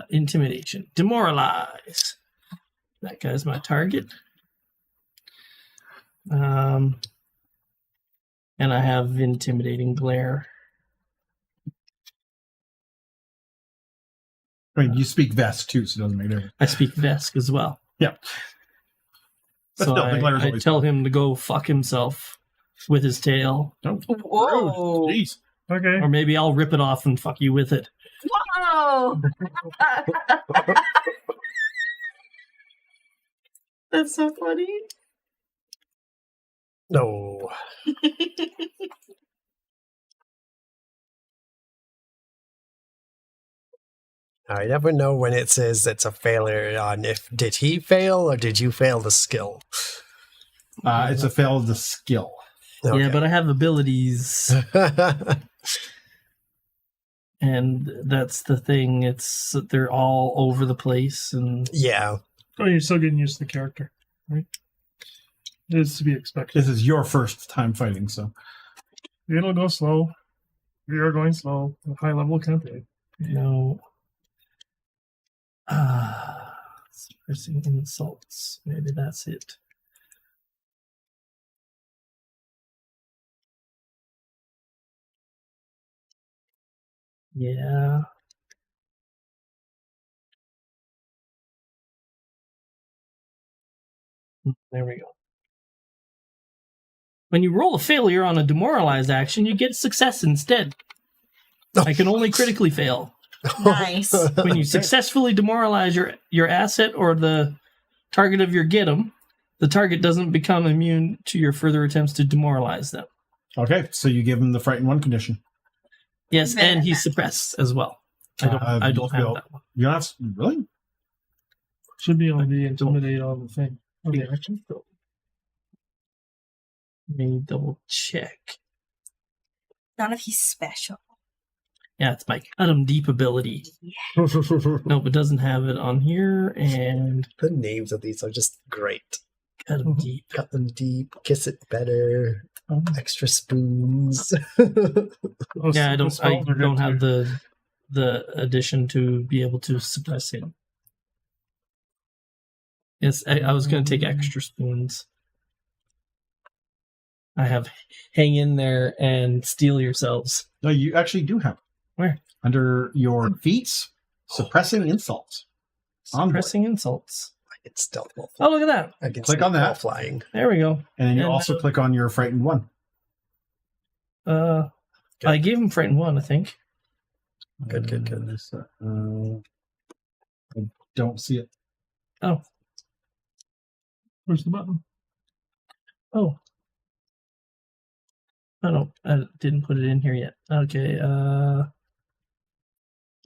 Intimidation. Demoralize. That guy's my target. And I have intimidating glare. I mean, you speak Vesk too, so it doesn't make a difference. I speak Vesk as well. Yeah. But So still, the glare's I always tell him to go fuck himself with his tail. Oh, Whoa. rude. Jeez. Okay. Or maybe I'll rip it off and fuck you with it. Whoa! That's so funny. No. I never know when it says it's a failure on if did he fail or did you fail the skill. It's a fail of the skill. Yeah, but I have abilities, and that's the thing. It's that they're all over the place, and yeah. Oh, you're still getting used to the character, right? It is to be expected. This is your first time fighting, so. It'll go slow. We are going slow. A high level campaign. Suppressing insults. Maybe that's it. Yeah. There we go. When you roll a failure on a demoralized action, you get success instead. I can only critically fail. Nice. When you successfully demoralize your asset or the target of your get 'em, the target doesn't become immune to your further attempts to demoralize them. Okay, so you give him the Frightened 1 condition. Yes, and he's suppressed as well. I don't have that one. You don't have to, really? Should be on the intimidate on the thing. Okay, action. Let me double check. Not if he's special. Yeah, it's my cut 'em deep ability. Nope, it doesn't have it on here. And The names of these are just great. cut 'em deep. Cut them deep, kiss it better, extra spoons. Oh, Yeah, I the don't spells are good have too. the addition to be able to suppress him. Yes, I was going to take extra spoons. I have hang in there and steal yourselves. No, you actually do have it. Where? Under your feats, suppressing insults. Suppressing insults. It's stealth while Oh, look at that. I can Click stealth on that. while flying. There we go. And then you And, also click on your Frightened 1. I gave him Frightened 1, I think. Good. I don't see it. Oh. Where's the button? Oh. Oh, no, I didn't put it in here yet. Okay,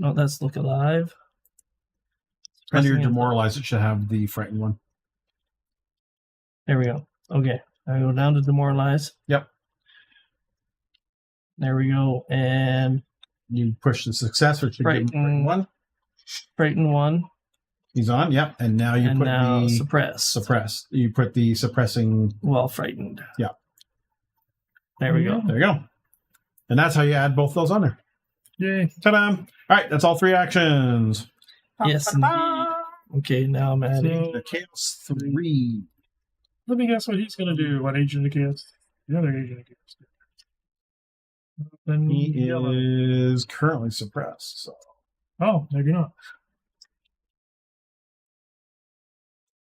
no, that's Look Alive. Under your Suppressing Demoralize, it should have the Frightened 1. There we go. Okay, I go down to Demoralize. Yep. There we go, and You push the success, which should give him Frightened 1. Frightened 1, He's on, yep. And now you and put now the Suppress. You put the suppressing. Well, Frightened. Yeah. There we go. There you go. And that's how you add both those on there. Yay. Ta-da! All right, that's all 3 actions. Yes, indeed. Okay, now I'm adding. The Chaos 3. Let me guess what he's going to do. What Agent of Chaos? The other Agent of Chaos. Then He is currently suppressed. So. Oh, maybe not.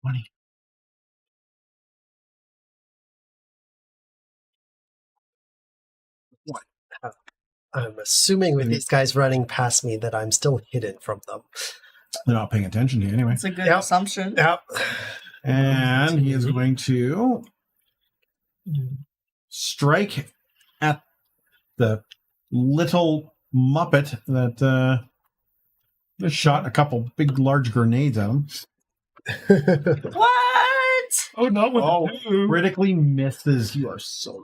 20. I'm assuming with these guys running past me that I'm still hidden from them. They're not paying attention to you anyway. That's a good Yep. assumption. Yep. And he is going to strike at the little Muppet that just shot a couple big, large grenades at him. What? Oh, not with Oh, the two. critically misses. You are so.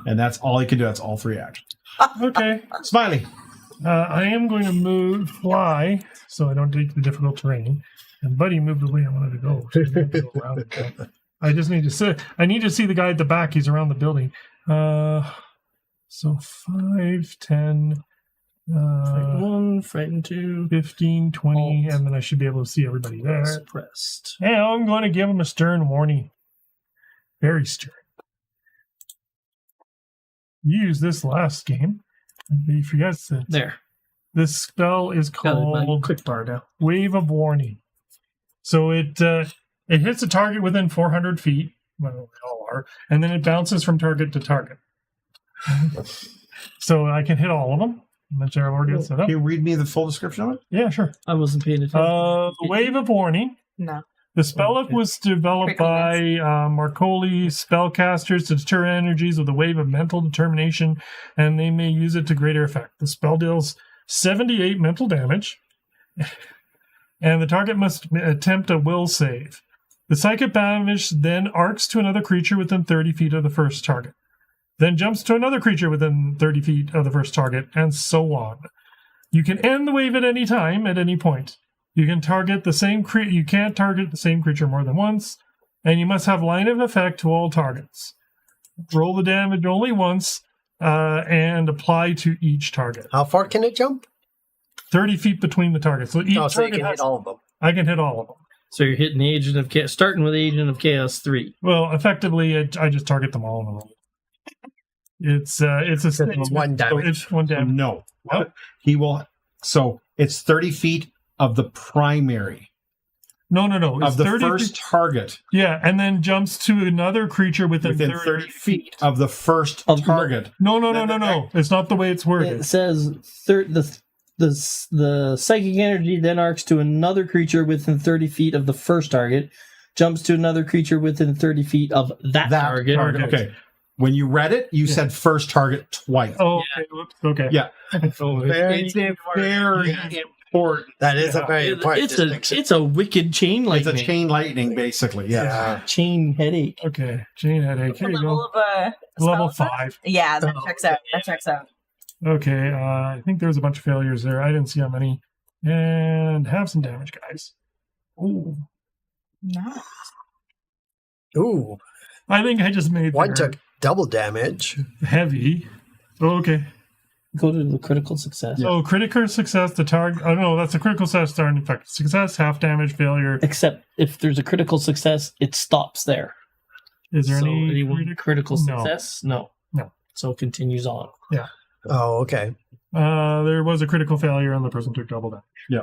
And that's all he can do. That's all 3 actions. Okay. Smiley. I am going to fly, so I don't take the difficult terrain. And Buddy moved the way I wanted to go. So I'm gonna go around it. I just need to see. I need to see the guy at the back. He's around the building. So 5, 10, Frightened 1, frightened 2. 15, 20, Alt. and then I should be able to see everybody there. Suppressed. And I'm going to give him a stern warning. Very stern. You used this last game. He forgets that There. this spell is Got it, my called quick bar now. Wave of Warning. So it hits a target within 400 feet. Well, they all are. And then it bounces from target to target. So I can hit all of them. Which I've already got set up. Can you read me the full description of it? Yeah, sure. I wasn't paying attention. Wave of Warning. No. The spell was developed by Marcoli spellcasters to deter energies with a wave of mental determination, and they may use it to greater effect. The spell deals 78 mental damage, and the target must attempt a will save. The psychic damage then arcs to another creature within 30 feet of the first target, then jumps to another creature within 30 feet of the first target, and so on. You can end the wave at any time, at any point. You can target the same you can't target the same creature more than once, and you must have line of effect to all targets. Roll the damage only once, and apply to each target. How far can it jump? 30 feet between the targets. So each So you target can hit all of them. I can hit all of them. So you're hitting Agent of Chaos, starting with Agent of Chaos 3. Well, effectively, I just target them all in a row. It's one damage. It's one damage. No. Nope. He will. So it's 30 feet of the primary No. It's of the 30 first feet. target Yeah, and then jumps to another creature within 30 feet of the first Of- target. No. It's not the way it's worded. It says the psychic energy then arcs to another creature within 30 feet of the first target, jumps to another creature within 30 feet of that target. Okay. When you read it, you said first target twice. Oh, okay. Whoops, okay. Yeah. Very It's very important. That is a very important distinction. It's a wicked chain It's lightning. a chain lightning, basically. Yeah. Chain headache. Okay. Chain headache. Here The you level go. of Level spell? 5. Yeah, that checks out. That checks out. Okay. I think there's a bunch of failures there. I didn't see how many. And have some damage, guys. Ooh. Nice. Ooh, I think I just made one their took double damage. heavy. Oh, okay. Go to the critical success. So critical success, the target. Oh no, that's a critical success starting effect. Success, half damage, failure. Except if there's a critical success, it stops there. Is there So any anyone critical No. success? No. So it continues on. Oh, okay. There was a critical failure and the person took double damage. Yeah.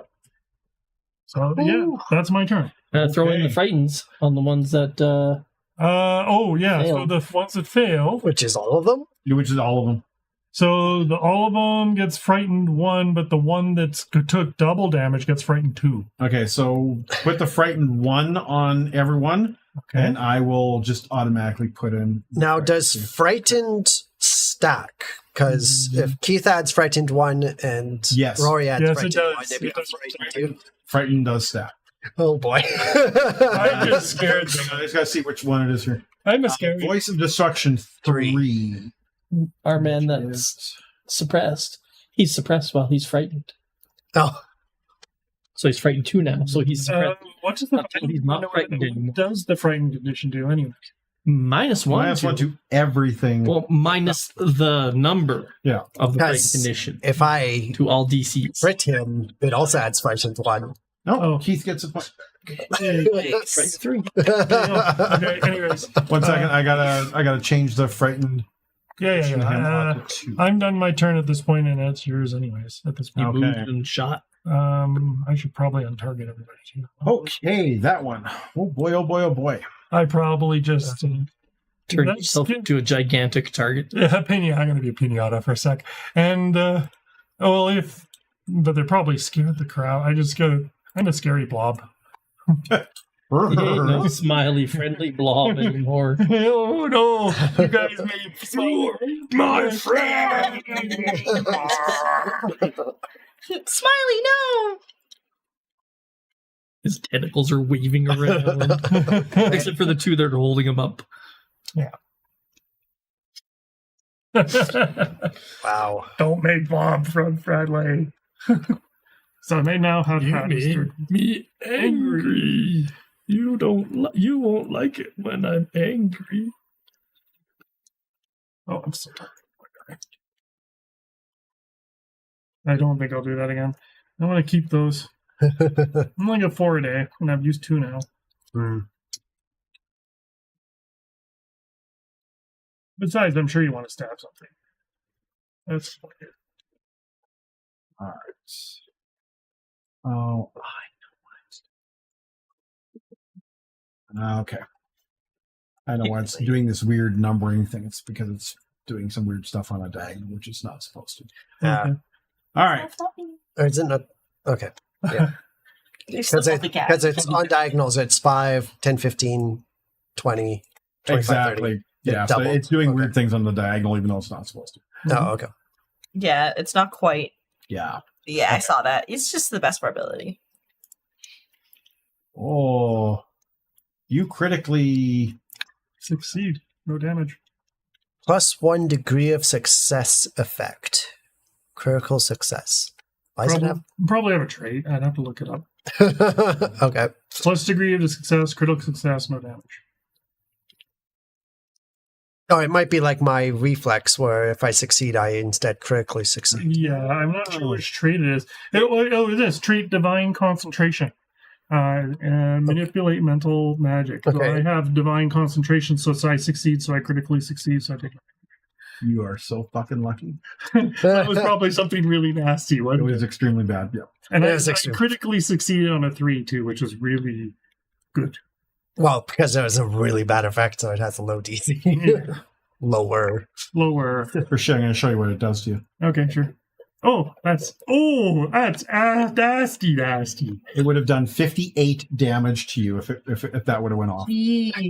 So yeah, that's my turn. Throw in Okay. the frightens on the ones that Oh yeah, so Failed. the ones that fail. Which is all of them? Which is all of them. So all of them gets frightened 1, but the one that took double damage gets frightened 2. Okay, so put the frightened 1 on everyone, Okay. and I will just automatically put in. Now, does frightened stack? Because if Keith adds frightened 1 and Yes. Rory adds Yes, it frightened does. 1, they It become does. frightened 2. Frightened does stack. Oh boy. I'm just scared. I just gotta see which one it is here. I'm a scary. Voice of Destruction 3. our man that's suppressed. He's suppressed while he's frightened. Oh, So he's frightened 2 now. So he's suppressed. What does the Until he's not frightened anymore. What does the frightened condition do anyway? -1. Minus 1 to everything. Well, minus the number Yeah. of the frightened Because condition if I to all DCs. crit him, it also adds frightened 1. No, Oh. Keith gets a point. Frightened 3. Okay, anyways. 1 second, I gotta change the frightened. Yeah. I'm done my turn at this point, and that's yours anyways. At this He point, Okay. moved and shot. I should probably untarget everybody too. Okay, that one. Oh boy, oh boy, oh boy. I probably just Turn that's yourself good. into a gigantic target. I'm going to be a pinata for a sec, and but they're probably scared the crowd. I'm a scary blob. He ain't no smiley, friendly blob anymore. Oh no! You guys made floor, my friend. Smiley, no! His tentacles are waving around. Except for the 2 that are holding him up. Wow. Don't make blob from Bradley. So they now have me angry. You won't like it when I'm angry. Oh, I'm so tired. I don't think I'll do that again. I want to keep those. I'm only at 4 a day, and I've used 2 now. Besides, I'm sure you want to stab something. That's the point here. All right. Oh, okay. I know why it's doing this weird numbering thing. It's because it's doing some weird stuff on a diagonal, which it's not supposed to. Yeah. Okay. All right. Or is it not? Okay. Yeah. Because it's on diagonals, it's 5, 10, 15, 20, 25, Exactly. 30. Yeah, so Double. it's doing Okay. weird things on the diagonal, even though it's not supposed to. Oh, okay. Yeah, it's not quite. Yeah. Yeah, I saw that. It's just the best probability. Oh, you critically. Succeed. No damage. +1 degree of success effect. Critical success. Why does Probably have a trait. I'd have to look it up. it have? Okay. Plus degree of success, critical success, no damage. Oh, it might be like my reflex, where if I succeed, I instead critically succeed. Yeah, I'm not sure which trait it is. It is trait divine concentration. And manipulate mental magic. So Okay. I have divine concentration, so I succeed, so I critically succeed, so I take You are so fucking lucky. That was probably something really nasty, It wasn't was it? extremely bad. Yeah. And It I, was I extreme. critically succeeded on a 3, too, which was really good. Well, because it was a really bad effect, so it has a low DC. Yeah. Lower. Lower. For sure, I'm going to show you what it does to you. Okay, sure. That's nasty. It would have done 58 damage to you if that would have went off.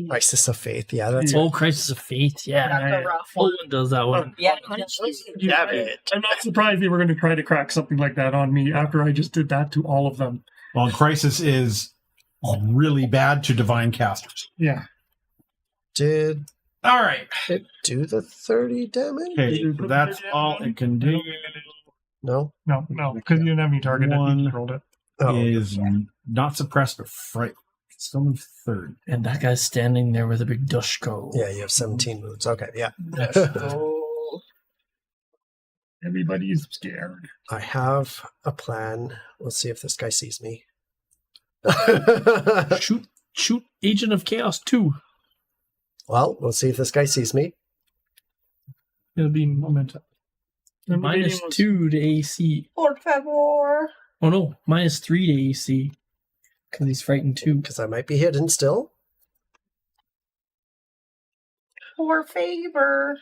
Crisis of Faith. Yeah, that's Oh, Crisis of Fate. Yeah. That's a rough one. Olin does that one. Yeah. Damn it. I'm not surprised they were going to try to crack something like that on me after I just did that to all of them. Well, Crisis is really bad to divine casters. Yeah. Did All right. it do the 30 damage? Okay, that's all it can do. No? No, because you didn't have any target. One You just rolled it. Oh, Is not suppressed but frightened. It's still in third. And that guy's standing there with a big dushko. yeah, you have 17 moves. Okay, yeah. Everybody's scared. I have a plan. Let's see if this guy sees me. Shoot Agent of Chaos 2. Well, we'll see if this guy sees me. It'll be momentum. Minus 2 to AC. Por favor. Oh no, minus 3 to AC. Because he's frightened too. Because I might be hidden still. Por favor.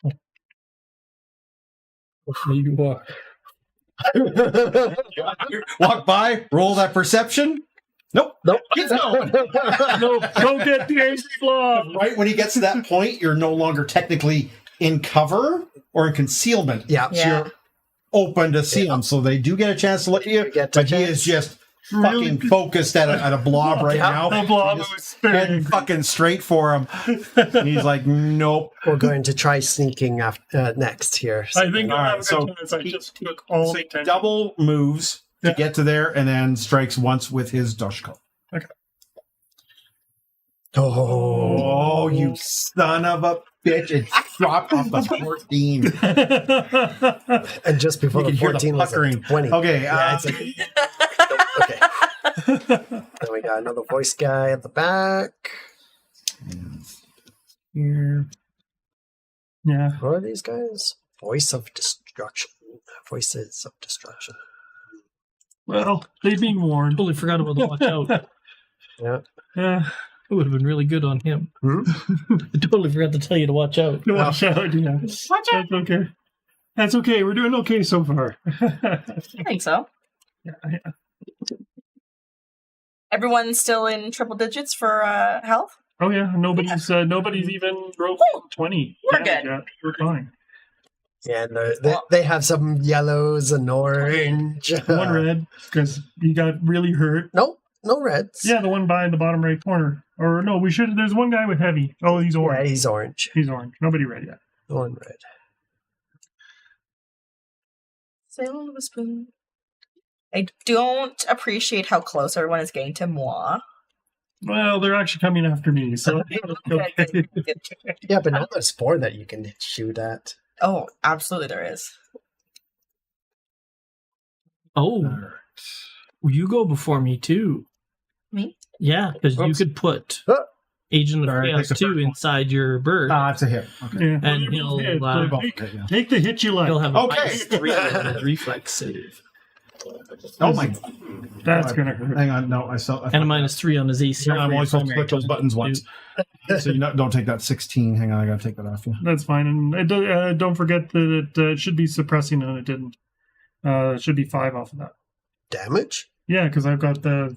There you are. Walk by, roll that perception. Nope. Keep going. No, don't get the angry blob. Right when he gets to that point, you're no longer technically in cover or in concealment. Yeah. So you're open to see him. So they do get a chance to look at you, Get a but he chance. is just fucking focused at a blob right now. The blob Just was staring. heading fucking straight for him. And he's like, nope. We're going to try sneaking next here. I think All I right, have a so good chance. I he- just took all So the he attention. double moves to Yeah. get to there and then strikes once with his Dushko. Oh, you son of a bitch. It dropped off the 14. And just before You the can hear the 14 was a puckering. 20. Okay, Yeah, it's okay. Then we got another voice guy at the back. here. Yeah. Who are these guys? Voice of Destruction. Voices of Destruction. Well, they've been warned. Totally forgot about the watch out. Yeah. Yeah. It would have been really good on him. Hmm? I totally forgot to tell you to watch out. Watch out. Yeah. Watch out. That's okay. That's okay. We're doing okay so far. I think so. Yeah. Everyone's still in triple digits for health? Oh yeah. Nobody's even broken 20. We're damage good. yet. We're fine. Yeah, and they have some yellows and orange. One red because he got really hurt. Nope, no reds. Yeah, the one by the bottom right corner. Or no, we should. There's one guy with heavy. Oh, he's Yeah, orange. he's orange. He's orange. Nobody red yet. One red. Sail with a spoon. I don't appreciate how close everyone is getting to moi. Well, they're actually coming after me, so okay. Yeah, but now there's 4 that you can shoot at. Oh, absolutely there is. Oh, you go before me too. Me? Yeah, because you Oops. could put Oh. Agent of Sorry, Chaos take the 2 first one. inside your bird. It's a hit. Okay. Yeah. And he'll, Hit, uh, take the hit you like. He'll have a Okay. -3 on his reflex save. Oh my! That's gonna hurt. Hang on, no, I saw. And a -3 on his AC. I'm only supposed to Primary click those buttons once. So don't take that 16. Hang on, I gotta take that off. Yeah. That's fine. And don't forget that it should be suppressing, and it didn't. It should be 5 off of that. Damage? Yeah, because I've got the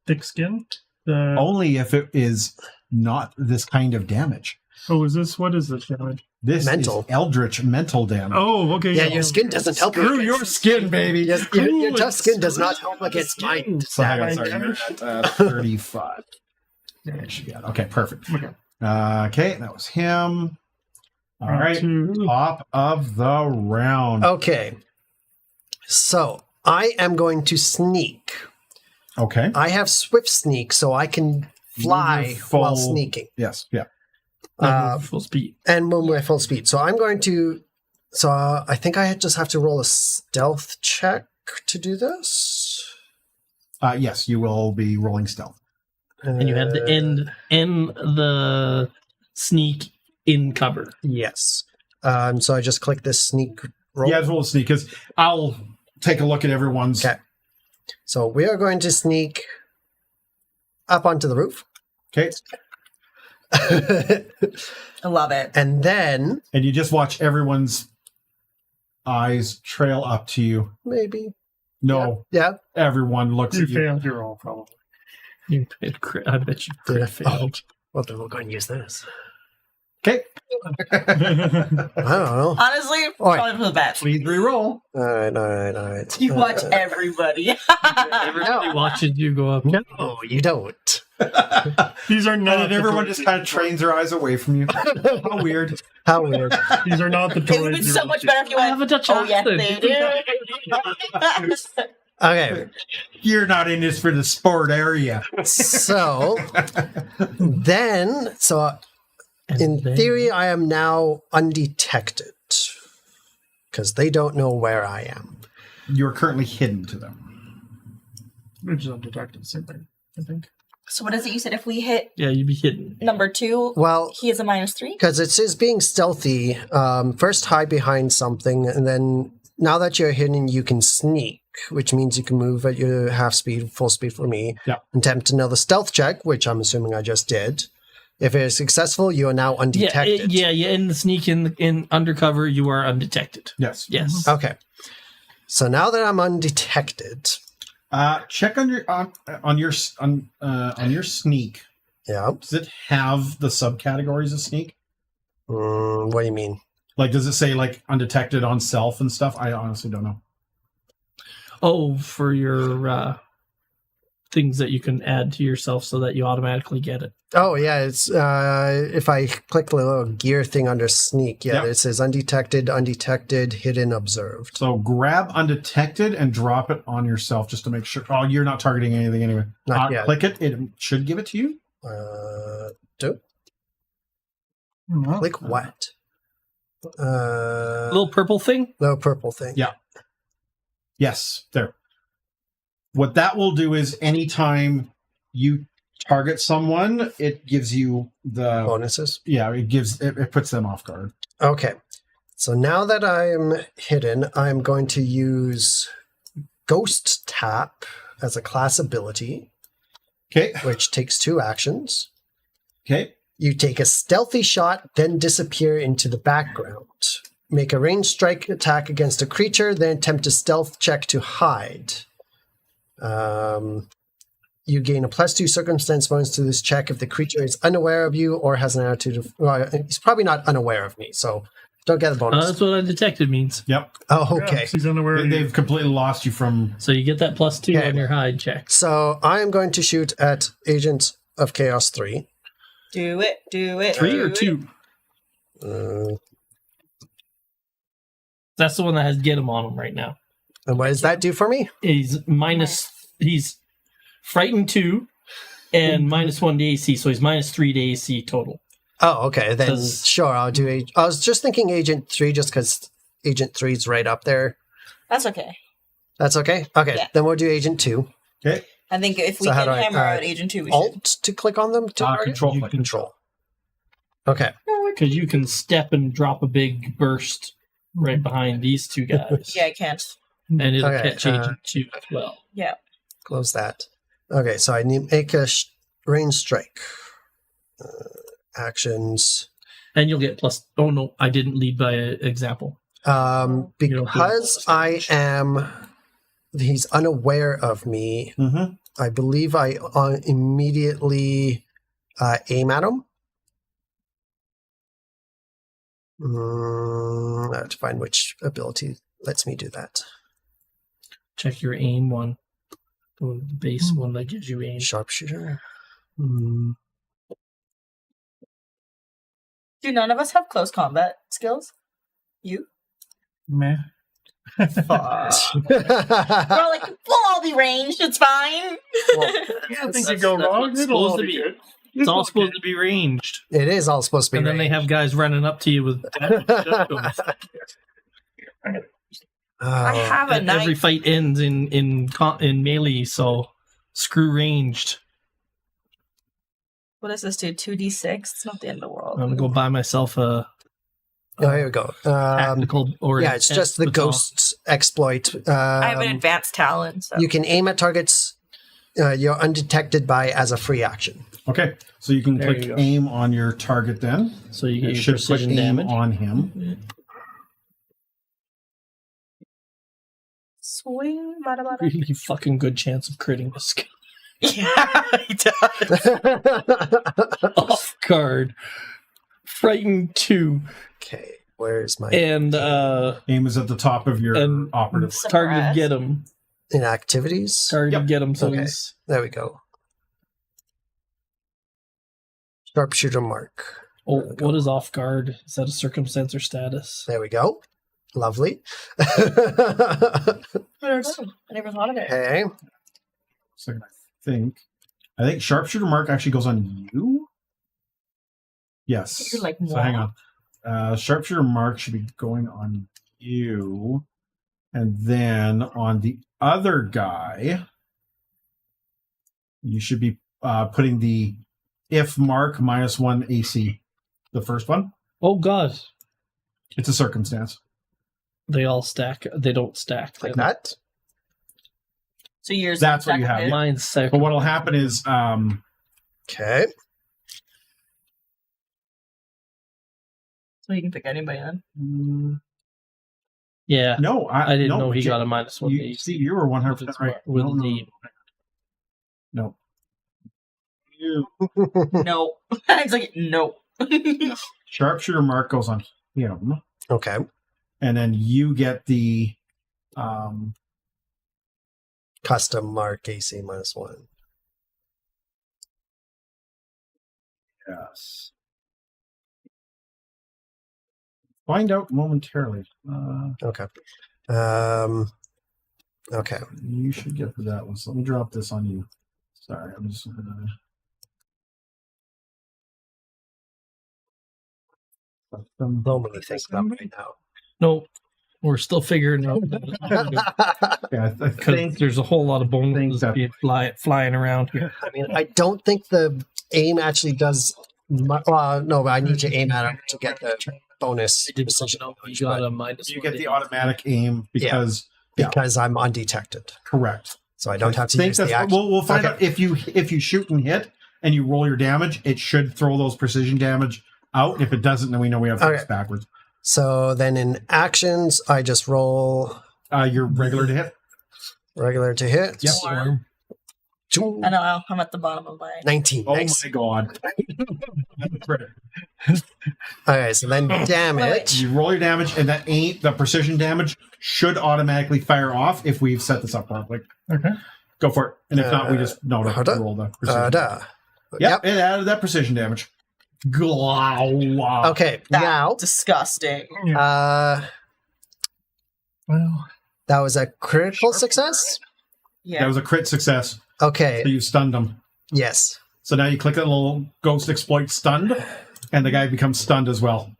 thick skin. Only if it is not this kind of damage. Oh, what is this damage? This Mental. is Eldritch mental damage. Oh, okay. Yeah, your skin doesn't help you. Screw your skin, baby. Yes, your tough skin does not help against mind. So hang on, sorry, Damage. you're at 35. Okay, perfect. Okay. Okay, that was him. All Round right, 2. top of the round. Okay. So I am going to sneak. Okay. I have swift sneak, so I can fly Full- while sneaking. Yes. Yeah. Full speed. And move my full speed. So I'm going to. So I think I just have to roll a stealth check to do this. Yes, you will be rolling stealth. And you have to end the sneak in cover. Yes. So I just click this sneak roll. Yeah, roll a sneak because I'll take a look at everyone's. Okay. So we are going to sneak up onto the roof. Okay. I love it. And then And you just watch everyone's eyes trail up to you. maybe. No, Yeah. everyone looks You at you. failed your roll, probably. I bet you Did I crit failed. Well, then we'll go and use this. Okay. I don't know. Honestly, Oi. probably for the best. Please reroll. All right. You watch everybody. Everybody watches you go up. No, you don't. These are And not. then everyone just kind of trains their eyes away from you. How weird. How weird. These are not the It would toys. be you're so much watching. better if you I have went. a touch Oh yes, acid. they do. Okay, You're not in this for the sport area. so then, And in then- theory, I am now undetected because they don't know where I am. You're currently hidden to them. Which is undetected, same thing, I think. So what is it you said? If we hit Yeah, you'd be hidden. number 2, Well, he is a -3. because it says being stealthy, first hide behind something, and then now that you're hidden, you can sneak, which means you can move at your half speed, full speed for me. Yeah. Attempt another stealth check, which I'm assuming I just did. If it is successful, you are now undetected. Yeah, in the sneak in undercover, you are undetected. Yes. Yes. Okay. So now that I'm undetected, Check on your sneak. yeah. Does it have the subcategories of sneak? What do you mean? Like, does it say like undetected on self and stuff? I honestly don't know. Oh, for your things that you can add to yourself so that you automatically get it. Oh yeah, it's if I click the little gear thing under sneak, yeah, Yep. it says undetected, hidden, observed. So grab undetected and drop it on yourself just to make sure. Oh, you're not targeting anything anyway. Not yet. Click it. It should give it to you. No. Click what? Little purple thing? The purple thing. Yeah. Yes, there. What that will do is anytime you target someone, it gives you the Bonuses. yeah, it puts them off guard. Okay. So now that I'm hidden, I'm going to use Ghost Tap as a class ability, Okay. which takes 2 actions. Okay. You take a stealthy shot, then disappear into the background. Make a ranged strike attack against a creature, then attempt a stealth check to hide. You gain a +2 circumstance bonus to this check if the creature is unaware of you or has an attitude of... Well, he's probably not unaware of me, so don't get a bonus. That's what undetected means. Yep. Oh, Yeah, okay. she's unaware. of you. They've completely lost you from. So you get that +2 Okay. on your hide check. So I am going to shoot at Agent of Chaos 3. Do it. 3 or do it. 2? That's the one that has get him on him right now. And what does that do for me? He's frightened 2 and -1 to AC, so he's -3 to AC total. Oh, okay. Then Does- sure, I'll do... I was just thinking Agent 3 just because Agent 3 is right up there. That's okay. That's okay? Okay, Yeah. then we'll do Agent 2. Okay. I think if we So how can do I, hammer out Agent 2, we Alt to click on them? To target? Control. You click. Control. Okay. Because you can step and drop a big burst right behind these two guys. should. Yeah, I can't. And it'll Okay, catch Agent 2 as well. Yeah. Close that. Okay, so I need to make a range strike. Actions. And you'll get plus. Oh, no, I didn't lead by example. Because I am... He's unaware of me. Mm-hmm. I believe I immediately aim at him. I have to find which ability lets me do that. Check your aim one. The base one that gives you aim. Sharpshooter. Do none of us have close combat skills? You? Meh. We're all like, we'll all be ranged, it's fine. I think you go that's wrong. what's It'll all supposed to be be. good. It's all supposed to be ranged. It is all supposed to be And then they have guys running up to you with I have a and every knife. fight ends in melee, so screw ranged. What does this do? 2d6? It's not the end of the world. I'm gonna go buy myself a Oh, here we go. tactical or Yeah, it's just the baton. ghost exploit. I have an advanced talent, so. You can aim at targets you're undetected by as a free action. Okay, so you can There click you go. aim on your target then. So you It get your should put precision aim damage. on him. Swing, bada, bada. Really fucking good chance of critting this guy. Yeah, he does. Off guard. Frightened 2. Okay, where's my And Aim is at the top of your And- operative. targeted Suppress. get him. in activities? Targeted Yep. get him so Okay. he's There we go. Sharpshooter mark. Oh, what is off guard? Is that a circumstance or status? There we go. Lovely. I never thought of it. Okay. Second, I think sharpshooter mark actually goes on you. Yes. You're like, so hang moi. on. Sharpshooter mark should be going on you, and then on the other guy, you should be putting the if mark -1 AC. The first one. Oh god. It's a circumstance. They all stack. They don't stack. Like that? So yours. That's what you have, seconded. yeah. Mine's second. But what'll happen is Okay. So you can pick anybody then. Yeah. no, I didn't no, know he Jay, got a -1 You, AC. see, you were 100% right. With No, the- no. You. No. It's like, no. Sharpshooter mark goes on him, Okay. and then you get the Custom mark AC -1. yes. Find out momentarily. Okay. Okay. You should get to that one. So let me drop this on you. Sorry, I'm just gonna. So many things up right now. No, we're still figuring out. Yeah, I think Because there's a whole lot of bonuses Things that- being flying around here. I mean, I don't think the aim actually does. No, but I need to aim at him to get the bonus I didn't precision know you damage, got but- a -1. you get the automatic aim because because I'm undetected, correct. so I don't have to think use the that's- action. We'll find Okay. out if you shoot and hit and you roll your damage, it should throw those precision damage out. If it doesn't, then we know we have to Okay. fix backwards. So then in actions, I just roll Your regular to hit. regular to hit. Yep. Swarm. I know, I'm at the bottom of my. 19. Oh Nice. my god! Okay, so then damage. You roll your damage, and that the precision damage should automatically fire off if we've set this up properly. Okay. Go for it, and if not, we just know to hold on. roll the precision. Duh. Yep, it added that precision damage. Wow. Okay, That's now disgusting. Well, that was a critical success. Yeah. That was a crit success. Okay, So you stunned him. yes. So now you click that little ghost exploit stunned, and the guy becomes stunned as well.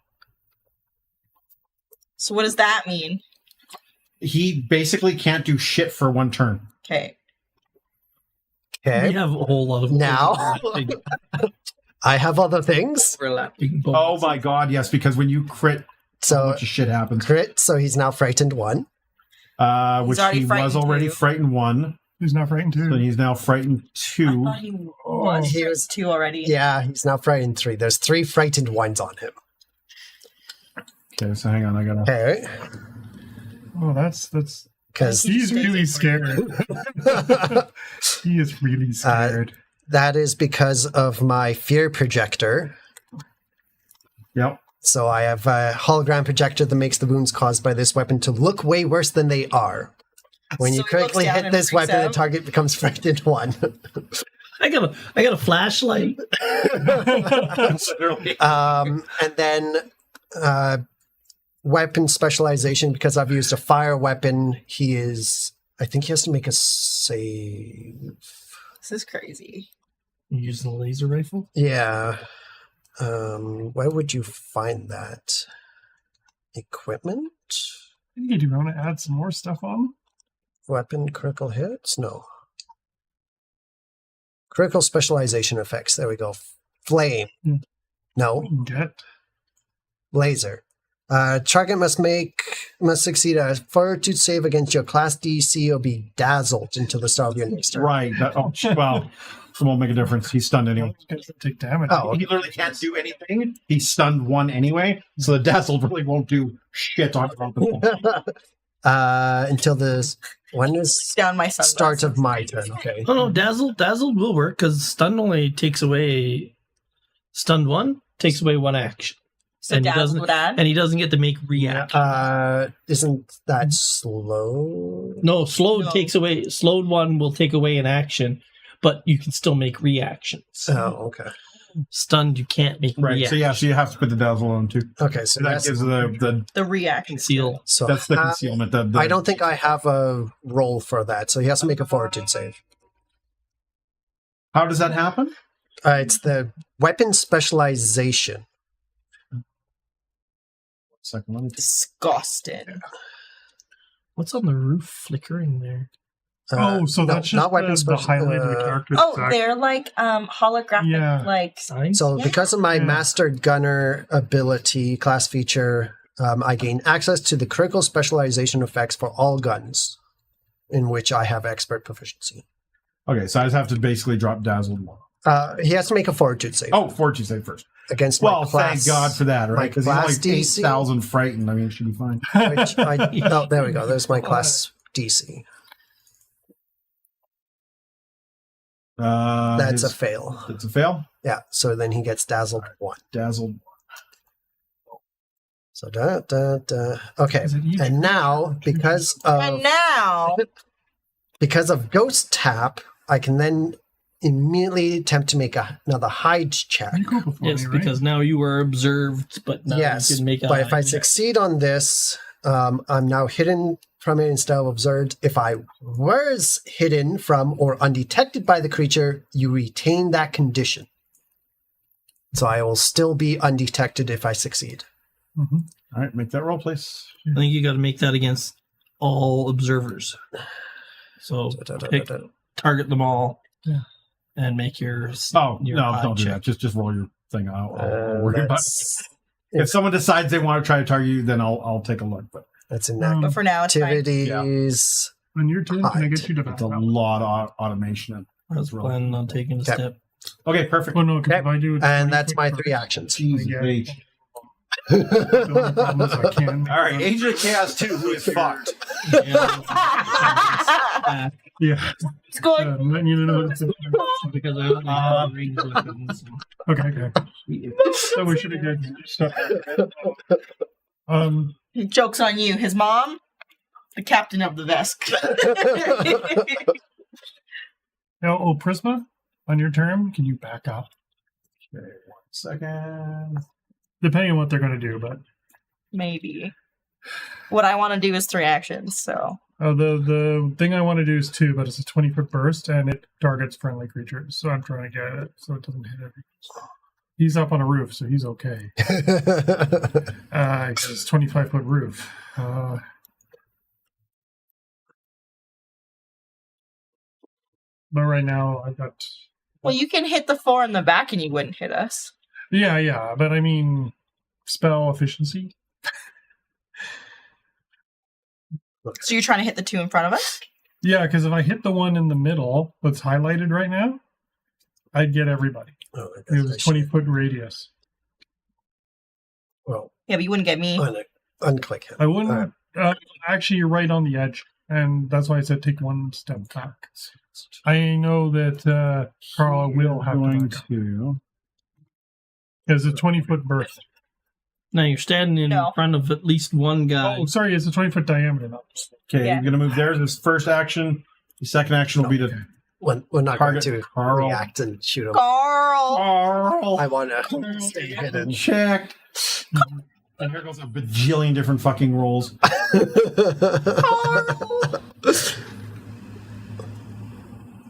So what does that mean? he basically can't do shit for one turn. Okay. Okay. We have a whole lot of Now. I have other things. overlapping Oh my god, yes, because when you crit, a So bunch of shit happens. crit, so he's now frightened 1. Which already he was frightened already two. frightened 1, Who's not frightened too? so he's now frightened I 2. thought he was. He He was- was 2 already. Yeah, he's now frightened 3. There's 3 frightened 1s on him. Okay, so hang on, I gotta. Okay. Oh, that's Because he's really scared. He is really scared. that is because of my fear projector. Yep. So I have a hologram projector that makes the wounds caused by this weapon to look way worse than they are. When you So he looks critically down hit and this freaks weapon, the out? target becomes frightened 1. I got a flashlight. And then weapon specialization, because I've used a fire weapon, I think he has to make a save. This is crazy. You using a laser rifle? Yeah. Where would you find that? Equipment? I think you want to add some more stuff on. Weapon critical hits? No. Critical specialization effects. There we go. Flame. Hmm. No. Get Laser. Target must succeed a fortitude save against your class DC or be dazzled until the start of your next turn. Right. Well, it won't make a difference. He's stunned anyway. doesn't take damage. Oh, He literally can't do anything. He's stunned 1 anyway, so the dazzle really won't do shit on it. Until when is Down my start of sunglasses. my turn? Okay. Oh no, dazzle will work because stun only takes away stunned 1 takes away 1 action, So and he Dazzle doesn't would add. and he doesn't get to make react. Isn't that slow? No, slowed No. takes away. Slowed 1 will take away an action, but you can still make reactions. Oh, okay. Stunned, you can't make Right. reactions. So yeah, so you have to put the dazzle on too. Okay, so So that that's gives the The reaction. Conceal. so that's the concealment. The I don't think I have a roll for that, so he has to make a fortitude save. How does that happen? It's the weapon specialization. Second, let me Disgusting. What's on the roof flickering there? Oh, so no, that's not just weapon the special. highlight of the character. Oh, they're like holographic, Yeah. like Signs? So Yeah. because of my Yeah. Master Gunner ability class feature, I gain access to the critical specialization effects for all guns, in which I have expert proficiency. Okay, so I just have to basically drop dazzled 1. He has to make a fortitude save Oh, fortune save first. against Well, my class. thank God for that, my right? Because he's class like DC. 8,000 frightened. I mean, it should be fine. Which oh, there we go. There's my class DC. That's a fail. It's a fail. Yeah, so then he gets dazzled 1. Dazzled. So okay. Is it even? And now because and now of Ghost Tap, I can then immediately attempt to make another hide check. You go before Yes, me, right? because now you were observed, but now Yes, you can make a but if I hide check. succeed on this, I'm now hidden from it instead of observed. If I was hidden from or undetected by the creature, you retain that condition. So I will still be undetected if I succeed. Mhm. All right, make that roll, please. I think you got to make that against all observers. So pick, target them all, Yeah. and make your Oh your no, hide don't do check. that. Just roll your thing. I'll worry about it. That's, If someone decides they want to try to target you, then I'll take a look. But that's in Um, but for now it's fine. activities. On your turn, can I get you to it's a back up? lot of automation. I was really planning on taking a Okay. step. Okay, perfect. Oh no, because Okay. if I do it, And that's my 3 actions. Jesus Yeah. H. The only problem is I can. All right, Agent of Chaos 2, who is fucked. Yeah. It's good. I'm letting you know. Because I only have ranged weapons. Okay. So we should have got stuff. Joke's on you. His mom, the captain of the Vesk. Now, Prisma, on your turn, can you back up? Okay, 1 second. Depending on what they're going to do, but Maybe. What I want to do is 3 actions, so. the thing I want to do is 2, but it's a 20-foot burst, and it targets friendly creatures. So I'm trying to get it so it doesn't hit everything. He's up on a roof, so he's okay. It's a 25-foot roof. But right now, I've got... Well, you can hit the 4 in the back and you wouldn't hit us. Yeah, but I mean, spell efficiency. So you're trying to hit the 2 in front of us? Yeah, because if I hit the one in the middle that's highlighted right now, I'd get everybody. Oh, I It guess was I a should- 20-foot radius. Well, Yeah, but you wouldn't get me. unclick him. I wouldn't... actually, you're right on the edge. And that's why I said take one step back. I know that Carl will have going to... to. It's a 20-foot berth. Now you're standing in No. front of at least one guy. Oh, sorry, it's a 20-foot diameter. Okay, Yeah. you're going to move there. This first action. The second action will be to We're not going target to Carl. react and shoot him. Carl! Carl. I want to stay hidden. Checked. And here goes a bajillion different fucking rolls. Carl!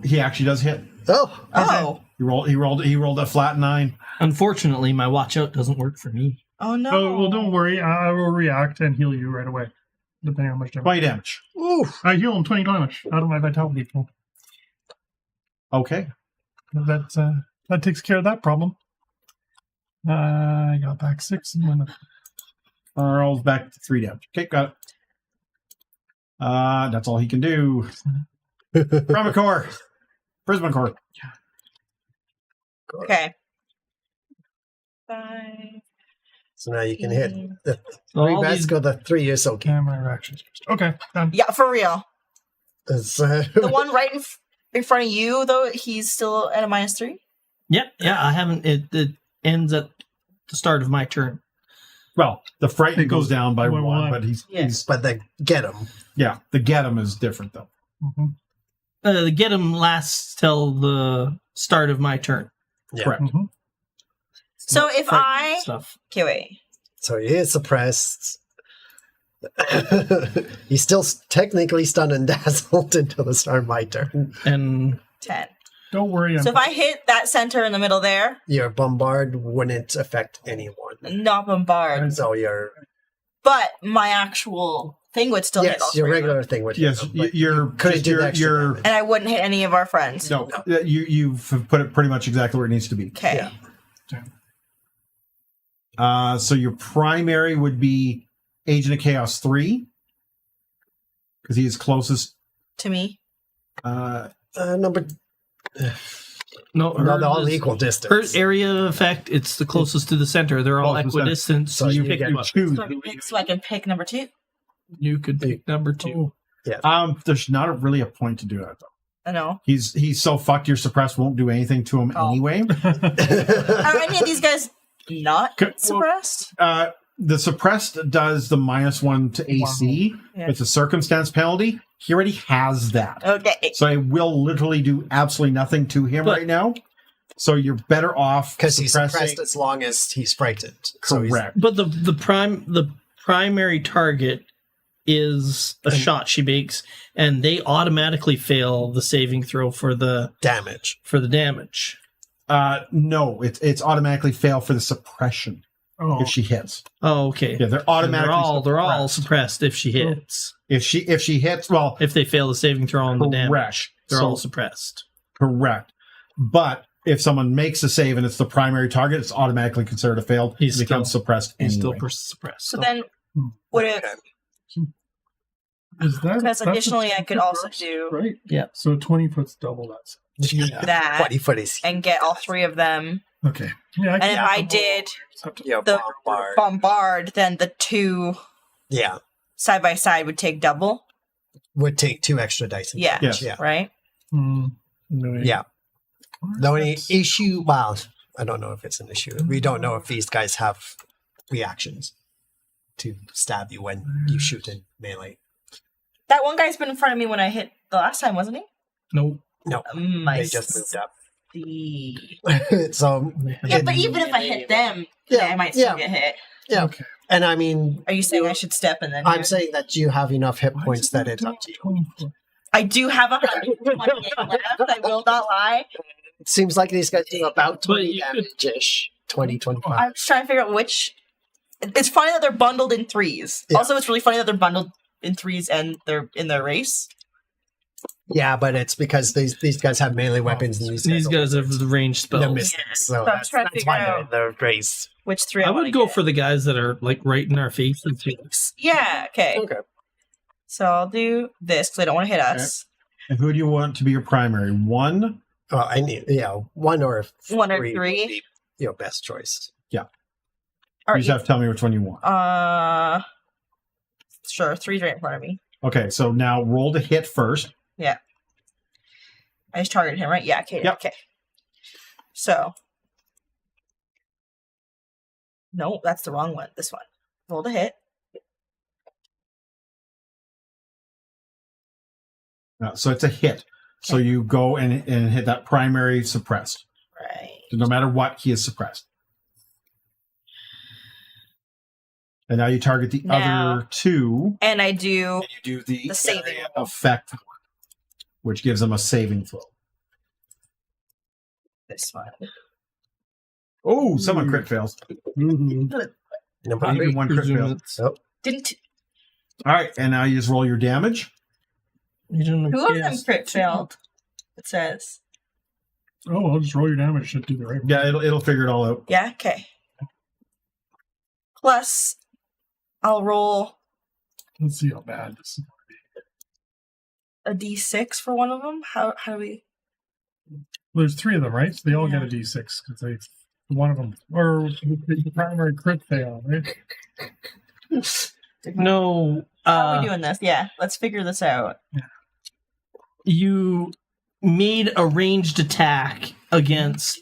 He actually does hit. Oh, Oh. He rolled a flat 9. Unfortunately, my watch out doesn't work for me. Oh, no. Oh, well, don't worry. I will react and heal you right away, depending on how much damage. 20 damage. oof. I heal him 20 damage out of my vitality pool. Okay. That takes care of that problem. I got back 6 and went up. Carl's back to 3 damage. Okay, got it. That's all he can do. Primacore. Prisma core. Okay. 5. So now you can hit the So 3 all best these- go the 3 is okay. And my reactions. Okay, done. Yeah, for real. It's, The one right in front of you, though, he's still at a -3? Yeah, I haven't. It ends at the start of my turn. Well, the frighten It goes goes down by 1, 1, but Yeah. he's but they get him. yeah. The get him is different though. Mhm. The get him lasts till the start of my turn. Yeah. Correct. Mhm. So if I... Stuff. Okay, wait. So he is suppressed. He's still technically stunned and dazzled until the start of my turn. And 10. Don't worry. So if I hit that center in the middle there, Your bombard wouldn't affect anyone. not bombard, So your but my actual thing would still hit all yes, your 3 of them. regular thing would Yes, hit them, but you're couldn't just do the extra you're damage. And I wouldn't hit any of our friends. no. You've put it pretty much exactly where it needs to be. Okay. Yeah. So your primary would be Agent of Chaos 3 because he is closest. To me. Number no, no, they're all hers is- equal Her distance. area of effect, it's the closest to the center. They're all Closest to the equidistant, so So you you pick get- one. So I can pick number 2. You could pick number 2. There's not really a point to do that though. I know. He's so fucked. Your suppressed won't do anything to him Oh. anyway. Are any of these guys not Okay, well- suppressed? The suppressed does the -1 to AC. Yeah. It's a circumstance penalty. He already has that. Okay. So it will literally do absolutely nothing to him But- right now. So you're better off Because he's suppressing- suppressed as long as he's frightened. So he's- Correct. But the primary target is a shot she makes, and they automatically fail the saving throw for the damage. damage. No, it's automatically fail for the suppression Oh, if she hits. Oh, okay. Yeah, they're automatically They're all suppressed. suppressed if she hits. If she hits, well, If they fail the saving throw on the damage, correct. they're So- all suppressed. Correct. But if someone makes a save and it's the primary target, it's automatically considered a failed. He's It becomes suppressed He's anyway. still suppressed. So then, would it? is that, Because that's a additionally, I could 20-foot also burst, do right? Yeah. So 20 foot's double that. Yeah. that 20 foot is and get all 3 of them. Okay. Yeah. And if I did yeah, the bombard. bombard, then the 2 Yeah. side by side would take double, Would take 2 extra dice. in Yeah. damage, Yes. Yeah. right? Yeah. The only issue, well, I don't know if it's an issue. We don't know if these guys have reactions to stab you when you shoot in melee. That one guy's been in front of me when I hit the last time, wasn't he? Nope. No, My they just moved up. see. So, Yeah, but even if I hit them, Yeah, I might still yeah. get hit. yeah. Okay. And I mean, Are you saying I should step and then? I'm saying that you have enough hit points that it's up to you. 20 foot. I do have 128 left. I will not lie. It seems like these guys do about But 20 you could- damage-ish. 20, 25. I'm just trying to figure out which. It's funny that they're bundled in 3s. Yeah. Also, it's really funny that they're bundled in 3s and they're in their race. Yeah, but it's because these guys have melee weapons and These guys have the ranged the spells. mystics, so So I'm trying to that's figure why they're out- in the race. Which three I wanna would go get. for the guys that are like right in our faces. Yeah, okay. Okay. So I'll do this because I don't want to hit us. And who do you want to be your primary? One? Oh, I need one or One or would three. be best choice. Or You just have to tell me which one you want. sure, three's right in front of me. Okay, so now roll to hit first. I just targeted him, right? Yeah, okay. Yep. Okay. So. No, that's the wrong one. This one. Roll to hit. So it's a hit. So you go and hit that primary suppressed. Right. So no matter what, he is suppressed. And now you target the Now- other two. And I do. And you do the saving area roll. effect, which gives them a saving throw. This one. Oh, someone crit fails. Number Even three. one crit Presume fails. it's- Didn't All right, and now you just roll your damage. Agent of two of them Chaos. crit failed? It says. Oh, I'll just roll your damage. Should do the right one. Yeah, it'll figure it all out. Yeah, okay. Plus, I'll roll Let's see how bad this is. a d6 for one of them. How do we? There's three of them, right? So they all Yeah. get a d6 because they one of them or the primary crit fail, right? No, How are we doing this? Yeah, let's figure this out. you made a ranged attack against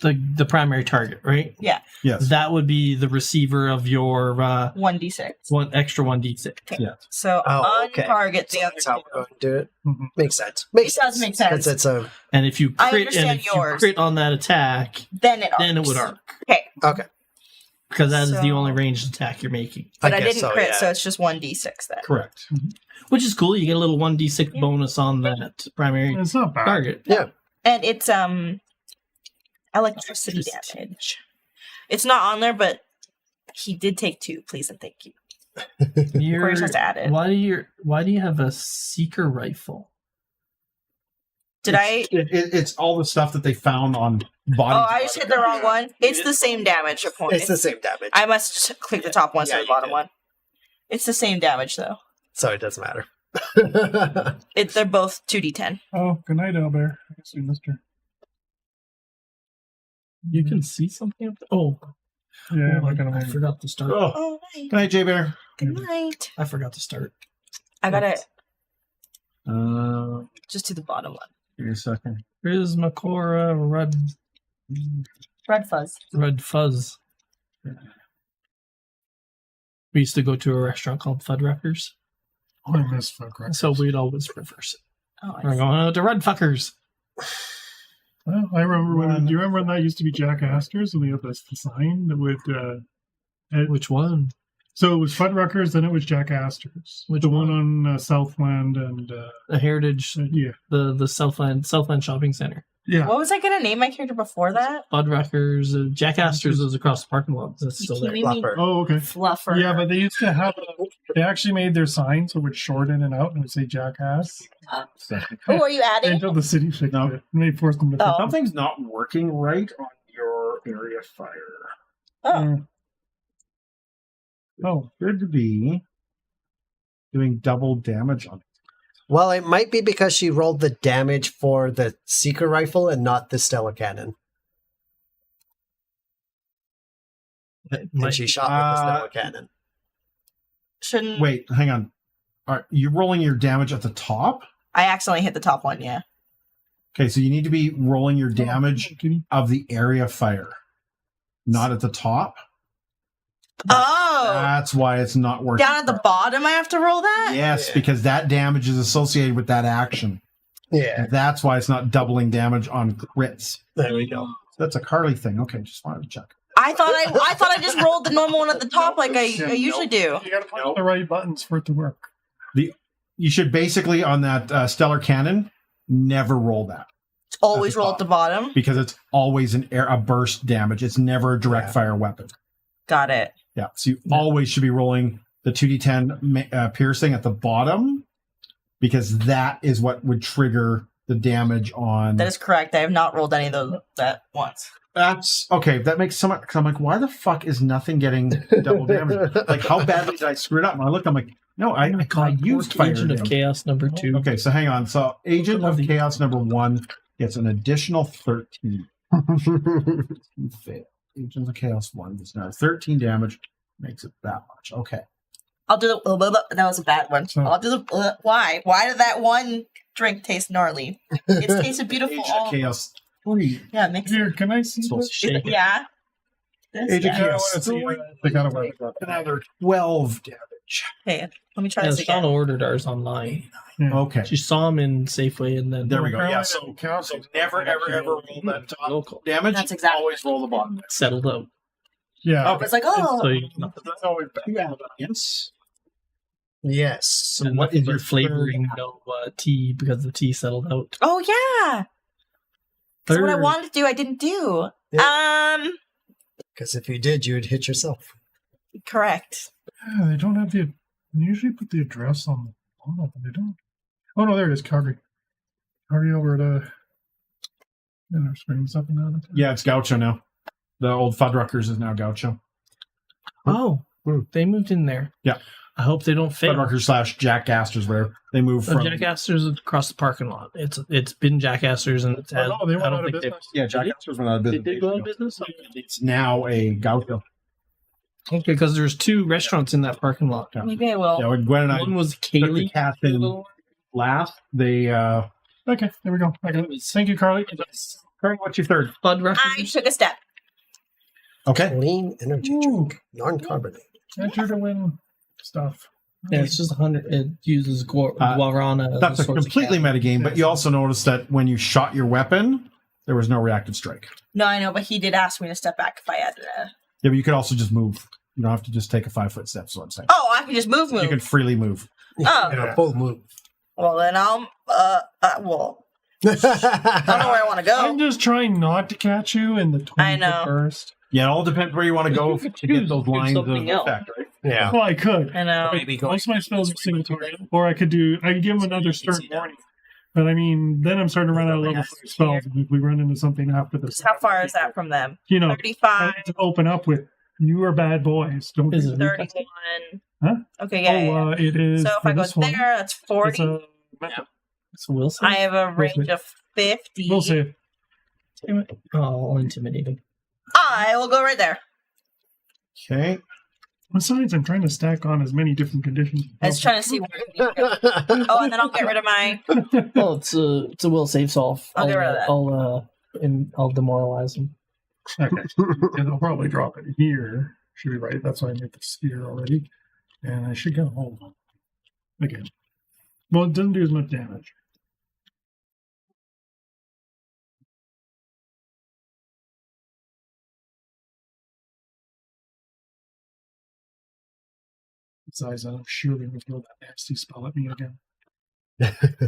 the primary target, right? Yes. That would be the receiver of your 1d6. one extra 1d6. So Oh, okay. untarget the other That's how two. we're going to do it. Mhm. Makes sense. It does make sense. It's a And if you I crit, understand yours. on that attack, Then it arcs. then it would arc Okay, okay. because that is the So- only ranged attack you're making, but I guess didn't crit, yeah. so it's just 1d6 then. Correct. which is cool. You get a little 1d6 Yeah. bonus on that primary It's not bad. target. Yeah. And it's electricity damage. It's not on there, but he did take 2. Please and thank you. You're- Corey's just added. why do you have a seeker rifle? Did I? It's all the stuff that they found on bodies. Oh, I just hit the wrong one. It's the same damage point. It's the same damage, I must just click the top one Yeah, so the you bottom did. one. It's the same damage though. so it doesn't matter. They're both 2d10. Oh, good night, Albert. I guess we missed her. You can see something up there? Oh, Yeah, oh, like in a I moment. forgot to start. Oh, Oh, night. good night, J Bear. Good night. I forgot to start. I gotta just do the bottom one. Give me a second. Prismacora Red fuzz. Red Fuzz. We used to go to a restaurant called Fuddruckers, Oh, I missed fuck right. so we'd always reverse it. Oh, I We're see. going out to Red Fuckers. Well, I remember when. Do you remember when that used to be Jack Astor's and we had this sign that would. Which one? So it was Fuddruckers, then it was Jack Astor's. Which the one on Southland and The Heritage, yeah, the Southland Shopping Center. yeah. What was I gonna name my character before that? Fuddruckers, Jack Astor's was across the parking lot. That's still there. You made me Fluffer. Oh, okay. Fluffer. Yeah, but they used to have. They actually made their sign so it would short in and out and it would say Jackass Oh, are you adding? until the city fixed No. it. And they forced them to. Oh. Something's not working right on your area fire. Oh, Oh, Could be doing double damage on it. Well, it might be because she rolled the damage for the seeker rifle and not the stellar cannon, and she shot with the stellar cannon. shouldn't Wait, hang on. Are you rolling your damage at the top? I accidentally hit the top one? Yeah. Okay, so you need to be rolling your damage okay. of the area fire, not at the top. Oh, That's why it's not working. down at the bottom, I have to roll that. Yes, Yeah. because that damage is associated with that action. Yeah, And that's why it's not doubling damage on crits. there we go. That's a Carly thing. Okay, just wanted to check. I thought I just rolled the normal one at the top like I usually do. You got to push the right buttons for it to work. You should basically, on that stellar cannon, never roll that Always At the roll top. at the bottom. because it's always a burst damage. It's never a direct Yeah. fire weapon. Got it. Yeah, so you always should be rolling the 2d10 piercing at the bottom because that is what would trigger the damage on. That is correct. I have not rolled any of those at once. That's okay. That makes so much. Cause I'm like, why the fuck is nothing getting double damage? Like, how badly did I screw it up? And I look, I'm like, no, I used fire Agent of damage. Chaos number 2. Okay, so hang on. So Agent of Chaos number 1 gets an additional 13. Fail. Agent of Chaos 1 does now 13 damage. Makes it that much. Okay. I'll do the. That was a bad one. So- I'll do the. Why? Why did that one drink taste gnarly? It's tasted beautiful. Agent of Chaos 3. Yeah, it makes Here, can I see Supposed this? to shake it. Yeah. This Agent guy. Yeah, I Chaos want to see 3. they got away with that. Another 12 damage. Okay, let me try Yeah, this again. Shauna ordered ours online. Okay. She saw him in Safeway, and then There we go. Yeah, Apparently so it counts. never, ever roll that top local damage. That's exactly- Always roll the bottom. settled out. Yeah. I was like, oh, So you, That's always bad. You have yes. Yes. So and what is your flavoring? No tea, because the tea settled out. oh yeah. So what I Third- wanted to do, I didn't do. Because if you did, you would hit yourself. Correct. Yeah, they don't have the. They usually put the address on the bottom, but they don't. Oh no, there it is, Calgary. Calgary, Alberta. Yeah, they're screaming something down there. Yeah, it's Gaucho now. The old Fuddruckers is now Gaucho. Oh, they moved in there. Yeah. I hope they don't fail. Fuddruckers / Jack Astor's where they moved So from. Jack Astor's across the parking lot. It's been Jack Astor's, and it's Oh, no, they went I out don't of think they've. business. Yeah, Jack Astor's went out of They business. did go out of business. It's now a Gaucho. Okay, because there's 2 restaurants in that parking lot. Yeah. Maybe I will. Yeah, when Gwen and I One was took the Kaylee. cat in last, they Okay, there we go. I got it. Thank you, Carly. Carly, what's your third? I Fuddruckers. took a step. Okay. Clean energy drink. Non-carbonated. Enter to win stuff. Yeah, it's just 100. It uses guarana. as That's a source of completely caffeine. metagame, but you also noticed that when you shot your weapon, there was no reactive strike. No, I know, but he did ask me to step back if I had to. Yeah, but you could also just move. You don't have to just take a 5-foot step, so I'm saying. Oh, I can just move. You can freely move. Oh, A full move. well then I'll. Well, I don't know where I want to I'm go. just trying not to catch you in the 20 I know. first. Yeah, it all depends where you want to go You could to get choose those to do lines of something else. effect, right? Yeah. Well, I could. I know. Most of my spells are single target. Or I could give them another stern warning. But I mean, then I'm starting to run out of level 5 spells if we run into something after this. How far is that from them? You know, 35, to open up with, you are bad boys. Don't Is do it that. 31. Huh? Okay, yeah. It is. So if for I go this one, there, that's 40. It's a method. So Wilson. I have a range of 50. We'll see. Oh, intimidating. I will go right there. Okay. Besides, I'm trying to stack on as many different conditions. I was trying to see where. Oh, and then I'll get rid of my. Oh, it's a will save solve. I'll get rid of that. I'll demoralize him. Okay. And I'll probably drop it here. Should be right. That's why I made the sphere already. And I should get a hold of it. Again. Well, it doesn't do as much damage. Besides, I'm sure they will throw that nasty spell at me again.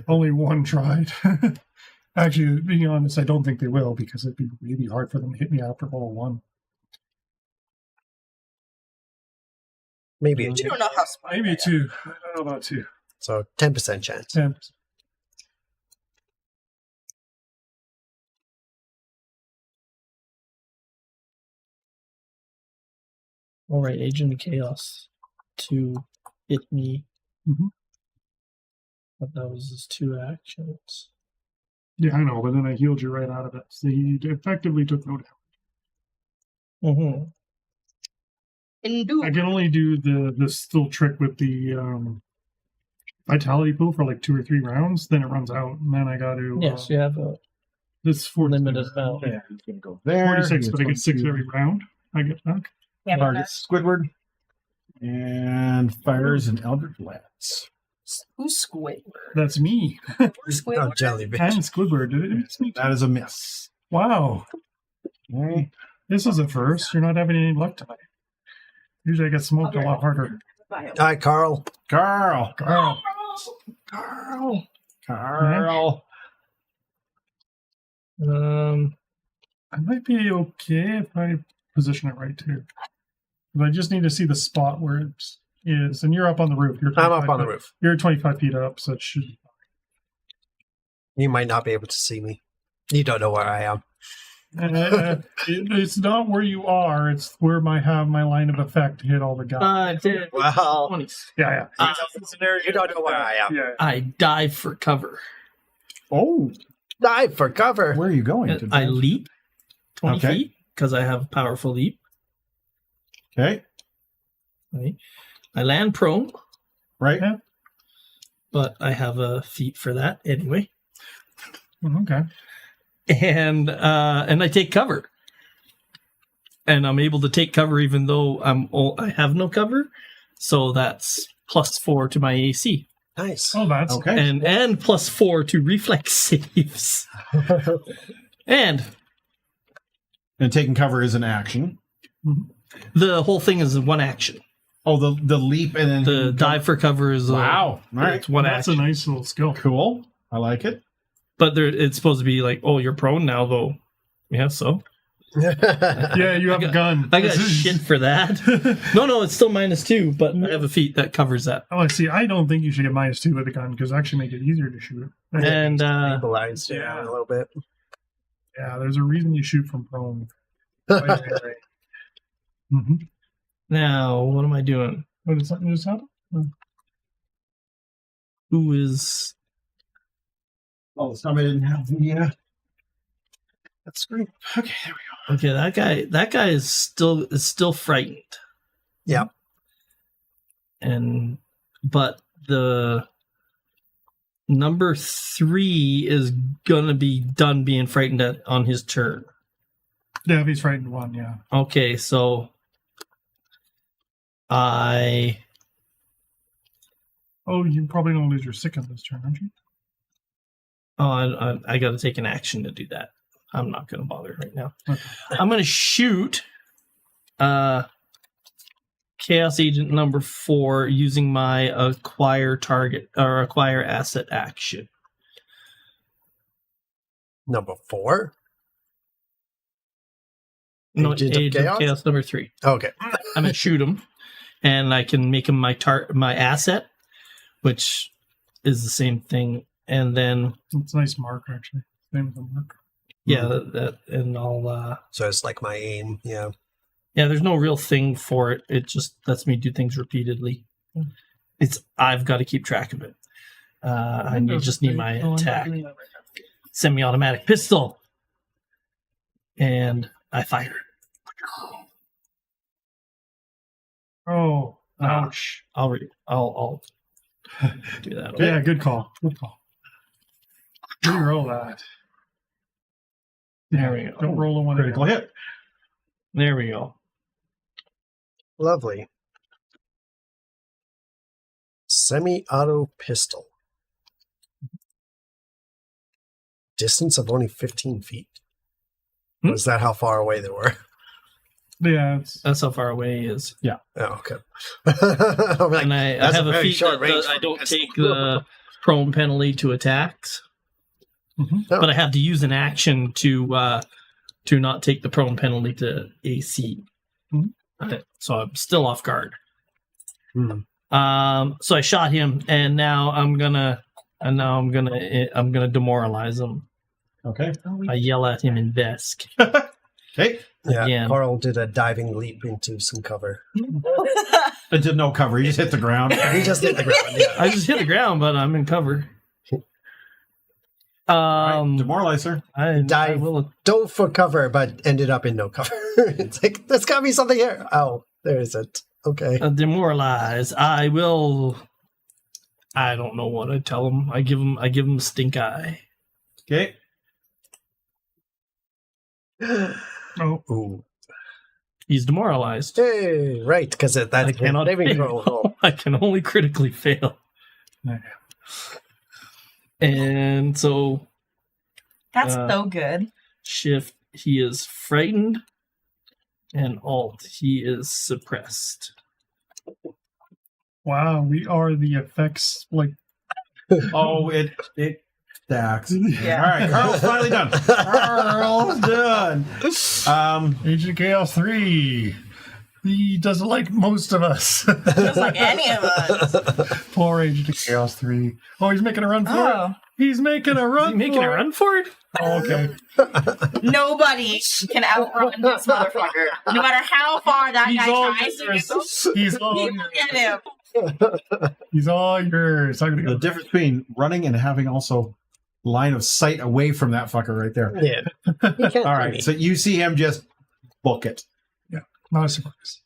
Only one tried. Actually, being honest, I don't think they will because it'd be really hard for them to hit me after level 1. Maybe a You 2. don't know how smart. Maybe I am. 2. I don't know about 2. So 10% chance. 10. All right, Agent of Chaos to hit me. Mhm. But that was his 2 actions. Yeah, I know, but then I healed you right out of it. So he effectively took no damage. Mm-hmm. Indeed. I can only do the still trick with the vitality pool for like 2 or 3 rounds. Then it runs out, and then I got to. Yes, you have a This 40, limited amount. Yeah, he's going to go there. 46, He's but I going get 6 to every round. I get back. Yeah, but target Squidward. And fires an Eldritch Lance. who's Squidward? That's me. Who's Oh, Squidward? jellyfish. And Squidward. It's me. That is a miss. Wow. Okay. This is a first. You're not having any luck tonight. Usually I get smoked a lot harder. Hi, Carl. Carl. Carl. Carl. Carl. I might be okay if I position it right too. But I just need to see the spot where it's is, and you're up on the roof. I'm up on the roof. You're 25 feet up, so it should. You might not be able to see me. You don't know where I am. It's not where you are. It's where I have my line of effect to hit all the guys. 20. Yeah. You don't know where I am. Yeah. I dive for cover. Oh, Dive for cover. where are you going? I leap 20 Okay. feet because I have powerful leap. Okay. Right? I land prone, Right. Yeah. but I have a feat for that anyway. Okay. And I take cover. And I'm able to take cover even though I have no cover. So that's +4 to my AC. Nice. Oh, that's Okay. And +4 to reflex saves. And taking cover is an action. the whole thing is one action. Oh, the leap and then The dive for cover is Wow. All right. it's one that's action. a nice little skill. Cool. I like it. But it's supposed to be like, oh, you're prone now, though. Yeah, so Yeah, you have a gun. I got This is- shit for that. No, it's still -2, but I have a feat that covers that. Oh, see, I don't think you should get -2 with a gun because it actually make it easier to shoot. And Stabilized Yeah. a little bit. Yeah, there's a reason you shoot from prone. Mm-hmm. now, what am I doing? What did something just happen? Who is? Oh, somebody didn't have the. That's great. Okay, there we Okay, that guy is still frightened. Yeah. But the number 3 is gonna be done being frightened on his turn. Yeah, if he's frightened one, yeah. Okay, so I Oh, you probably don't lose your second this turn, aren't you? I got to take an action to do that. I'm not going to bother right now. Okay. I'm going to shoot Chaos Agent number 4 using my acquire target or acquire asset action. Number 4. No, Agent of Agent of Chaos? Chaos number 3. Okay. I'm going to shoot him, and I can make him my asset, which is the same thing. And then It's a nice mark, actually. Same with the mark. yeah, that and I'll So it's like my aim. Yeah. yeah. There's no real thing for it. It just lets me do things repeatedly. I've got to keep track of it. I just need my attack. Semi-automatic pistol, and I fire. Oh, ouch. I'll do that. Yeah, good call. Good call. Reroll that. There we go. Don't roll a one. Critical hit. There we go. Lovely. Semi-auto pistol. Distance of only 15 feet. Was that how far away they were? Yeah, it's That's how far away he is. Oh, okay. I'm like, And I that's have a a very feat short that range I for don't pistol. take the prone penalty to attacks, Oh. but I have to use an action to not take the prone penalty to AC. So I'm still off guard. Hmm. So I shot him, and now I'm gonna demoralize him. Okay. I yell at him in Vesk. Okay. Yeah, Again. Carl did a diving leap into some cover. It did no cover. You just hit the ground. He just hit the ground. Yeah. I just hit the ground, but I'm in cover. Demoralizer. I Dive. will. Dove for cover, but ended up in no cover. It's like, there's got to be something here. Oh, there isn't. Okay. Demoralize. I will. I don't know what I tell him. I give him a stink eye. Okay. oh, Ooh. He's demoralized. Hey, right, because I that's cannot saving fail. throw. I can only critically fail. And so That's so good. shift, he is frightened, and alt, he is suppressed. wow, we are the effects like Oh, it stacks. Yeah. All right, Carl's finally done. Carl's done. Agent Chaos 3. He doesn't like most of us. Just like any of us. Poor Agent of Chaos 3. Oh, he's making a run for it. He's making a run. Is he making a run for it? Oh, okay. Nobody can outrun this motherfucker. No matter how far that He's guy all tries to yours. get He's all people yours. get him. He's all yours. I'm gonna The go. difference between running and having also line of sight away from that fucker right there. Yeah. He can't All see right, me. so you see him just book it. Not a surprise.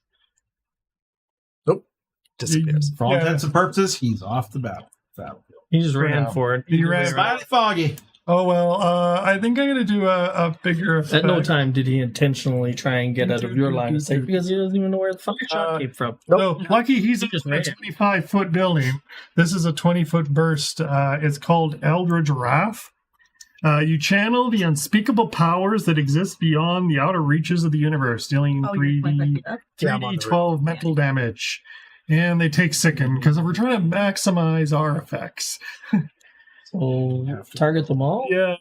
Disappears. For all Yeah. intents and purposes, he's off the battlefield. He just ran Yeah. for it. He ran. Slightly foggy. Oh, well, I think I'm going to do a bigger effect. At no time did he intentionally try and get out of your line of sight because he doesn't even know where the fucking shot came from. No, lucky he's He in just a ran. 25-foot building. This is a 20-foot burst. It's called Eldritch Wrath. You channel the unspeakable powers that exist beyond the outer reaches of the universe, dealing Oh, you're quite 3D, lucky. Yeah, I'm on the 3d12 mental damage. And they take sicken because we're trying to maximize our effects. So target them all. Yeah,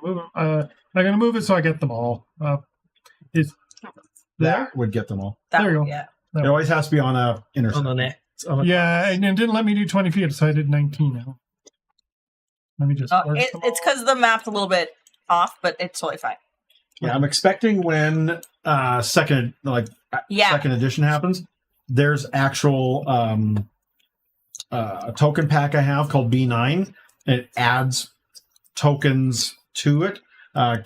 move them. I'm gonna move it so I get them all. It's there. That would get them all. That There you one, go. yeah. It always has to be on a On intercept. the neck. On the Yeah, and it didn't let me do 20 feet, so I did 19 now. Let me just. Oh, mark it's them all. because the map's a little bit off, but it's totally fine. Yeah, I'm expecting when second Yeah. second edition happens, there's actual a token pack I have called B9. And it adds tokens to it.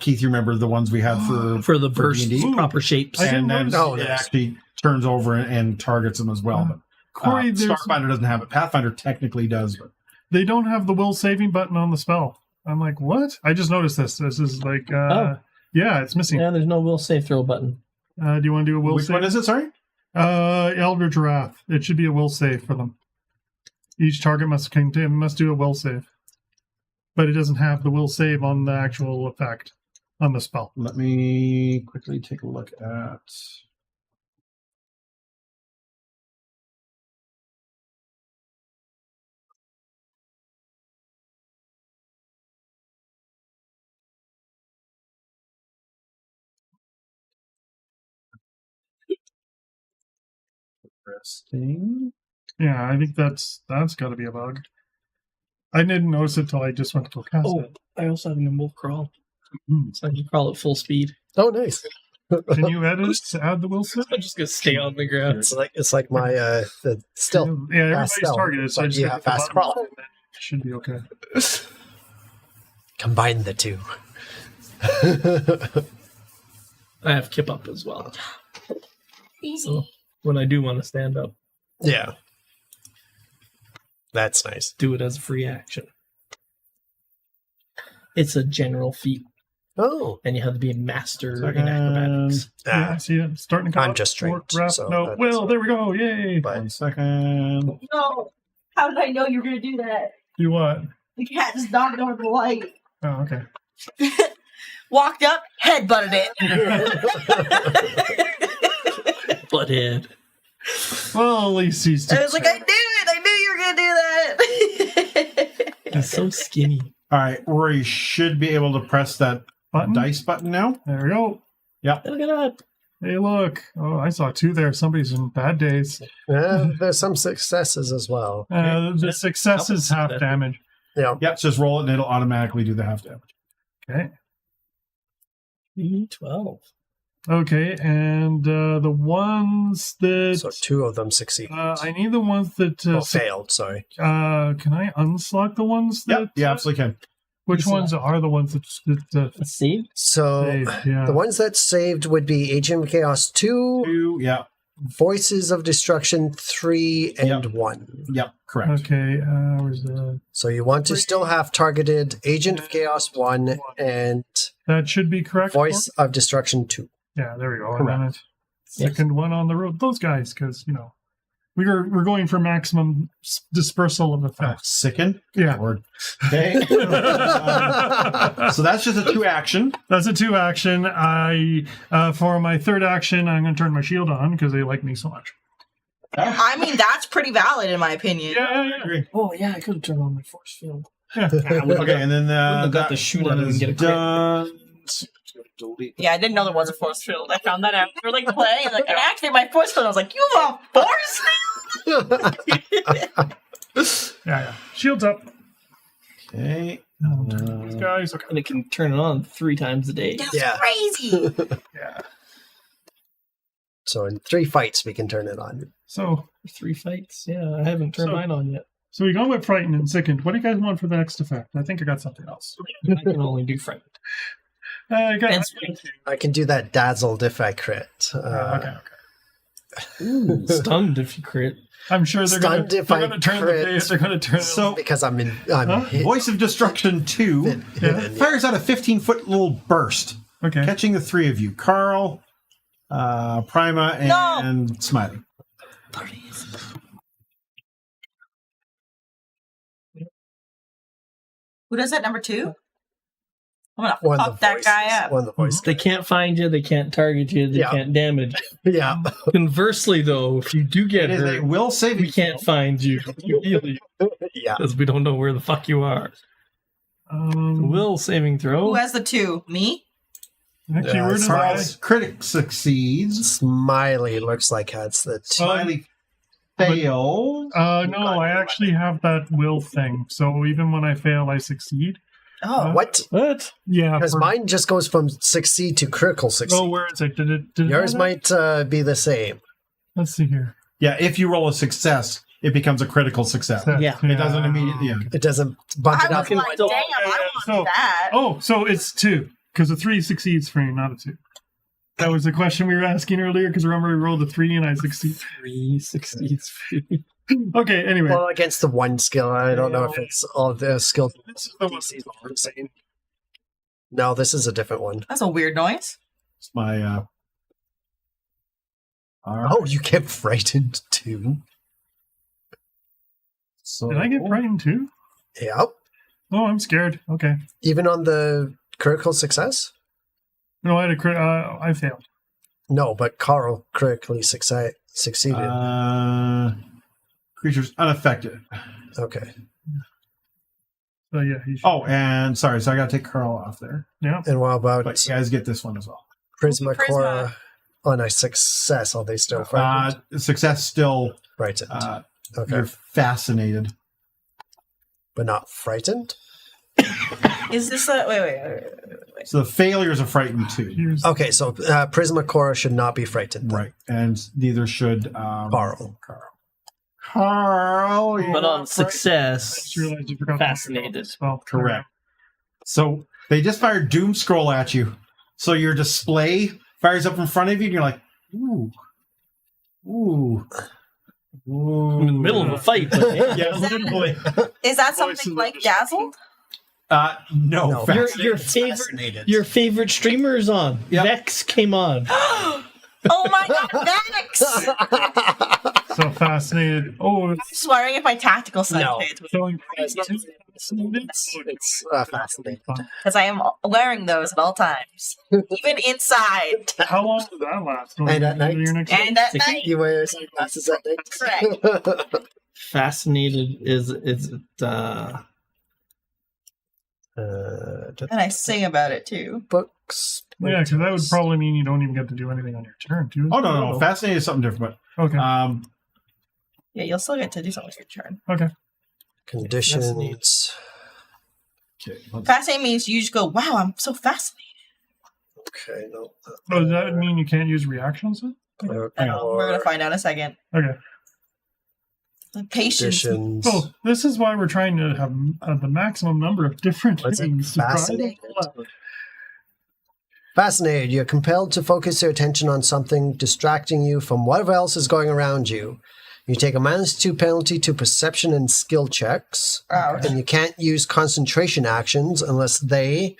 Keith, you remember the ones we had for the burst D&D? proper shapes. I didn't And then notice. it actually turns over and targets them as well. But Corey, there's- Starfinder doesn't have it. Pathfinder technically does. But they don't have the will saving button on the spell. I'm like, what? I just noticed this. This is like, Oh. yeah, it's missing. Yeah, there's no will save throw button. Do you want to do a will which save? one is it? Sorry. Eldritch Wrath. It should be a will save for them. Each target must do a will save. But it doesn't have the will save on the actual effect on the spell. Let me quickly take a look at. Interesting. Yeah, I think that's got to be a bug. I didn't notice it till I just went to go cast Oh, it. I also have a nimble crawl. Mhm. So I can crawl at full speed. Oh, nice. Can you edit it to add the will save? I'm just gonna stay on the ground. It's like my still Yeah, everybody's stealth, targeted, so I but just you hit have the fast button, crawl. and then it should be okay. combine the two. I have kip up as well. So when I do want to stand up, Yeah. That's nice. do it as a free action. It's a general feat, Oh, and you have to be a master in Second. acrobatics. Yeah, I see it starting to come I'm up. just trained, Wrap- so no, that's- well, there we go. Yay. but 1 second. No. How did I know you were going to do that? Do what? The cat just knocked over the light. Oh, okay. Walked up, head butted it. Butthead. Well, at least he's. I was like, I knew it. I knew you were going to do that. He's so skinny. All right, Rory should be able to press that Button? dice button now. There we go. Look at that. Hey, look. Oh, I saw two there. Somebody's in bad days. there's some successes as well. The success is half that. damage. Yeah. Yep, just roll it and it'll automatically do the half damage. Okay. 12. Okay, and the ones that So two of them succeed. I need the ones that Failed. Sorry. can I unslot the ones that? Yep, you absolutely can. Which ones are the ones that Let's see. So saved? Yeah. the ones that saved would be Agent of Chaos 2, 2, yeah, Voices of Destruction 3, and Yep. 1. yep, correct. Okay. Where's the? So you want to still have targeted Agent of Chaos 1 and That should be correct. Voice of Destruction 2. Yeah, there we go. And then Correct. second one on the road. Those guys, because we're going for maximum dispersal of effects. Sicken. Yeah. Lord. Okay. So that's just a 2 action. That's a 2 action. I for my third action, I'm going to turn my shield on because they like me so much. I mean, that's pretty valid in my opinion. Yeah. Agree. Oh, yeah, I could have turned on my force field. Yeah. Okay, and then Wouldn't have got that to shoot one at it and is get a crit. done. delete. Yeah, I didn't know there was a force field. I found that out. We were like playing, like, I activate my force field. I was like, you have a force field? Yeah. Shields up. Okay. These guys. Okay. And it can turn it on 3 times a day. That's Yeah. crazy. Yeah. So in 3 fights, we can turn it on. So 3 fights. Yeah, I haven't turned mine on yet. we gone with frightened and sickened. What do you guys want for the next effect? I think I got something else. I can only do friend. I got. And spring. I can do that dazzled if I crit. Okay. Ooh, stunned if you crit. I'm sure they're going Stunned if to I turn the crit. page. They're going to turn. So Because I'm Huh? hit, Voice of Destruction 2 hidden, fires out a 15-foot little burst, okay. catching the 3 of you. Carl, Prima, and Smiley. Who does that, number 2? I'm gonna One of fuck the that voices. guy up. One of the voices. They can't find you. They can't target you. They Yeah. can't damage you. Yeah. Conversely, though, if you do get It is a hurt, will saving. we can't find you immediately Yeah. because we don't know where the fuck you are. Will saving throw. Who has the 2? Me? Actually, where does Carl's critic succeeds. Smiley looks like that's the Smiley fails. No, I actually have that will thing. So even when I fail, I succeed. Oh, What? What? Yeah. Because mine just goes from succeed to critical succeed. Oh, where is it? Did it Yours have might be the same. that? Let's see here. Yeah, if you roll a success, it becomes a critical success. Yeah. It doesn't immediately. Yeah. It doesn't bump I it up. was like, damn, I want So- that. Oh, so it's 2 because a 3 succeeds for me, not a 2. That was the question we were asking earlier. Because remember, we rolled a 3 and I succeed. 3 succeeds. Okay. Anyway, Well, against the one skill, I don't know if it's all the skill. this is the one. DCs are the same. No, this is a different one. That's a weird noise. It's my. All right. Oh, you get frightened too. So, Did I get frightened too? Yep. Oh, I'm scared. Okay. Even on the critical success? No, I had a crit. I failed. No, but Carl critically succeeded. Creatures unaffected. Okay. So yeah, he should. Oh, and sorry, so I got to take Carl off there. Yeah. And what about But you guys get this one as well. Prisma Prisma. Cora on a success? Are they still frightened? Success still. Frightened. Okay. You're fascinated. But not frightened? Is this a wait? So the failures are frightened too. Here's Okay, so Prisma Cora should not be frightened. then. Right. And neither should Carl. Carl. you're But not on success, I just realized you forgot. fascinated. Well, Correct. So they just fired Doom Scroll at you. So your display fires up in front of you, and you're like, ooh. Ooh. Ooh. I'm in the middle of a fight. But yeah. Yeah, literally. Is that Voice something of like the Dazzled? No. No. your It's favorite fascinated. your favorite streamer is on. Yep. Vex came on. Oh my god, Vex! so fascinated. Oh, I'm just wondering if my tactical side No. plays with showing It's fascinating. because I am wearing those at all times, even inside How long does that last? And at night? Your next and at night. You wear sunglasses at night? Correct. Fascinated is And I sing about it too. Books. Yeah, because that would probably mean you don't even get to do anything on your turn, too. Oh, no. Fascinated is something different. Okay. But Yeah, you'll still get to do something with your turn. Okay. Conditions. okay, let's- Fascinating means you just go, wow, I'm so fascinated. Okay, no. Oh, does that mean you can't use reactions then? We're going to find out in a second. Okay. The patience. Conditions. So this is why we're trying to have the maximum number of different What's it? things. Fascinated. Fascinated. You're compelled to focus your attention on something, distracting you from whatever else is going around you. You take a -2 penalty to perception and skill checks, Ouch. and you can't use concentration actions unless they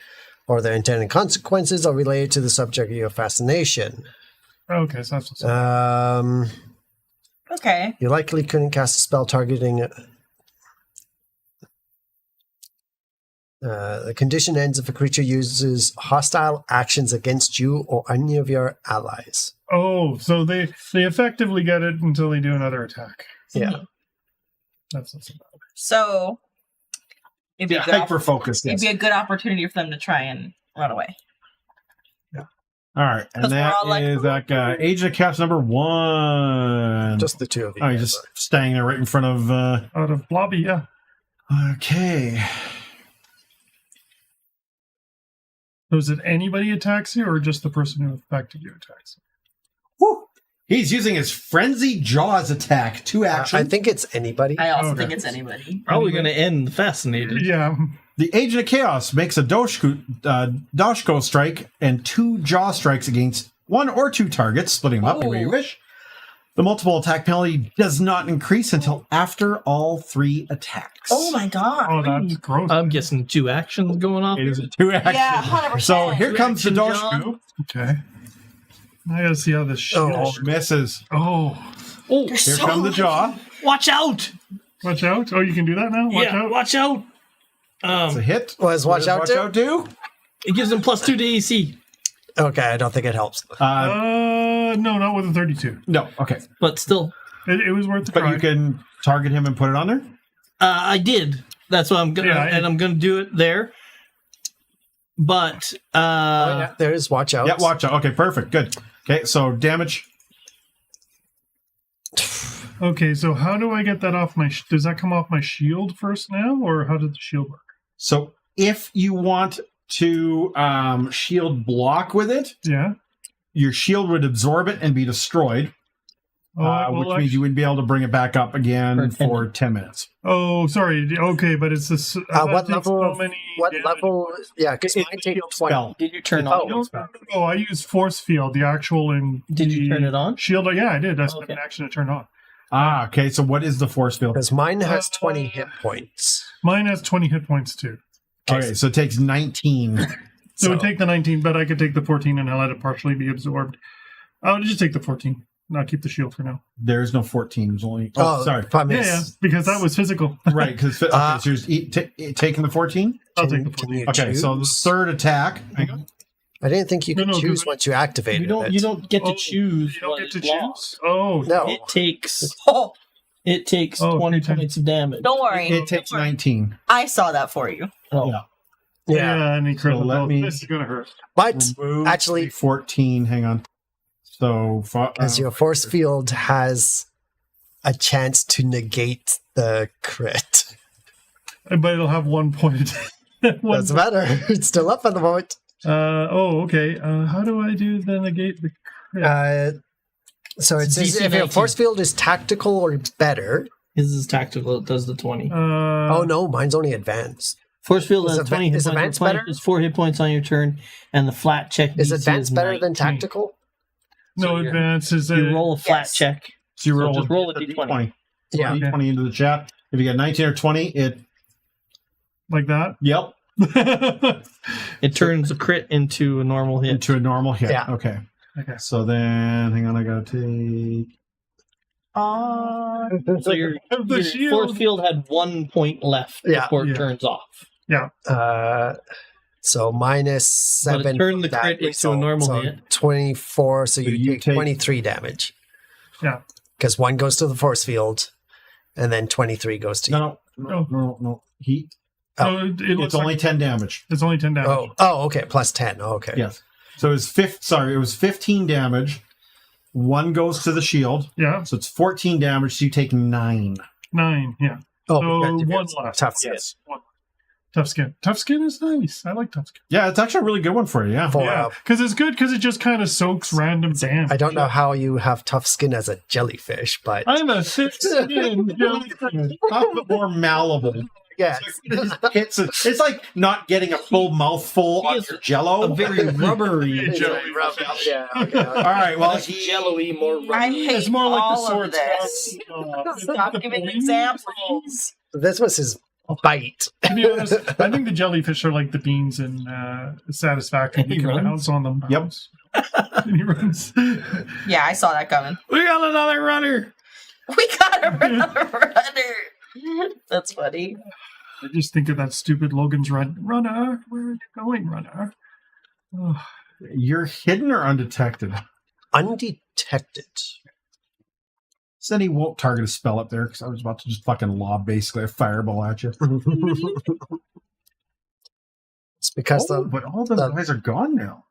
or their intended consequences are related to the subject of your fascination. Okay, so that's what's Okay. You likely couldn't cast a spell targeting. The condition ends if a creature uses hostile actions against you or any of your allies. Oh, so they effectively get it until they do another attack. Yeah. That's not so bad. So it'd be, Yeah, a good hyper focused. it'd be a good opportunity for them to try and run away. All right, and 'Cause we're that all like, is that guy. Agent of Chaos number 1. Just the two of you. Oh, he's just standing there right in front of... Out of Blobby, yeah. Okay. So is it anybody attacks you, or just the person who affected you attacks you? Woo. He's using his Frenzy Jaws attack. 2 actions. I think it's anybody. I also Okay. think it's anybody. Probably going to end fascinated. Yeah. The Agent of Chaos makes a Doshko strike and 2 jaw strikes against 1 or 2 targets, splitting them up any way you wish. The multiple attack penalty does not increase until after all 3 attacks. Oh my god. Oh, that's gross. I'm guessing 2 actions going off. It is a 2 action. Yeah, 100%. So here comes the 2 action, Doshko. Okay. I gotta see how this shield. Oh, misses. Oh, Oh, Here comes the jaw. watch out! watch out! Oh, you can do that now. Watch out! watch out! It's a hit. Was watch out too? too. It gives him +2 to AC, Okay, I don't think it helps. No, not with a 32. No, okay. but still, It was worth the But try. you can target him and put it on there? I did. That's what I'm gonna, Yeah, and I'm gonna do it there. But Oh, yeah, there's watch out. Yeah, watch out. Okay, perfect. Good. Okay, so damage. Okay, so how do I get that off my? Does that come off my shield first now, or how does the shield work? So if you want to shield block with it, Yeah. your shield would absorb it and be destroyed, which means you wouldn't be able to bring it back up again for 10 minutes. Oh, sorry. Okay, but it's this. What level? What damage. level? Yeah, because mine takes 20. Spell. did you turn Oh. on? Oh, I use force field, the actual in. Did you the turn it on? Shield. Yeah, I did. I spent Okay. an action to turn it on. Ah, okay. So what is the force field? Because mine has 20 hit points. Mine has 20 hit points too. Okay, so it takes 19. So it would take the 19, but I could take the 14 and I let it partially be absorbed. I'll just take the 14. Not keep the shield for now. There's no 14. There's only... Oh, sorry. if I miss. Yeah, because that was physical. Right, because so you're taking the 14? I'll take the Can 14. you Okay, so the choose? third attack. Hang on. I didn't think you could No, choose 'cause once you activated You don't. it. You don't get to Oh, choose. You don't what get to it choose? blocks. Oh. No. It takes. Oh, It takes Oh, 20 okay. points of damage. don't worry. It takes 19. I saw that for you. Oh. Yeah. Yeah. And he So critical. let me- This is going to hurt. But Remove actually, 14. Hang on. So... as your force field has a chance to negate the crit. But it'll have 1 point. Doesn't matter. It's still up at the moment. Okay. How do I do the negate the crit? So it It's says DC if your 19. force field is tactical or better. His is tactical. It does the 20. Oh no, mine's only advanced. Force field Is has 20 hit is points. advanced Replenish better? is 4 hit points on your turn, and the flat check Is DC advanced better 19. than tactical? No, so you're- advance is a. You roll a flat Yes. check. So you So roll, just roll a d20. D20. Yeah. Roll a D20 into the chat. If you get 19 or 20, it... Like that. Yep. It turns a crit into a normal hit. Into a normal hit. Yeah. Okay. Okay. So then... Hang on, I gotta take... So your, The your shield. force field had 1 point left Yeah. before it Yeah. turns off. So minus But it 7. turned the that crit into a result. normal So hit. 24, so So you you take take- 23 damage. Yeah. Because 1 goes to the force field, and then 23 goes to you. No. He... So it looks It's only like 10 damage. it's only 10 damage. Okay, plus 10. Oh, okay. Yes. So it was 15 damage. 1 goes to the shield. Yeah. So it's 14 damage, so you take 9. 9. Yeah. Oh, So because you one get left. tough skin. Yes. One. Tough skin. Tough skin is nice. I like tough skin. Yeah, it's actually a really good one for you, yeah. Four Yeah, up. because it's good because it just kind of soaks random damage. I don't know how you have tough skin as a jellyfish, but I'm a thick-skinned jellyfish. But more malleable. yeah. It's like not getting a full mouthful He on is your jello. A very rubbery. Yeah, okay. All right, well, Less jello-y, more I rubbery. hate It's more like the all of sword this. stuff. Stop giving examples. This was his bite. To be honest, I think the jellyfish are like the beans in Satisfactory. He You can runs? bounce on them. Yep. And he runs. Yeah, I saw that coming. We got another runner. We got another runner. That's funny. I just think of that stupid Logan's Run. Runner, where are you going, runner? Oh, you're hidden or undetected? Undetected. Said he won't target a spell up there because I was about to just fucking lob basically a fireball at you. It's because But all the guys are gone now.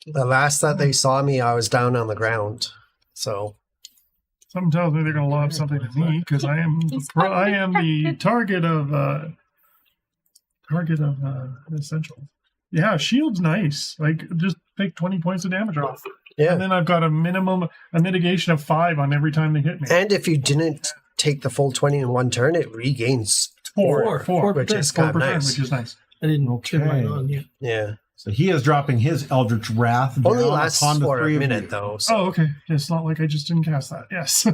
The last that they saw me, I was down on the ground. So Something tells me they're going to lob something to me because I am the target of essential. Yeah, shield's nice. Like just take 20 points of damage off. yeah. And then I've got a mitigation of 5 on every time they hit me. And if you didn't take the full 20 in one turn, it regains 4, which is kind of nice. which is nice. I didn't turn mine on yet. Yeah. So he is dropping his Eldritch Wrath down Only lasts upon the for a 3 of minute, you. though. So. Oh, okay. It's not like I just didn't cast that. Yes.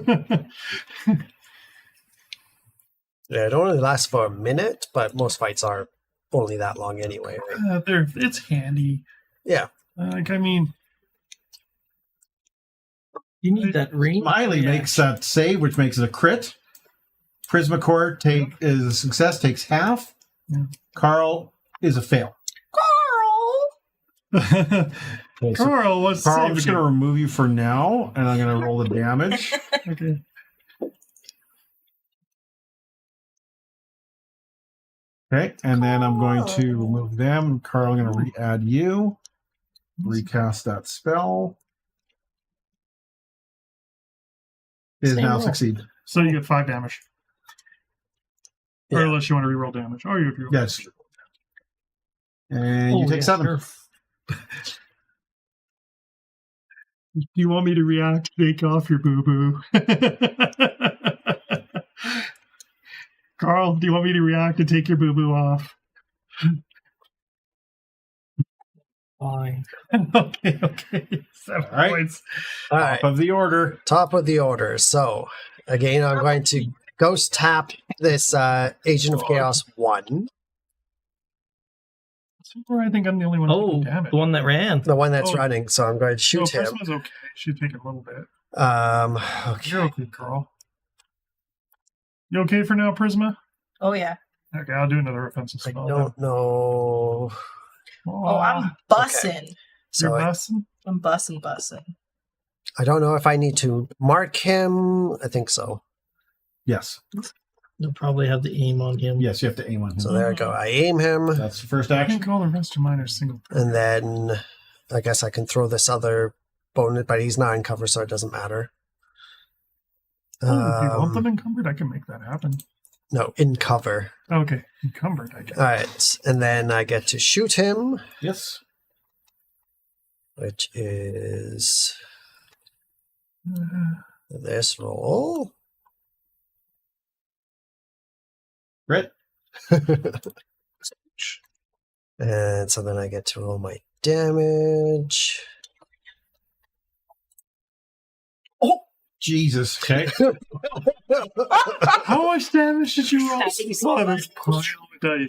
Yeah, it only lasts for a minute, but most fights are only that long anyway. Right? It's handy. Yeah. Like, I mean, You need that ring. Smiley makes that save, which makes it a crit. Prismacore is a success, takes half. Yeah. Carl is a fail. Carl! Okay, so Carl, what's Carl, I'm save just going to again? remove you for now, and I'm going to roll the damage. Okay. Okay, and then I'm going to remove them. Carl, I'm going to re-add you. Recast that spell. It is Same now roll. succeed. So you get 5 damage. Or Yeah. unless you want to reroll damage. Oh, you reroll. Yes. And you Oh, take yeah, 7. sure. Do you want me to react? Take off your boo-boo. Carl, do you want me to react and take your boo-boo off? Fine. Okay. 7 All right. points. All right. Top of the order. Top of the order. So, again, I'm going to ghost tap this Agent of Chaos 1. So far, I think I'm the only one Oh, taking damage. the one that ran. The one that's Oh. running. So I'm going to shoot No, him. Prisma's okay. She's taking a little bit. Okay. You're okay, Carl. You okay for now, Prisma? Oh, yeah. Okay, I'll do another offensive I spell. don't know. Oh, I'm bussing. So You're I, bussing? I'm bussing. I don't know if I need to mark him. I think so. Yes. You'll probably have the aim on him. Yes, you have to aim on him. So there I go. I aim him. That's the first I action. think all the rest of mine are single. And then I guess I can throw this other bonus, but he's not in cover, so it doesn't matter. Oh, if you want them encumbered, I can make that happen. No, in cover. Okay, encumbered, I guess. All right. And then I get to shoot him, Yes. which is this roll. Crit. And so then I get to roll my damage. Jesus. Okay. How much damage did you roll? Oh, that's pile of dice.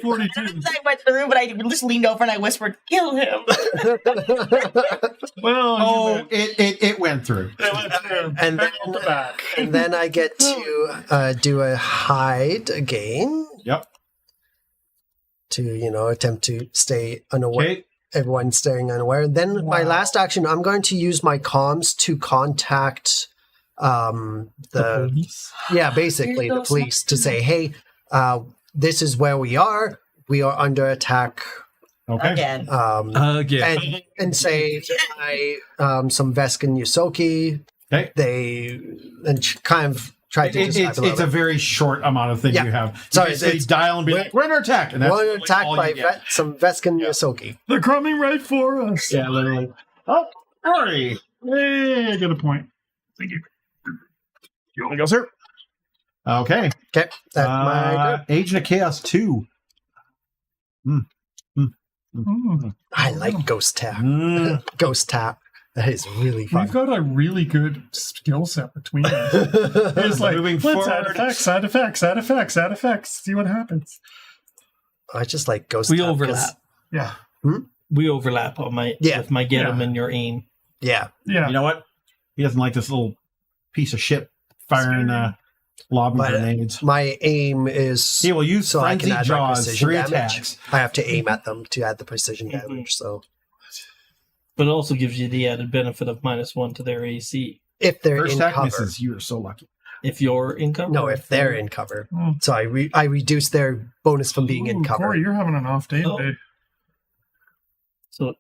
42. I went through, but I just leaned over and I whispered, "Kill him!" Well, Oh, it went through. And then, the back. and then I get to do a hide again Yep. to, attempt to stay unaware. Okay. Everyone staying unaware. Then my last action, I'm going to use my comms to contact the police. basically the police to say, hey, this is where we are. We are under attack. Okay. Again. Again. And say some Vesk and Yusoki. Okay. They kind of try to describe It's a little a bit. very short amount of things Yeah. you have. You Sorry, basically it's- dial and be like, we're under attack. And that's One like attack all by you get. some Vesk and Yusoki. They're coming right for us. Yeah, literally. Oh, hurry. Hey, I got a point. Thank you. You want to go, sir? Okay. Okay, that's my go. Agent of Chaos 2. I like Ghost Tap. Mm. Ghost Tap. That is really fun. We've got a really good skill set between us. It's like, Moving let's add forward. effects, add effects, add effects, add effects. See what happens. I just like Ghost We Tap. 'cause- overlap. Yeah. We overlap on with my get him Yeah. and your aim. Yeah. Yeah. You know what? He doesn't like this little piece of shit firing lobbing But, grenades. My aim is He will use so I can Frenzy add my Jaws, precision 3 damage. attacks. I have to aim at them to add the precision Mhm. damage. So But it also gives you the added benefit of -1 to their AC. if they're First in attack cover, misses. You are so lucky. If you're in cover. no, if they're in cover, Oh. so I reduce their bonus from being in Ooh, cover. Corey, you're having an off day Oh. today. So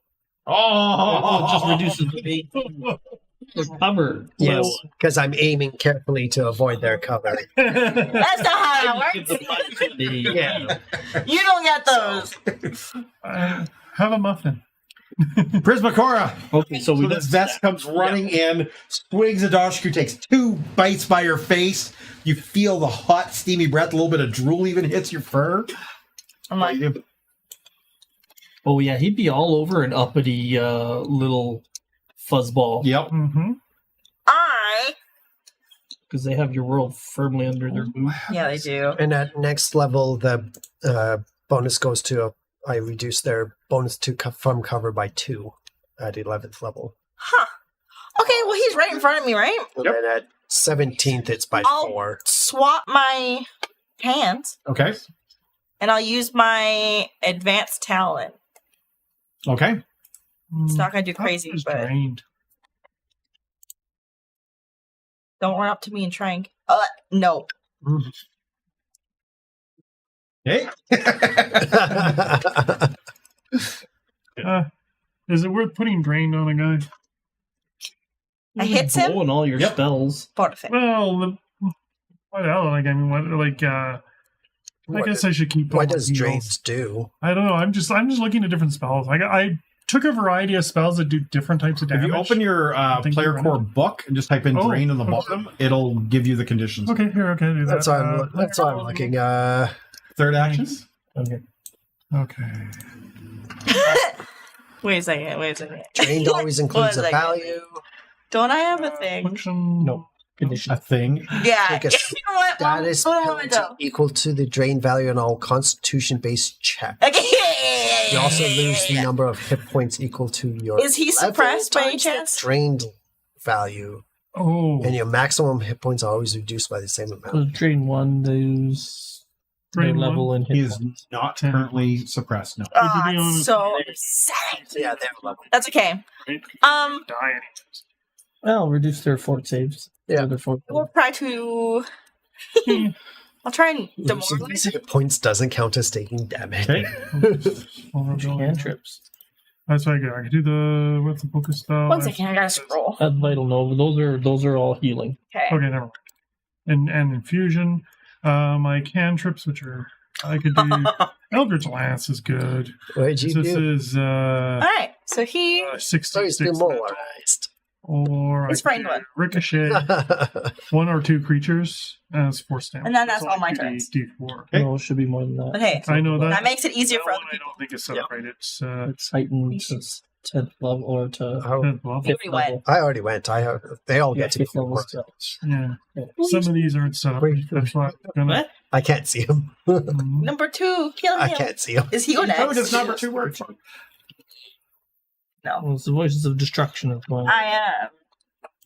Oh, It just reduces the cover. Yes, level. because I'm aiming carefully to avoid their cover. That's not how that Give the works. punch to the- Yeah. You don't get those. Have a muffin. Prismacora. Okay, so we So got this vest comes running in, swings at Doshku, takes 2 bites by your face. You feel the hot, steamy breath. A little bit of drool even hits your fur. I'm like, Oh yeah, he'd be all over an uppity little fuzzball Yep. Mm-hmm. because they have your world firmly under their boot. yeah, they do. And at next level, the bonus goes to I reduce their bonus to from cover by 2 at 11th level. Huh. Okay, well, he's right in front of me, right? And Yep. then at 17th, it's by I'll 4. swap my hands, Okay. and I'll use my advanced talent. Okay. It's not gonna do crazy, It's but drained. don't run up to me and try and. No. Hey. Is it worth putting drained on a guy? I hits him. Blowing all your Yep. spells. Perfect. Well, what else? Like, I mean, what? Like, I What- guess I should keep. What all does my drains heals. do? I don't know. I'm just looking at different spells. I took a variety of spells that do different types of If damage. you open your think player you're core right. book and just type in Oh, drain on the okay. bottom, it'll give you the conditions. Okay, here, okay, do that. That's why I'm looking. Third action. Okay. Okay. Wait a second. Drained always includes a One second. value. Don't I have a thing? Affliction. No. Condition. A thing. Yeah. Take a You know what? Status What penalty do? equal to the drain value on all constitution-based checks. Okay, yeah. You also lose the number of hit points equal to your Is he level suppressed by any times the chance? drained value, Oh, and your maximum hit points are always reduced by the same So amount. drain 1, lose their Drain level and hit He is points. not currently suppressed. No. Would you be Oh, on- so upsetting. Yeah, they have a level. That's okay. right. Um, Die anyways. Well, reduce their fort saves. Yeah. Or their fort we'll try to. I'll try and demoralize. Hit points doesn't count as taking damage. Okay. cantrips. That's what I get. I can do the what's the focus spell? 1 second, I gotta scroll. That's vital nova. Those are all healing. Okay. Okay, never mind. And infusion. My cantrips, which are I could do. Eldritch Lance is good. What did you This do? is All right. So he. 66. So he's demoralized. Or I It's could frightened do one. ricochet. 1 or 2 creatures as 4 stamina. And then that's So all I my could do turns. D4. Okay. No, it should be more than that. But hey, I know that. that makes it easier That for one other I people. don't think it's set up right. It's It's heightened to 10th level or to Oh, 10th level. He already went. I already went. They all yeah, get to be 5th level four. spells. Yeah. Yeah. Some of these aren't set up. Wait. That's why I'm gonna. What? I can't see him. Number 2, kill him. I can't see him. Is he go How next? does number 2 work? No. Well, it's the voices of destruction is going. I am.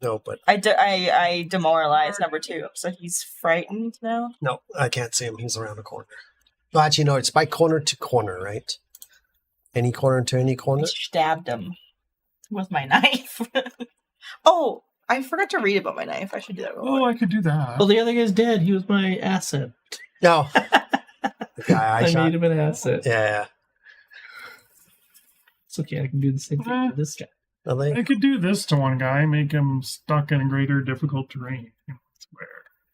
No, but I demoralized number 2, so he's frightened now. no, I can't see him. He's around the corner. Well, actually, no, it's by corner to corner, right? Any corner to any I corner? stabbed him with my knife. Oh, I forgot to read about my knife. I should do that real Oh, quick. I could do that. Well, the other guy's dead. He was my asset. No. The guy I I shot. made him an asset. Yeah. It's okay. I can do the same thing to this guy. Well, I could do this to one guy, make him stuck in a greater difficult terrain. Swear.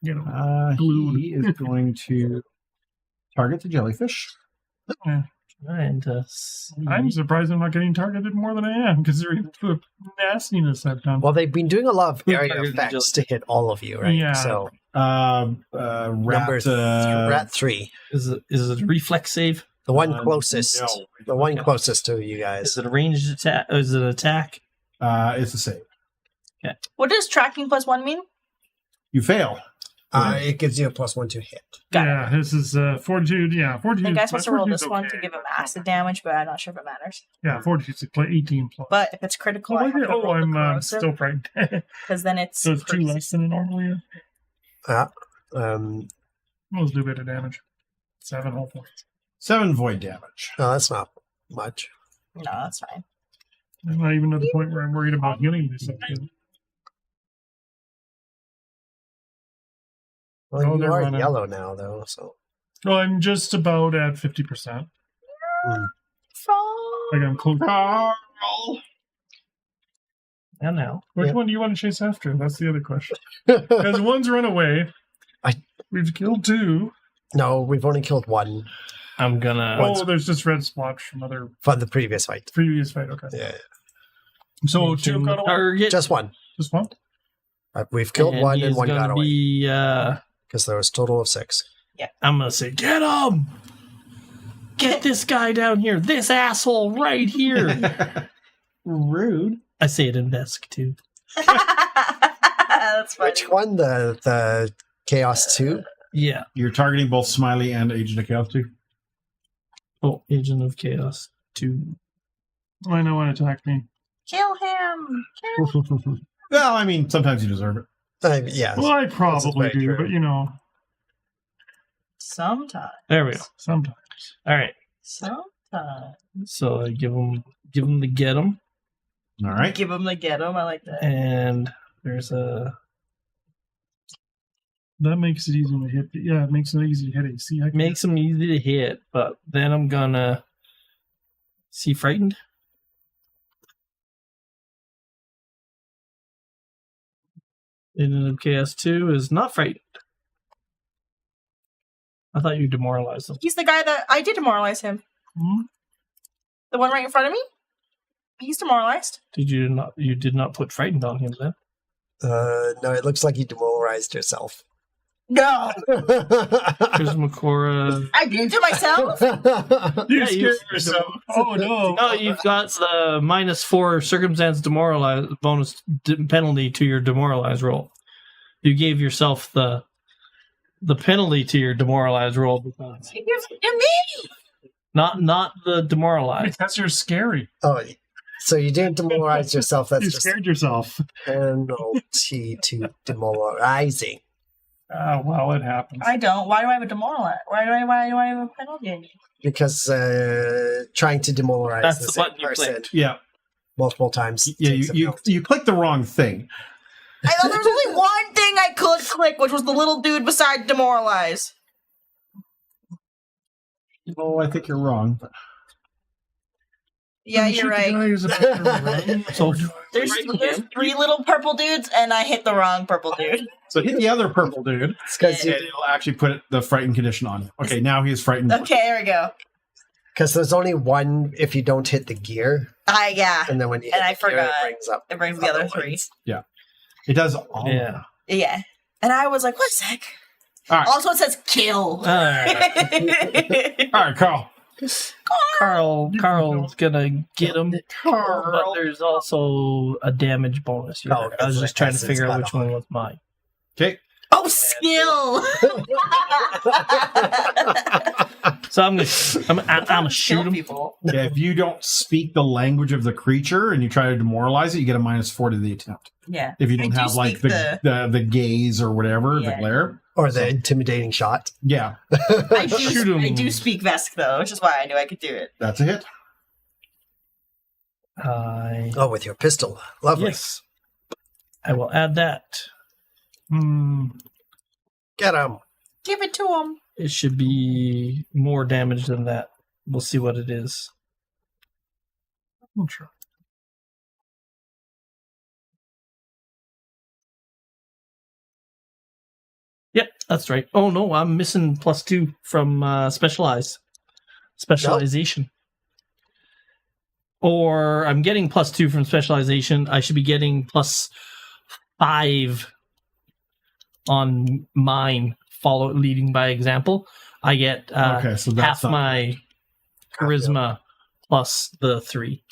Get him. Glued. He is going to target the jellyfish. And see. I'm surprised I'm not getting targeted more than I am, considering the nastiness I've done. Well, they've been doing a lot of Who area targeted effects to hit all of you, right? Yeah. So Rat, rat 3, Is it a reflex save? the one closest, no. the one closest to you guys. Is it a ranged attack? Is it an attack? It's a save. What does tracking +1 mean? You fail. It gives you a +1 to hit. Got yeah, this is fortitude. Yeah, I fortitude. think I'm supposed to roll fortitude's this one okay. to give him acid damage, but I'm not sure if it matters. Yeah, fortitude's like 18 plus. But if it's critical, Oh, I have to roll I'm the corrosive, still frightened. because then it's So it's 2 less than it normally is. Let's do a bit of damage. 7 whole points. 7 void damage. No, that's not much. No, that's fine. I'm not even at the point where I'm worried about healing myself. Well, Oh, you they're are running. yellow now, though. So Well, I'm just about at 50%. Like I'm close. And now. Which Yeah. one do you want to chase after? That's the other question. Because one's run away. We've killed 2. No, we've only killed one I'm gonna. Oh, there's just red splotch from other from the previous fight. previous fight. Okay. Yeah, So 2 got away. target. just one. Just one? We've killed one he and is one gonna got away be, because there was a total of 6. I'm gonna say, get him! Get this guy down here. This asshole right here. Rude. I say it in Vesk too. That's funny. Which one? The Chaos 2? Yeah. You're targeting both Smiley and Agent of Chaos too. Oh, Agent of Chaos 2. I know one attacked me. Kill him. Well, I mean, sometimes you deserve it. Yeah. Well, I probably very do, true. but Sometimes. There we go. sometimes. All right. Sometimes. So I give him the get him, All right. Give him the get him. I like that. and there's a That makes it easy to hit. Yeah, it makes it easy to hit AC. makes him easy to hit, but then I'm gonna see frightened. Agent of Chaos 2 is not frightened. I thought you demoralized him. He's the guy that I did demoralize him. Hmm? The one right in front of me. He's demoralized. Did you not? You did not put frightened on him then? No, it looks like you demoralized yourself. No, There's Makora. I did it to myself. You Yeah, scared yourself. Oh no! No, you've got the -4 circumstance demoralize bonus penalty to your demoralized roll. You gave yourself the penalty to your demoralized roll because You're me. not the demoralized. Because you're scary. Oh, so you didn't demoralize yourself. That's You just scared yourself. penalty to demoralizing. Well, it happens. I don't. Why do I have a demoralize? Why do I have a penalty? Because trying to demoralize That's the the same button you person clicked. Yeah. multiple times. Yeah. takes a You penalty. clicked the wrong thing. I thought there was only one thing I could click, which was the little dude beside demoralize. Oh, I think you're wrong. Yeah, Shoot you're the right. guy who's about to run. So There's frightened 3 little purple dudes, and I hit the wrong purple dude. So hit the other purple dude, It's because and it'll actually put the frightened condition on you. Okay, now he is frightened. Okay, there we go. there's only one if you don't hit the gear, Yeah. and then when you hit And I the gear, forgot. it brings up It brings the other other 3. ones. It does all. yeah. Yeah. And I was like, one sec. All right. Also, it says kill. All right. All right, Carl. Carl's gonna get him. But there's also a damage bonus. Here. Oh, I was it's just like trying to essence figure out battle. which one was mine. Okay. Oh, skill. So I'm gonna shoot him. People. Yeah, if you don't speak the language of the creature and you try to demoralize it, you get a -4 to the attempt. Yeah. If you I don't do have like speak the gaze or whatever, the Yeah. glare. Or the intimidating shot. Yeah, Shoot him. I do speak Vesk though, which is why I knew I could do it. that's a hit. Oh, with your pistol. Lovely. Yes. I will add that. Get him. Give it to him. It should be more damage than that. We'll see what it is. I'll try. Yep, that's right. Oh no, I'm missing +2 from specialization. Or I'm getting +2 from specialization. I should be getting +5 on mine. Leading by example. I get Okay, so that's half my charisma plus the 3.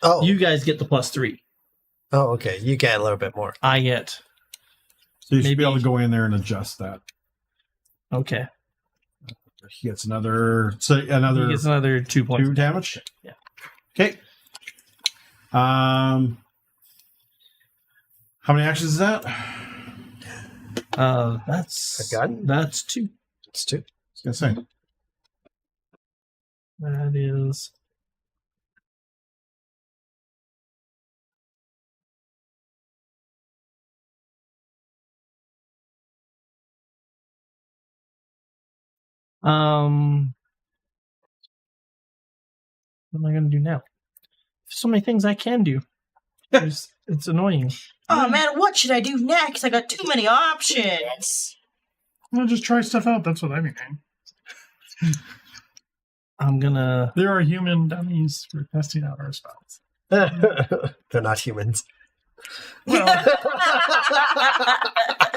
Oh. You guys get the +3. Oh, okay. You get a little bit more. I get So you should be maybe- able to go in there and adjust that. okay. He gets another. So He another gets another 2 points. 2 damage. Yeah. Okay. How many actions is that? That's A gun? That's 2. It's 2. I was gonna say. That is. What am I going to do now? so many things I can do. It's annoying. Oh man, what should I do next? I got too many options. Well, just try stuff out. That's what I mean. I'm gonna. There are human dummies for testing out our spells. They're not humans. Well,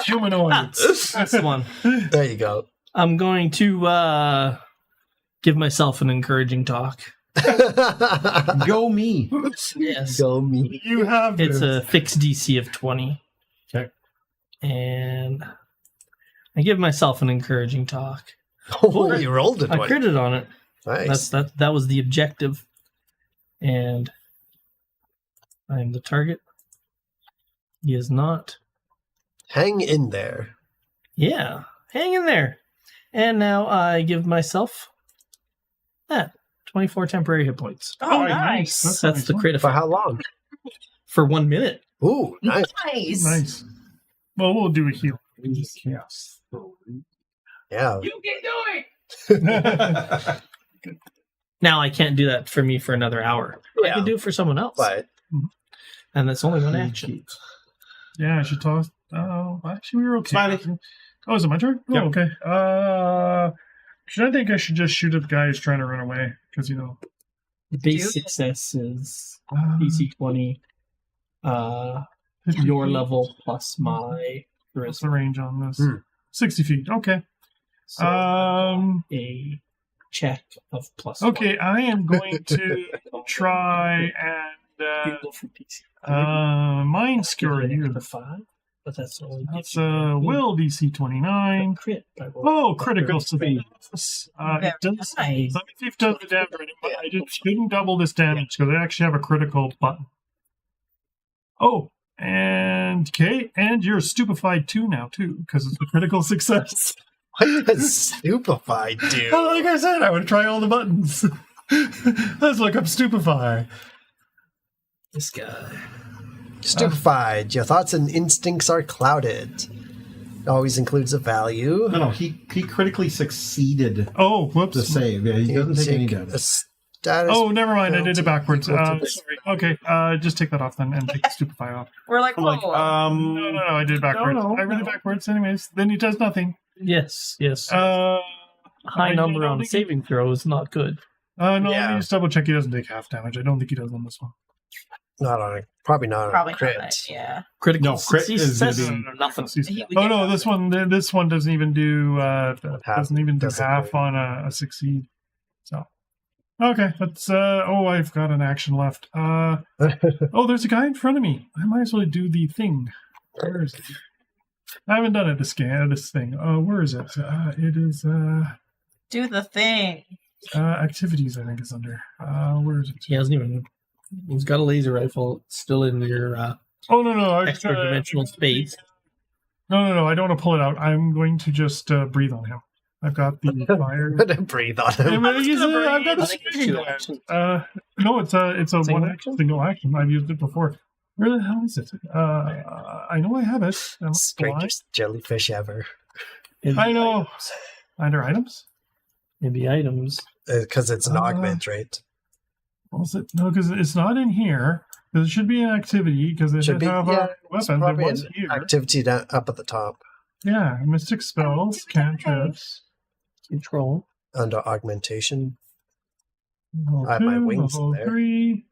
humanoids. That's the one. There you go. I'm going to give myself an encouraging talk. Go me. Yes. Go me. You have It's this. a fixed DC of 20. Okay. And I give myself an encouraging talk. Oh, you rolled it. I critted on it. Nice. That was the objective. And I am the target. He is not. Hang in there. Yeah. Hang in there. And now I give myself that 24 temporary hit points. Oh, nice. nice. That's the crit For effect. how long? For 1 minute. Ooh, nice. Nice. Nice. Well, we'll do a heal. Chaos. Yeah. You can do it! Now I can't do that for me for another hour. I Yeah. can do it for someone else. But And that's only one action. Yeah, I should toss. Oh, actually, we were okay. Smiley. Oh, is it my turn? Oh, Yep. okay. Should I think I should just shoot at the guy who's trying to run away? Because, you know. Base success is DC 20. Your level plus my What's the charisma. range on this? Hmm. 60 feet. Okay. So a check of plus Okay, I am going to try and mind skewer you. The 5, but that's only That's will DC 29. crit. Oh, critical success. Very It does. nice. Let me see if it does the damage rating, but I didn't double this damage because I actually have a critical button. Oh, and okay, and you're stupefied too now too because it's a critical success. what does stupefied do? Oh, like I said, I would try all the buttons. Let's look up stupefy. This guy. Stupefied. Your thoughts and instincts are clouded. Always includes a value. No, he critically succeeded Oh, whoops. the save. Yeah, he doesn't take any damage. a status. Oh, never mind. I did penalty it backwards. equal to Sorry. this. Okay, just take that off then and take the stupefy off. We're like, I'm like, whoa. No, I did it backwards. No, I read it no. backwards. Anyways, then he does nothing. Yes. I High number don't on think saving throw is not good. No, let Yeah. me just double check. He doesn't take half damage. I don't think he does on this one. Not on a, probably not Probably on a crit. not. Yeah. Critical No, crit is gonna success, be- nothing. He would Oh get no, nothing. this one doesn't even do doesn't even do doesn't half do- on a succeed. So okay, that's oh, I've got an action left. Oh, there's a guy in front of me. I might as well do the thing. Where is it? I haven't done it this thing. Where is it? It is Do the thing. activities. I think is under. Where is it? He hasn't even. He's got a laser rifle. It's still in your Oh no, extra dimensional space. No. I don't want to pull it out. I'm going to just breathe on him. I've got the fire. Don't breathe on him. I've got I a think it's screen 2 blast. actions. No, it's a Single one action? single action. I've used it before. Where the hell is it? I know I have it. Am I blind? Strangest jellyfish ever. I know. Under items? Maybe items. Because it's an Uh, augment, right? What was it? No, because it's not in here. 'Cause it should be an activity because it Should should be, have yeah, our It's weapons. It probably was an here. activity down, up at the top Yeah, mystic spells, cantrips. Control. under augmentation. Level I have my 2, wings level there. 3,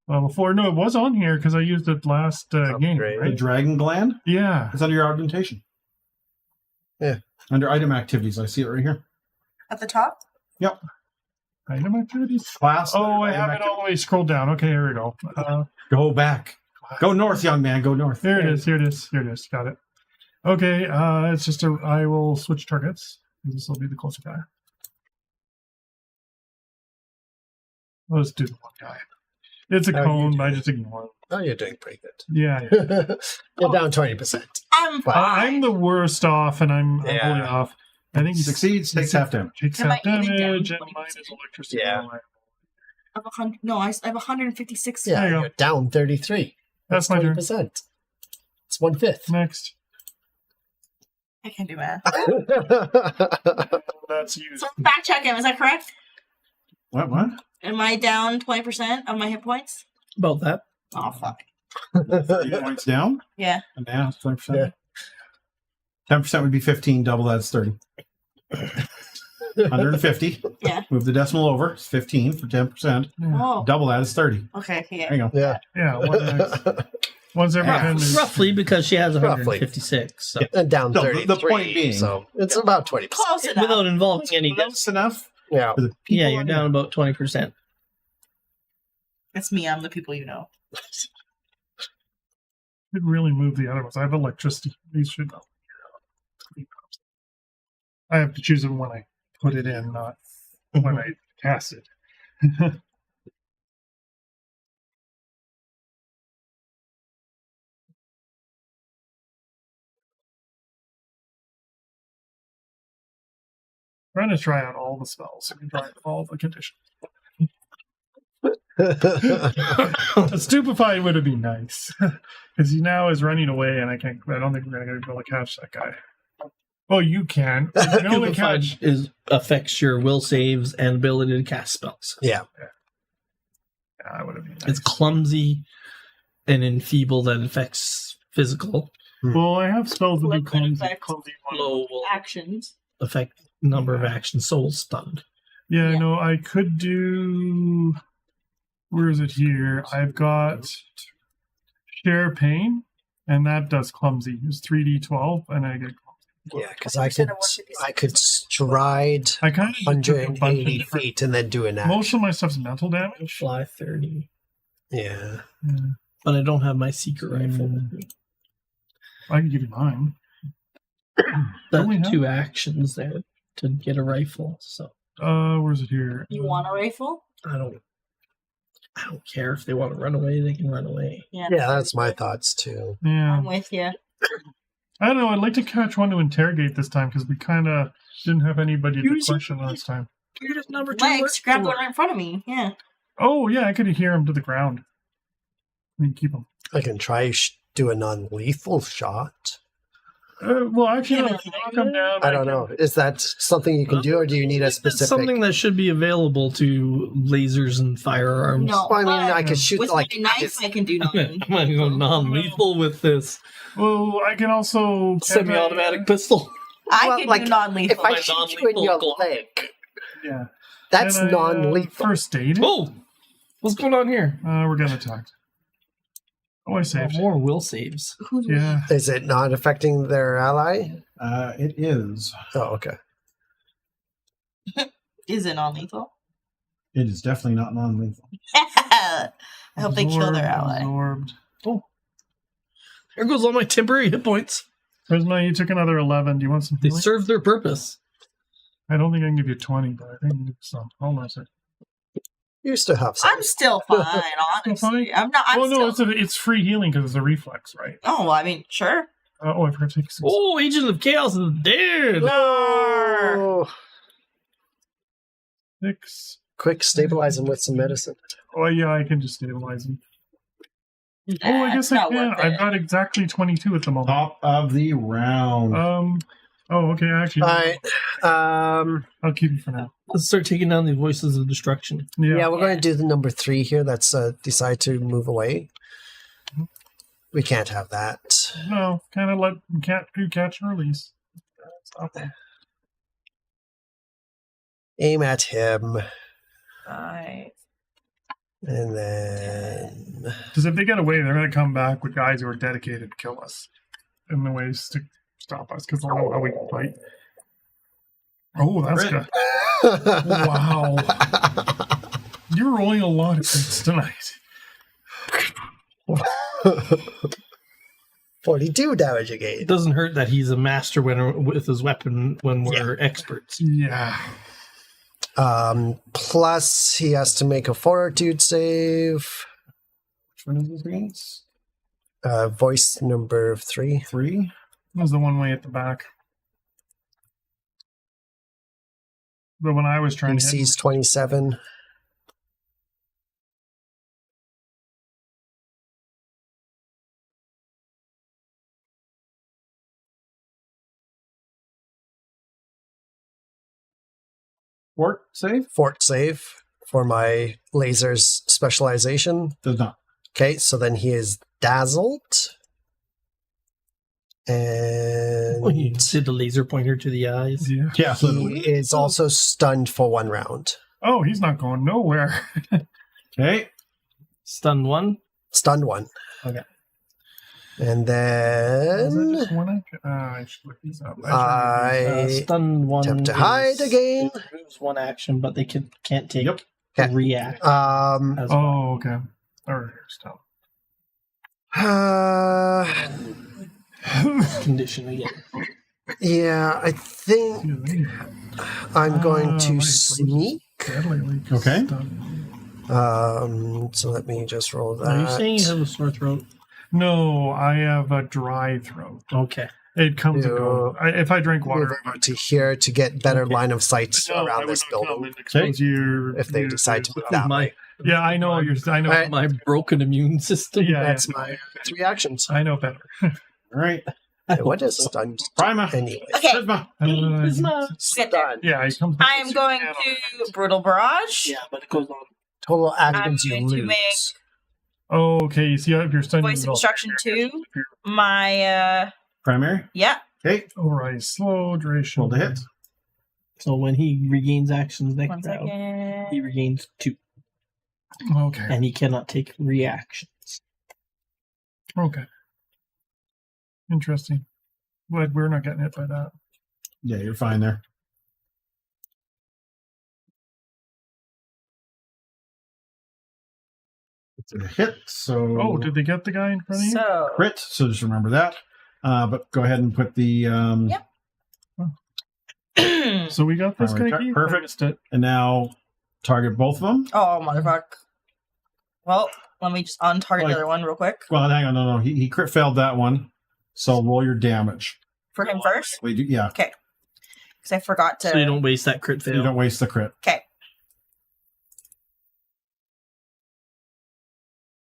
level 4. No, it was on here because I used it last game. Upgrade. The Right? dragon gland? Yeah. It's under your augmentation. Yeah. Under item activities. I see it right here. At the top? Yep. Item activities. Class. Oh, I item have it all the way scrolled down. Okay, here we go. Go back. Go north, young man. Go north. Here it is. Here it is. Here it is. Got it. Okay, it's just I will switch targets. This will be the closer guy. Let's do the one guy. It's a How are you cone, but I doing? just ignore it. Oh, you're doing pretty good. Yeah. You're down 20%. I'm fine. I'm the worst off, and I'm Yeah. fully off. I think he Succeeds, takes half damage. takes Am I half even down damage, and 20%? mine is electricity. Yeah. I have 100. No, I have 156. Yeah, There you go. you're down 33. That's my turn. 20%. It's 1/5. Next. I can't do math. That's used. So fact check him. Is that correct? What? Am I down 20% of my hit points? About that. Oh fuck. 30 points down. Yeah. And now 20%. Yeah. 10% would be 15. Double that's 30. 150. Yeah. Move the decimal over. It's 15 for 10%. Oh. Double that is 30. Okay. There Yeah. you go. Yeah. Yeah, once every Yeah. 10 minutes. Roughly, because she has Roughly. 156. So. And down No, 33. the point being- So it's about 20%. Close enough. Without involving any. Close enough Yeah. for the people. Yeah, you're down about 20%. It's me. I'm the people you know. Could really move the other ones. I have electricity. These should go. I have to choose it when I put it in, not when I cast it. Trying to try out all the spells. I can try out all the conditions. A stupefy would have been nice, because he now is running away, and I don't think we're going to be able to catch that guy. Oh, you can. You can only catch. Affects your will saves and ability to cast spells. Yeah. Yeah, that would have been nice. It's clumsy and enfeebled that affects physical. Well, I have spells that do Liquid clumsy effects. one. Low will Actions. affect number of actions. Soul stunned. Yeah, Yeah. no, I could do. Where is it here? I've got Share Pain, and that does clumsy. It's 3d12, and I get Yeah, because I I said could I wanted to be stride I kind of took a bunch of 180 different. feet and then do an action. Most of my stuff's mental damage. Fly 30. Yeah. But I don't have my secret rifle with me. I can give you mine. That's we have- 2 actions there to get a rifle. So Where's it here? You want a rifle? I don't care if they want to run away, they can run away. Yeah, that's my thoughts too. Yeah, I'm with you. I don't know. I'd like to catch one to interrogate this time because we kind of didn't have anybody to Use question last time. You're just number 2. Legs. Grab the one right in front of me. Yeah. Oh yeah, I could hear him to the ground. I mean, keep him. I can try do a non-lethal shot. Well, actually, no, if you knock him down, I don't know. Is that something you can do, or do you need a That's specific? something that should be available to lasers and firearms. No. Well, I mean, but I could shoot with like my knife, I can do nothing. I'm going to go non-lethal with this Well, I can also semi-automatic pistol. I Well, can like, do non-lethal. if I my shoot you in your non-lethal leg, Yeah, that's Can I, non-lethal. First aid. Oh, what's going on here? We're getting attacked. Oh, I saved. More will saves. Who's Yeah. Is it not affecting their ally? It is. Oh, okay. Is it non-lethal? It is definitely not non-lethal. I hope they kill their Absorbed, ally. Absorbed. There goes all my temporary hit points. Prisma, you took another 11. Do you want some They healing? serve their purpose. I don't think I can give you 20, but I think I can give you some. Hold on a second. You still have some. I'm still fine, honestly. I'm not. I'm no, still. it's free healing because it's a reflex, right? Oh, well, I mean, sure. I forgot to take 6. Oh, Agent of Chaos is dead. Oh, 6. quick, stabilize him with some medicine. Oh, yeah, I can just stabilize him. Nah, Oh, I guess it's I not can. worth I've it. got exactly 22 at the moment. Top of the round. Oh, okay, actually. All right. I'll keep it for now. Let's start taking down the voices of destruction. Yeah, we're going to do the number 3 here. That's decide to move away. We can't have that. No, kind of can't do catch and release. Stop it. Aim at him, Alright. and then Because if they get away, they're going to come back with guys who are dedicated to kill us in the ways to stop us because they'll know how we can fight. Oh, that's Crit. good. Wow. You're rolling a lot of things tonight. 42 damage It again. doesn't hurt that he's a master with his weapon when we're experts. Yeah. Plus, he has to make a fortitude save. Which one is this against? Voice number 3. 3. There's the one way at the back. But when I was trying to hit DC's 27. Fort save? Fort save for my lasers specialization. Does not. Okay, so then he is dazzled. Oh, you And see the laser pointer to the eyes. Yeah. Yeah. So he is also stunned for 1 round. Oh, he's not going nowhere. okay. Stun 1. Stunned 1. Okay. And Is that then just one action? I should look these up. I Stun 1. attempt to hide again. It removes 1 action, but they can't take Yep. Okay. react. Um, As well. Oh, okay. All right, stop. Condition again. yeah, I think Excuse me. I'm going to right, sneak. Deadly weak Okay. stuff. So let me just roll that. Are you saying you have a sore throat? No, I have a dry throat. Okay. It comes and Yeah. goes. If I drink Move water, over to here to get better Okay. line of sight No, I around would this not come building. and expose you If they you- decide to move that my way. Yeah, I know. I know. Alright. my broken immune system. Yeah, That's yeah. my 3 actions. I know better. All right. What is stunned Prima. anyway? Okay, Charisma. get there. Yeah, he comes. I am going to Brutal Barrage. Yeah, but it goes on. Total actions you going to lose. make- Oh, okay. You see, if you're stunned, Voice you of lose Destruction all- 2. My, Primary. yeah. Okay. Alright, slow duration. Roll the hit. So when he regains actions next 1 round, second. he regains 2, Okay. and he cannot take reactions. Okay. Interesting. Glad we're not getting hit by that. Yeah, you're fine there. It's a hit. So Oh, did they get the guy in front of you? So, crit. So just remember that. But go ahead and put the Yep. So we got this guy. Alright, Keith? perfect. I missed it. and now target both of them. oh, motherfuck. Well, let me just untarget Like- the other one real quick. Well, hang on, no, he crit failed that one. So roll your damage. For him first, Wait, yeah, because I forgot to. So you don't waste that crit you fail. don't waste the crit. Okay.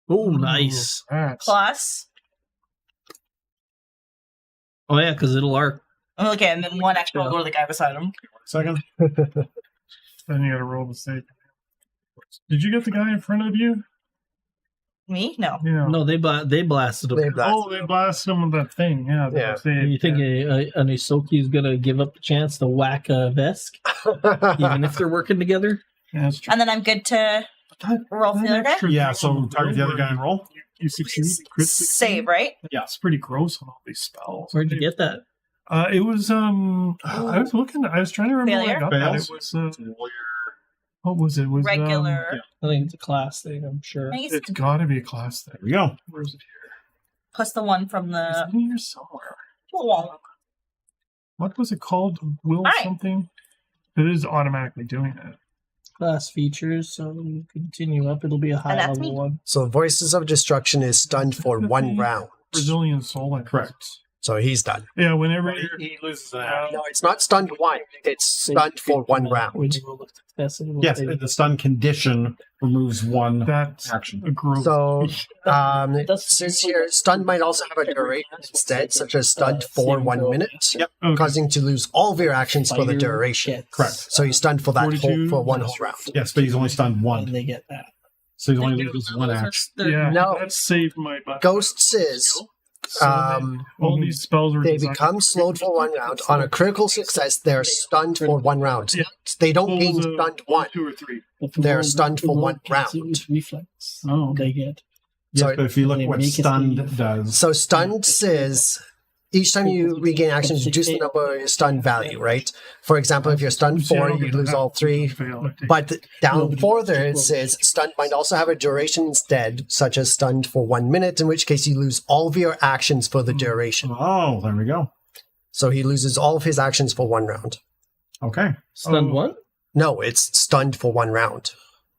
Oh, nice. That's Plus. Oh yeah, because it'll arc. Okay, and then 1 extra will go to the guy beside him. Second. then you got to roll the save. Did you get the guy in front of you? Me? No. Yeah. No, they blasted him. They blasted Oh, they blasted him with that thing. Yeah. the Yeah. save, You think yeah. an Isoki is going to give up the chance to whack a Vesk, even if they're working together? Yeah, that's true. And then I'm good to roll for the other guy? Extra Yeah, thing so on target the other guy and roll. You succeed. Crit Save, right? Yeah. It's pretty gross on all these spells. Where'd you get that? It was I was looking. I was trying to remember where I got that. Fails. It was what was it? It was Regular. yeah. I think it's a class thing, I'm sure. I think It's it's got to be a class thing. There we go. Where is it here? plus the one from It's the. in here somewhere. wall. What was it called? Will Alright. something? It is automatically doing it. Class features, so you continue up, it'll be a high that's level me. one. So Voices of Destruction is stunned for 1 round. Brazilian soul. I think. Correct. So he's done. Yeah. Whenever He loses an Yeah. No, it's not stunned 1. It's stunned for 1 round. When you roll a success, it will Yes, say- the stun condition removes one that's action. a gross. So, it That's- says here, stunned might also have a duration instead, such as stunned for 1 minute, Yep. Okay. causing to lose all of your actions for the Fire duration. gets- Correct. So he's stunned for that 42, for one whole round. Yes, but he's only stunned And one. they get that. So he only loses one action. Yeah. No. That saved my butt. Ghosts is So all these spells are they designed- become slowed for 1 round. On a critical success, they're stunned for 1 round. Yeah. They don't What gain was a stunned 1. 2 or 3. But for They're roll- stunned for roll 1 gets it round. with reflex. Oh, okay. They get. Yes, So but if you look they what make it stunned leave. does. So stunned says each time you regain actions, reduce the number of your stun value, right? For example, if you're stunned See, I 4, don't you get lose that. all 3. Fail, I think. But down Nobody further, it rolls. says stunned might also have a duration instead, such as stunned for 1 minute, in which case you lose all of your actions for the duration. Oh, there we go. So he loses all of his actions for 1 round. Okay. Stun Oh. one? No, it's stunned for 1 round.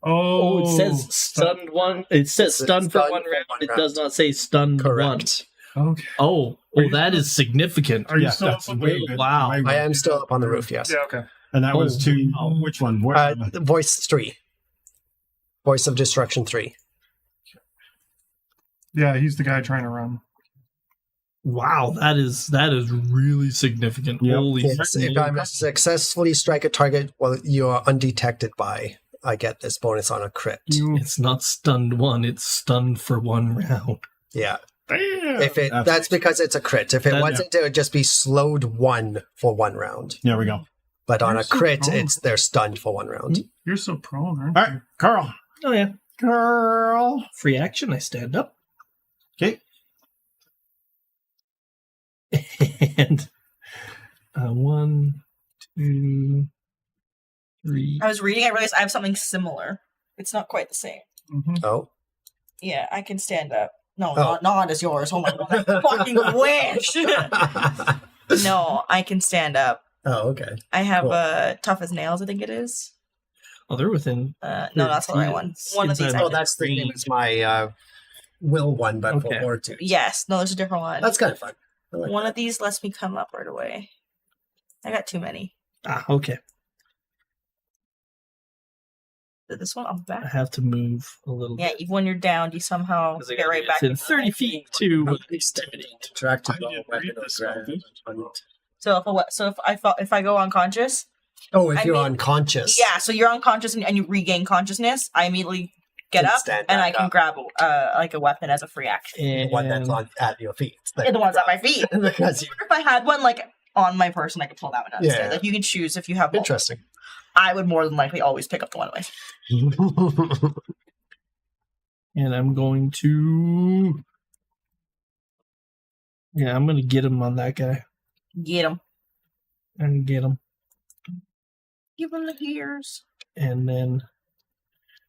Oh, it says stunned one. It says It's stunned for stunned 1 for round. 1 It round. does not say stunned one. Correct. Okay. Oh, Are you that still- is significant. Are you Yeah, still that's up on way the- good. Wow. Way I good. am still up on the roof, yes. Yeah, okay. And that was Oh, to wow. which one? Voice 3. Voice of Destruction 3. Yeah, he's the guy trying to run. Wow, that is really significant. Yep. Holy Yes, if I successfully strike a target, well, you are undetected by I get this bonus on a crit. It's not stunned 1, it's stunned for 1 round. Yeah. Damn. That's because it's a crit. If it wasn't, it would just be slowed 1 for 1 round. There we go. But on You're a so crit, prone. they're stunned for 1 round. You're so prone, aren't All right, Carl. Oh, yeah. Carl. Free action, I stand up. Okay. And 1, 2, 3. I was reading, I realized I have something similar. It's not quite the same. you? Mhm. Oh. Yeah, I can stand up. No, Oh. not as yours. Oh my god, I fucking wish. No, I can stand up. Oh, okay. I have Cool. tough as nails, I think it is. Oh, they're within. No, that's the right one. One of these. Inside I Oh, can- that's the same as my will one, but Okay. for fortitude. Yes, no, there's a different one. That's kind of fun. I like One that. of these lets me come up right away. I got too many. Okay. This one on the I back. have to move a little Yeah, bit. even when you're down, you somehow Because I get gotta right be back. within 30 feet to exterminate. Interact I with the didn't weapon read or this grab. So if I go unconscious, Oh, if I you're mean- unconscious. yeah. So you're unconscious and you regain consciousness. I immediately get Can up stand and I back can up. grab like a weapon as a free action. And The one that's on at your feet. Yeah, the ones at my feet. Because you- If I had one like on my person, I could pull that one out. Yeah. Instead. Like you can choose if you have. Multiple. Interesting. I would more than likely always pick up the one away. and I'm going to. Yeah, I'm going to get him on that guy. Get him. And get him. Give him the ears. And then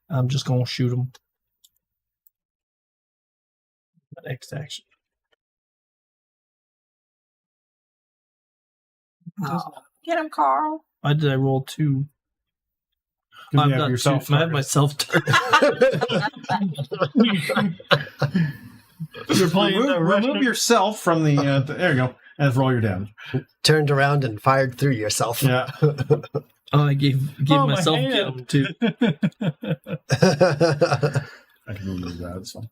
I'm just going to shoot him. My next action. Get him, Carl. Why did I roll 2? 'Cause I've you have got yourself 2. I have targeted. myself You're playing the Remove Russian. yourself from the. There you go. And roll your damage. Turned around and fired through yourself. Yeah. Oh, I gave Oh, my myself hand. get him too. I can remove that. It's fine.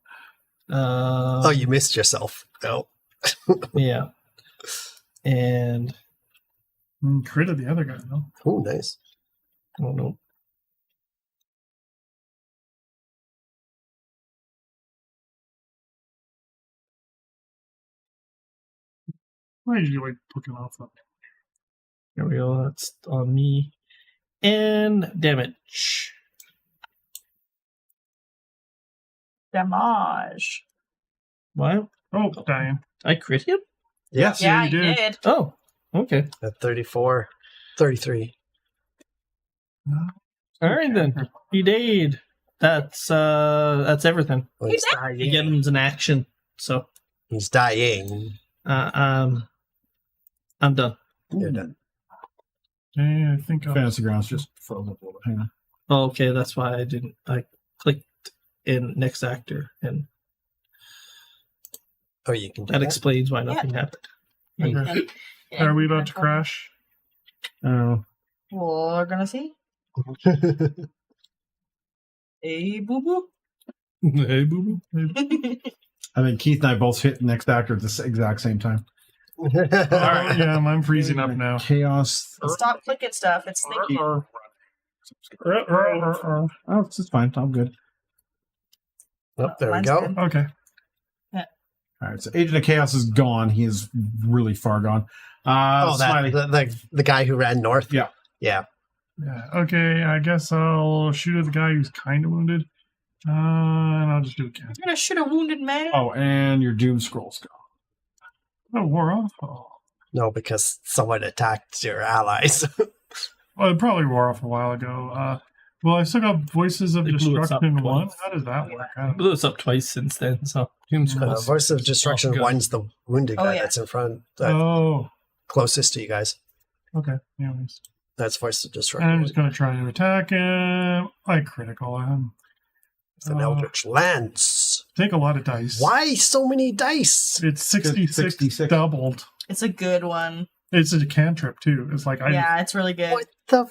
Oh, you missed yourself. No. Yeah. And Crit of the other guy, though. Oh, nice. I don't know. Why did you like looking off that? There we go. That's on me. And damage. Damage. Wow. Oh, Diane. I crit him? Yes. Yeah, you you did. did. Oh, okay. At 34, 33. All right then. He did. That's everything. Well, he's He gets dying. him as an action. So He's dying. I'm done. You're done. Yeah, I think I'll... Fantasy Grounds just froze up a little bit. Hang on. Oh, okay, that's why I didn't. I clicked in next actor, and Oh, you can do that that. explains why nothing happened. Okay. Are we about to crash? Oh. We're gonna see. Hey, boo boo. Hey, boo boo. I think Keith and I both hit next actor at the exact same time. All right, yeah, I'm freezing up now. Chaos. Stop clicking stuff. It's thinking. Oh, it's fine. I'm good. Oh, there we Mine's go. good. Okay. All right. So Agent of Chaos is gone. He is really far gone. Oh, Smiley. the guy who ran north? Yeah. Yeah. Yeah. Okay, I guess I'll shoot at the guy who's kind of wounded. And I'll just do it again. You're gonna shoot a wounded man. Oh, and your Doom Scrolls go. Oh, wore off? Oh. No, because someone attacked your allies. Well, it probably wore off a while ago. Well, I still got Voices of They blew us up Destruction 1. twice. How does that work? I don't know. Blew us up twice since then. So Doom Scrolls. Voice of Destruction Oh, good. 1's the wounded Oh, guy yeah. that's in front, Oh, closest to you guys. okay. Anyways. That's Voice of And Destruction. I'm just going to try to attack him. I critical him. It's an Eldritch Lance. Take a lot of dice. Why so many dice? It's 66, 66. doubled. It's a good one. It's a cantrip, too. It's like, Yeah, it's really good. What the?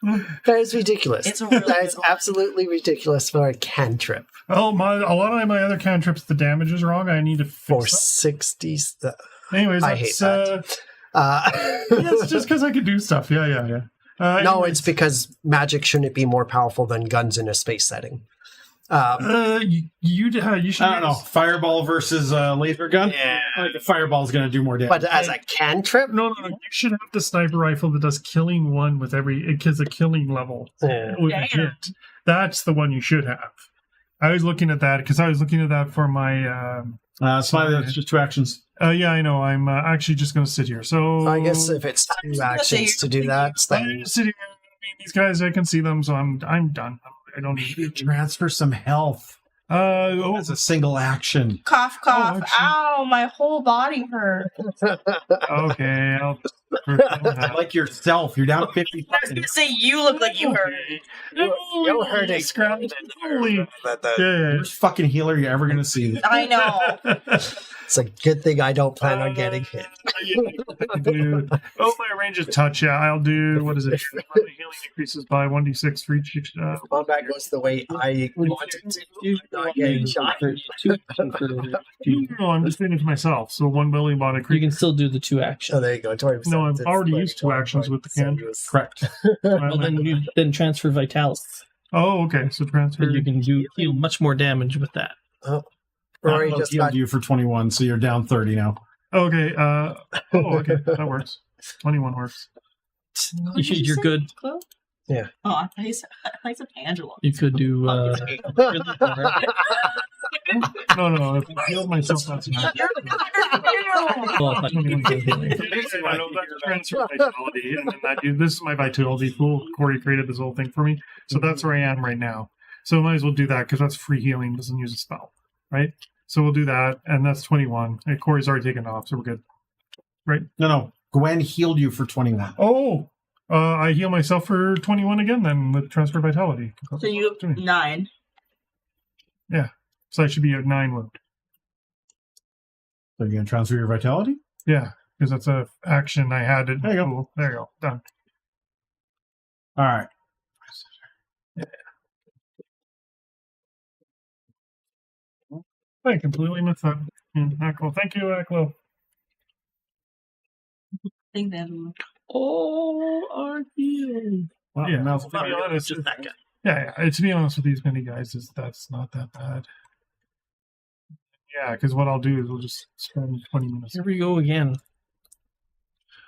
That is ridiculous. It's a really That is good one. absolutely ridiculous for a cantrip. a lot of my other cantrips, the damage is wrong. I need to For fix that. 60s. Anyways, I that's, hate that. yeah, it's just because I can do stuff. Yeah. No, it's because magic shouldn't be more powerful than guns in a space setting. You should. I don't know. Fireball versus laser gun. Yeah. Like the fireball's going to do more damage. But as a cantrip? No. You should have the sniper rifle that does killing one with every. It gives a killing level with a hit. That's the one you should have. I was looking at that because I was looking at that for my. Smiley, that's just 2 actions. Yeah, I know. I'm actually just going to sit here. So I guess if it's 2 actions to do that, I'm then just sitting here. I mean, these guys, I can see them, so I'm done. I don't need Maybe transfer some health. That's a single action. Cough, cough. actually- Ow, my whole body hurt. Okay. Like yourself, you're down 50. I was going to say, you look like you hurt. you heard it. Holy. Yeah. Worst fucking healer you're ever going to see. I know. It's a good thing I don't plan on getting hit. Dude. Oh, my range of touch. Yeah, I'll do. What is it? The healing increases by 1d6 for each. Combat goes the way I wanted to. Not getting shot. No, I'm just doing it to myself. So 1 million bond You increase. can still do the 2 actions. Oh, there you go. 20%. No, I've already used 2 actions with the can. Correct. Well, then transfer vitality. Oh, okay. So transfer. You can deal much more damage with that. Rory I'll just heal got you for 21, so you're down 30 now. Okay. Okay. That works. 21 works. You're good. Chloe? Yeah. Oh, I thought you said Angela. You could do. No. I've healed myself. That's enough. Basically, I know that's transfer vitality, and then this is my vitality pool. Corey created this whole thing for me, so that's where I am right now. So I might as well do that because that's free healing. Doesn't use a spell, right? So we'll do that, and that's 21. And Corey's already taken off, so we're good, right? No. Gwen healed you for 21. Oh, I heal myself for 21 again then with transfer vitality. So you have 9. So I should be at 9 wound. So you're going to transfer your vitality? Yeah, because that's a action I had. There you go. Cool. There you go. Done. All right. I completely missed that. Aklo. Thank you, Aklo. Think that. Oh, aren't you? Well, Yeah. mouth- To be honest, Just that guy. Yeah. To be honest with these mini guys, that's not that bad. Yeah, because what I'll do is we'll just spend 20 minutes. Here we go again.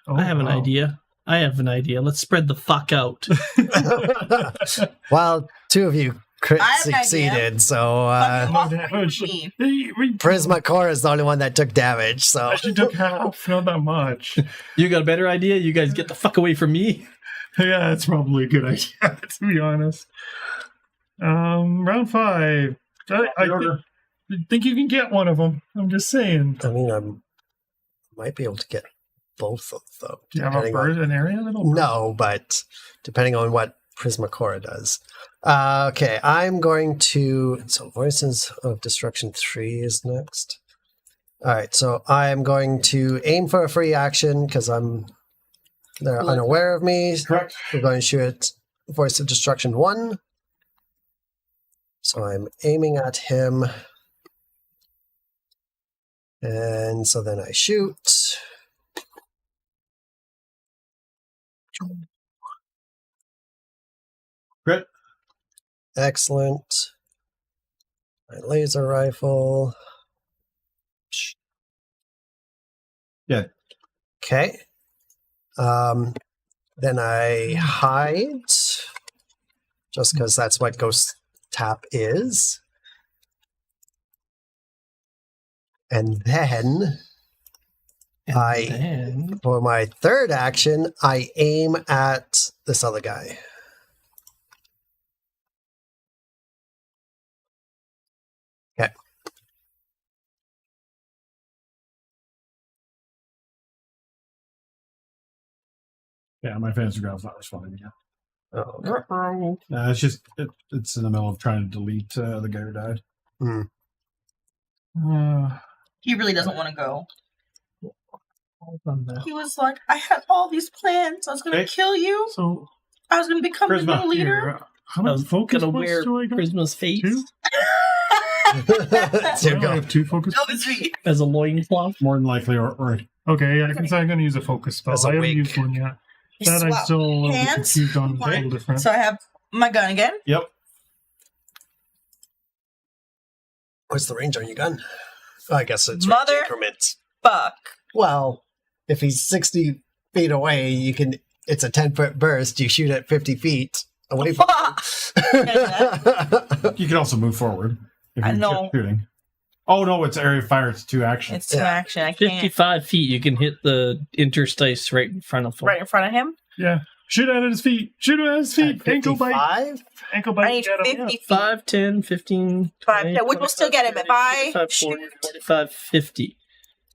Oh, I have an wow. idea. Let's spread the fuck out. well, 2 of you I have an idea. succeeded, so Me. Prisma Core is the only one that took damage. So She took half, not that much. You got a better idea? You guys get the fuck away from me. Yeah, that's probably a good idea, to be honest. Round 5. I think you can get one of them. I'm just saying. I mean, I might be able to get both of them. Do you have a depending on- bird, an area? Little No, but depending on what Prismacora does. Okay, I'm going to... So Voices of Destruction 3 is next. Alright, so I'm going to aim for a free action because they're unaware of me. Correct. We're going to shoot Voice of Destruction 1. So I'm aiming at him. And so then I shoot. Crit. Excellent. My laser rifle. Yeah. Okay. Then I hide, just because that's what Ghost Tap is. And then for my third action, I aim at this other guy. Okay. Yeah, my fantasy graphics not responding again. Oh, okay. It's just it's in the middle of trying to delete the guy who died. He really doesn't want to go. He was like, I had all these plans. I was going to kill you. So I was going to become the Prisma, new leader. here, how much focus gonna points wear do I got? Prisma's face 2? There you I go. have 2 focus. That was me. as a loincloth. More than likely, or Okay, yeah, I can say I'm going to use a focus spell. As a I haven't wig. used one yet. That I'm Swap still a little bit hands. confused on. It's a little different. So I have my gun again. Yep. What's the range on your gun? Oh, I guess it's Mother- range increments. Fuck. Well, if he's 60 feet away, you can. It's a 10-foot burst. You shoot at 50 feet away from him. You can also move forward if I you're know. shooting. Oh no, it's area of fire. It's 2 action. It's 2 Yeah. action. I can't. 55 feet, you can hit the interstice right in front of him. Right in front of him. Yeah. Shoot at his feet. Shoot at his feet. Ankle bite. 55? Ankle I bite. need Get him. 50 feet. 5, 10, 15, 5, 20, yeah, which will still get him if I 25, 40, shoot. 45, 50.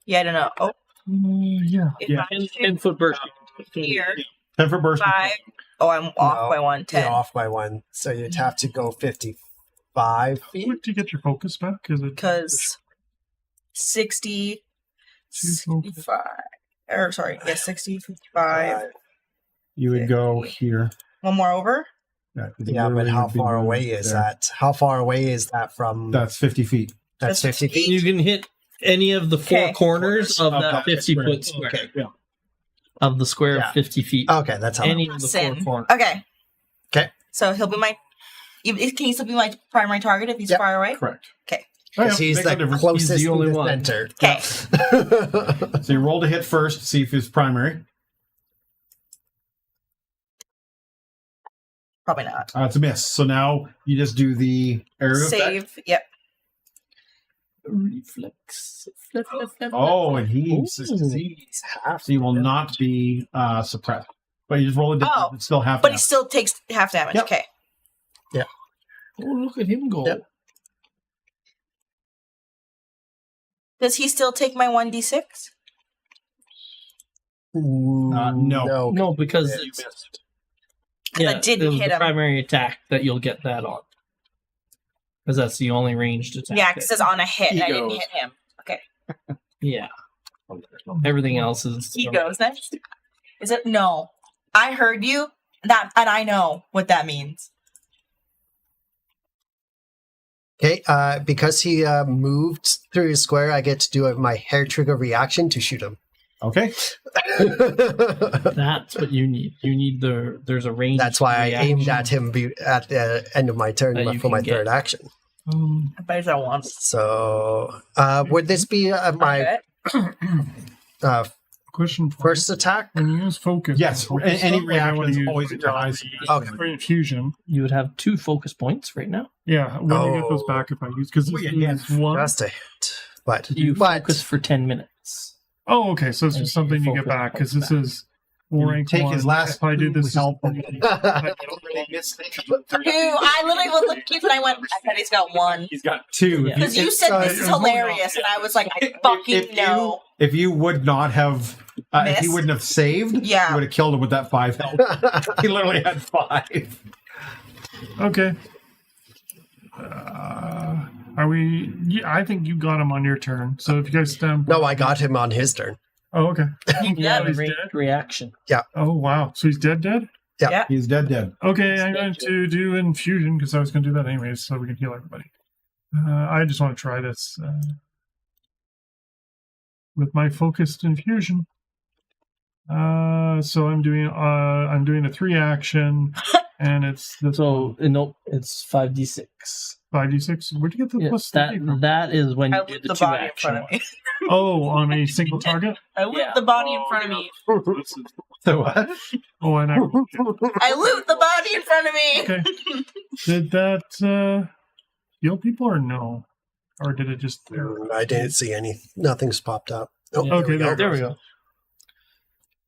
Yeah, I don't know. Oh, Yeah. if Yeah. I 10, shoot 10 foot burst. here, 10 for burst. 5. Oh, I'm off No, by 1. 10. You're off by 1. So you'd have to go 55 feet. Would you get your focus back? Because 60, 65. Or, sorry, yeah, 60, 55. You would go here. One more over? Yeah, 'cause Yeah, but literally how would be far moved away is there. that? How far away is that from? That's 50 feet. That's 50 feet. You can hit any of the 4 Okay. corners of Of that that 50 square. foot square. Okay. Yeah. Of the square Yeah. of 50 feet. Okay, that's how. Any of the 4 Sin. corners. Okay. Okay. So he'll be my. Can he still be my primary target if he's Yep. far away? Correct. Because he's Makes no the difference. closest He's the only to the one. center. Okay. So you roll to hit first, see if it's primary. Probably not. It's a miss. So now you just do the area effect. Save. Yep. Reflex. Flip, flip, flip, Oh, flip. and he Ooh. succeeds. So you will not be suppressed. But you just roll a damage. Oh, It's still half But he damage. still takes half damage. Yep. Okay. Oh, look at him go. Yep. Does he still take my 1d6? No. No, because Yeah, you it's, missed. I didn't it was hit the him. primary attack that you'll get that on. Because that's the only ranged attack. Yeah, because it's on a hit. He And I didn't goes. hit him. Yeah. Everything else is. He goes next. Is it? No. I heard you. And I know what that means. Okay, because he moved through his square, I get to do my hair trigger reaction to shoot him. Okay. That's what you need. You need there's a range. That's why I reaction. aimed at him at the end of my turn That you for my can get. third action. I bet I want. So, would this be my Question for first attack? When you use focus. Yes. focus Any stuff, like I wanna reaction is use always at your highest. Okay. For infusion. You would have 2 focus points right now. Yeah, when do you get those back if I use? Because Oh, this yeah, is one. Just a hit. But You but focus for 10 minutes. Oh, okay. So it's And just something you get focus back because points this back. is You rank take one. his last If I do this, help. Who I literally was looking at Keith and I went, I bet he's got 1. He's got 2. Yeah. Because you said this is hilarious, and I was like, I fucking know. If you would not have, if he Missed? wouldn't have saved, Yeah. you would have killed him with that 5 health. He literally had 5. Okay. Are we? Yeah, I think you got him on your turn. So if you guys stand. no, I got him on his turn. Oh, okay. You Yeah, have a he's ranged dead? reaction. Oh, wow. So he's dead. He's dead. Okay, I'm going to do infusion because I was going to do that anyways, so we can heal everybody. I just want to try this with my focused infusion. So I'm doing a 3 action, and it's this So, nope, it's 5d6. 5d6. Where'd you get the Yeah, plus 3 from? that is when I you do loot the the 2 body in action. front of me. Oh, on a single target? I loot Yeah. the body in front of me. So what? Oh, and I. I loot the body in front of me. Okay. Did that heal people or no? Or did it just. I didn't see any. Nothing's popped up. Oh, Yeah. Okay, There we go.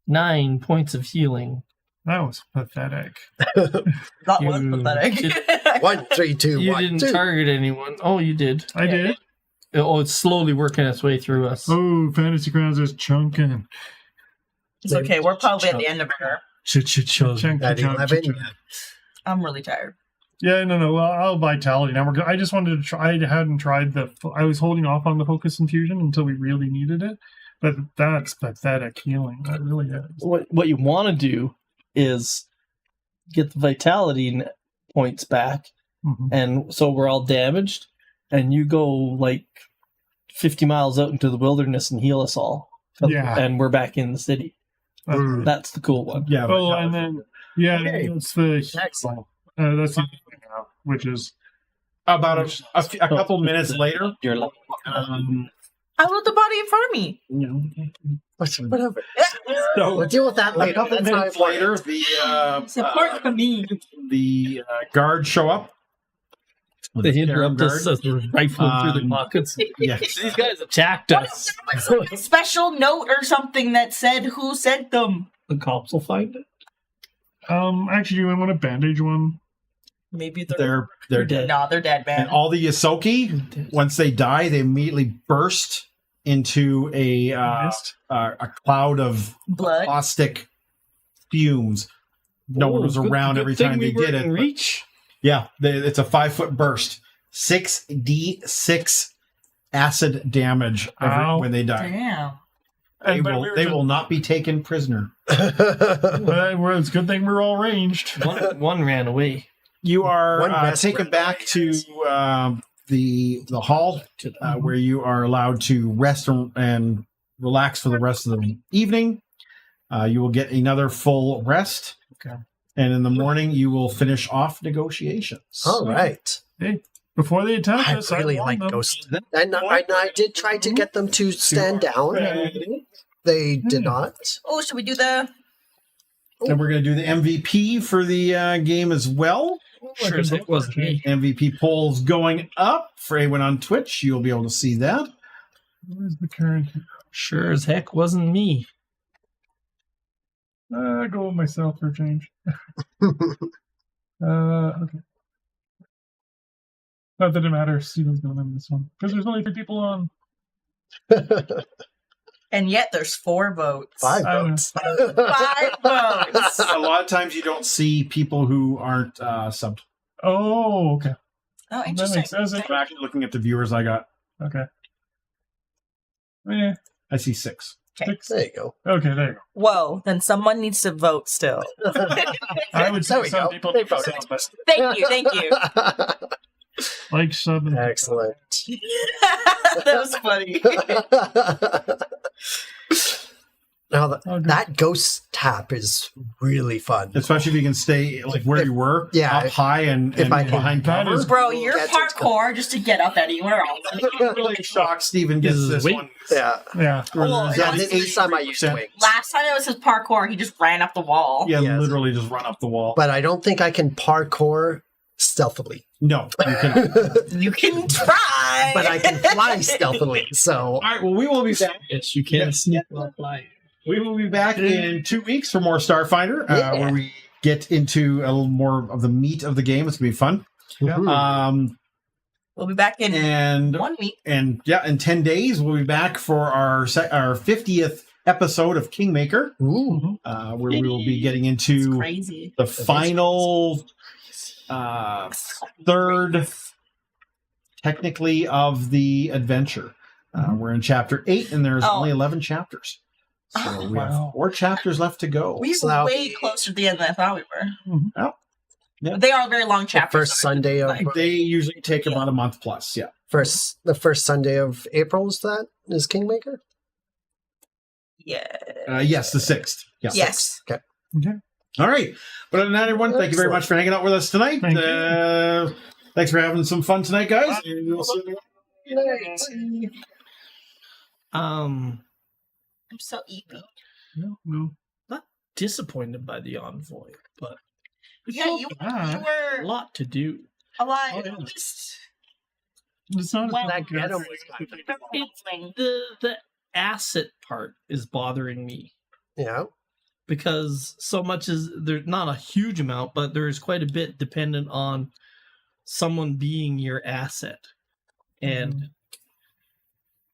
9 points of healing. That was pathetic. That was You pathetic. 1, 3, 2, You 1, didn't 2. target anyone. Oh, you did. I did. Oh, it's slowly working its way through us. Oh, Fantasy Grounds is chunking. It's okay. We're probably at the end of her. Chunk, At chunk, 11. chunk. I'm really tired. Yeah, no. Well, I'll vitality now. I just wanted to try. I hadn't tried I was holding off on the focus infusion until we really needed it. But that's pathetic healing. That really is. What you want to do is get the vitality points back, Mhm. and so we're all damaged, and you go like 50 miles out into the wilderness and heal us all. Yeah. And we're back in the city. That's the cool one. Yeah. Oh, and then Okay. it's the Excellent. that's the other thing now, which is about a couple minutes later, You're like, I want the body in front of me. Whatever. so We'll deal with that a later. couple That's minutes not later, It's important for me. the guards show up. they interrupt Guard. us as we're rifling through their pockets. Yeah. These guys attacked us. A special note or something that said who sent them. The cops will find it. actually, you might want to bandage one. Maybe They're dead. No, they're dead, man. And all the Yosoki, once they die, they immediately burst into a cloud of Blood. caustic fumes. No one was around every time they did it. but- Reach. Yeah, it's a 5-foot burst. 6d6 acid damage Ow. when they die. Damn. They will not be taken prisoner. It's a good thing we're all ranged. One ran away. You are One best taken friend. back to the hall where you are allowed to rest and relax for the rest of the evening. You will get another full rest. Okay. And in the morning, you will finish off negotiations. All right. Before they attack I us, really warned like them. Ghost. And I did try to get them to stand down. They did not. Oh, should we do the... And we're going to do the MVP for the game as well. Sure as heck wasn't me. MVP polls going up for anyone on Twitch. You'll be able to see that. Where's the current? Sure as heck wasn't me. Go with myself for a change. Okay. Not that it matters. Steven's going to win this one. Because there's only 3 people on. And yet there's 4 votes. 5 I don't votes. 5 votes. A lot of times you don't see people who aren't subbed. Oh, okay. Oh, That interesting. makes sense. I'm actually looking at the viewers I got. Okay. Yeah. I see 6. There you go. Okay, there you go. Whoa, then someone needs to vote still. I would There say we some go. people They need to voted. sub, but Thank you. like sub and Excellent. That was funny. Now, Oh, good. that ghost tap is really fun. Especially if you can stay like where you were, yeah, up high and if I can- behind that cover. is- Bro, you're That's what's parkour just to get up anywhere else. I'm really shocked Steven gets This is this weight. one. Yeah. yeah. Oh, Yeah, this time I used wings. Last time it was his parkour, he just ran up the wall. Yeah, Yes. literally just run up the wall. But I don't think I can parkour stealthily. No, you can. You can try. But I can fly stealthily. So, All right, well, we will be back. Yes, you can sneak while flying. We will be back in 2 weeks for more Starfinder, Yeah. where we get into a little more of the meat of the game. It's gonna be fun. mhm. We'll be back in And 1 week. in 10 days we'll be back for our 50th episode of Kingmaker, Ooh. where we will be getting It's into crazy. the final third, technically, of the adventure. We're in chapter 8, and there's Oh. only 11 chapters. So we have Wow. 4 chapters left to go. We So were that'll way be- closer to the end than I thought we were. Oh. Yeah. They are very long The chapters. first Sunday of They usually take about a month plus, yeah. the first Sunday of April is Kingmaker? Yeah. Yes, the 6th. Yeah. Yes. Okay. All right. But other than that, everyone, thank you very Excellent. much for hanging out with us tonight. Thank you. Thanks for having some fun tonight, guys. And we'll see you I'm so eepy. No. Disappointed by the envoy, but Yeah, you bad. a were lot to do. alive. Oh, yeah. Just It's not Well, That ghetto was The asset part is bothering me Yeah. because so much is there's not a huge amount, but there is quite a bit dependent on someone being your asset, and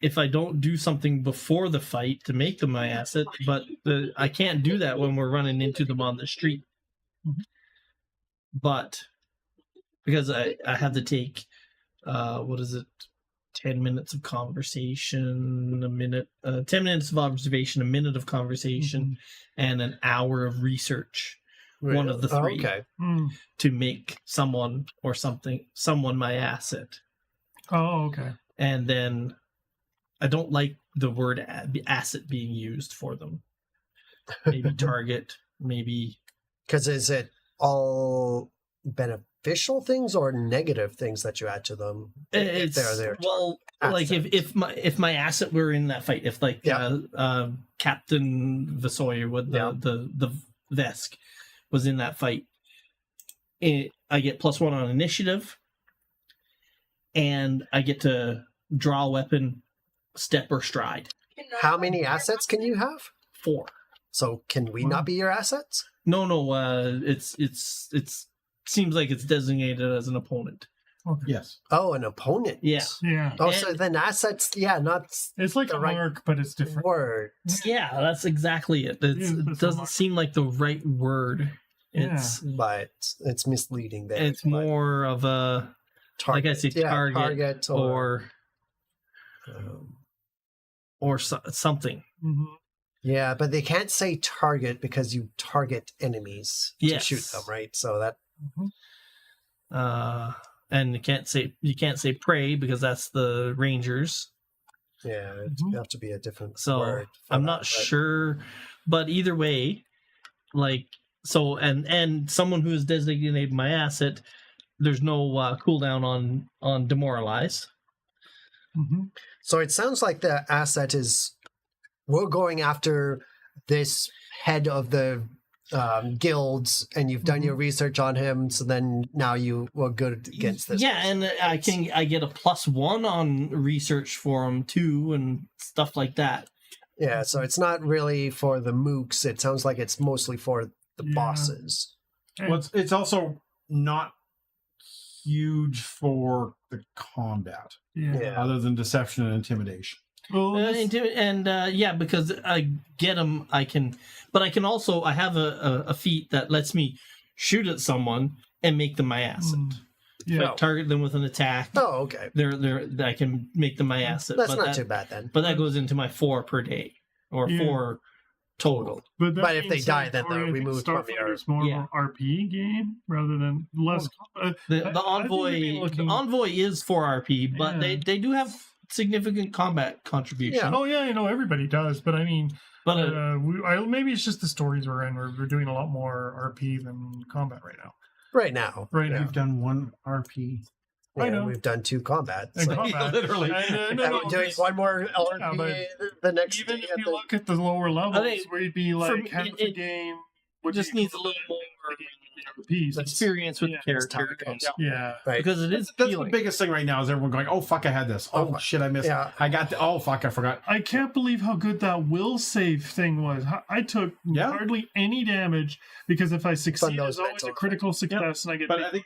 if I don't do something before the fight to make them my asset, but I can't do that when we're running into them on the street. But because I have to take, 10 minutes of conversation, 10 minutes of observation, a minute of conversation, and an hour of research. One of the 3 Okay. to make someone or someone my asset. Oh, okay. And then I don't like the word asset being used for them. maybe target, maybe. Because is it all beneficial things or negative things that you add to them? It's they're there. well, like if my asset were in that fight, if like Captain Visoy with the Vesk was in that fight, I get +1 on initiative, and I get to draw a weapon, step or stride. How many assets can you have? 4. So can we not be your assets? No. It's seems like it's designated as an opponent. Okay. Yes. Oh, an opponent. Yeah. Yeah. Oh, so then assets, not It's like the a right mark, but it's different. word. Yeah, that's exactly it. It doesn't seem like the right word. It's But it's misleading there. it's more of a target. like I say, target or something. Mm-hmm. Yeah, but they can't say target because you target enemies to shoot them, right? So that and you can't say prey because that's the Rangers. it have to be a different So word. I'm not sure, but either way, like so, and someone who is designated my asset, there's no cooldown on demoralize. Mm-hmm. So it sounds like the asset is we're going after this head of the guilds, and you've done your research on him. So then now you were good against this. Yeah, and I get a +1 on research for him too, and stuff like that. Yeah, so it's not really for the mooks. It sounds like it's mostly for the bosses. Well, it's also not huge for the combat, other than deception and intimidation. Because I get them, I can also I have a feat that lets me shoot at someone and make them my asset. If I target them with an attack. Oh, okay. I can make them my asset. That's not too bad then. But that goes into my 4 per day or 4 total. But if they die, then they're removed from the Starfinder is more of an RP game rather than less. The envoy is for RP, but they do have significant combat contribution. Yeah. Oh yeah, I know everybody does, but I mean, maybe it's just the stories we're in. We're doing a lot more RP than combat right now. Right now. We've done 1 RP. I know. We've done 2 combats. And combat. Literally. We're doing 1 more RP the next even day. if you look at the lower levels, we'd be like half it, the game. It just needs a little more piece. experience with the character. Yeah. Right. Because it is That's appealing. the biggest thing right now is everyone going, oh, fuck, I had this. Oh, shit, I missed. Yeah. I got oh, fuck, I forgot. I can't believe how good that will save thing was. I took hardly any damage because if I succeed, it's always a critical success, and I get. But I think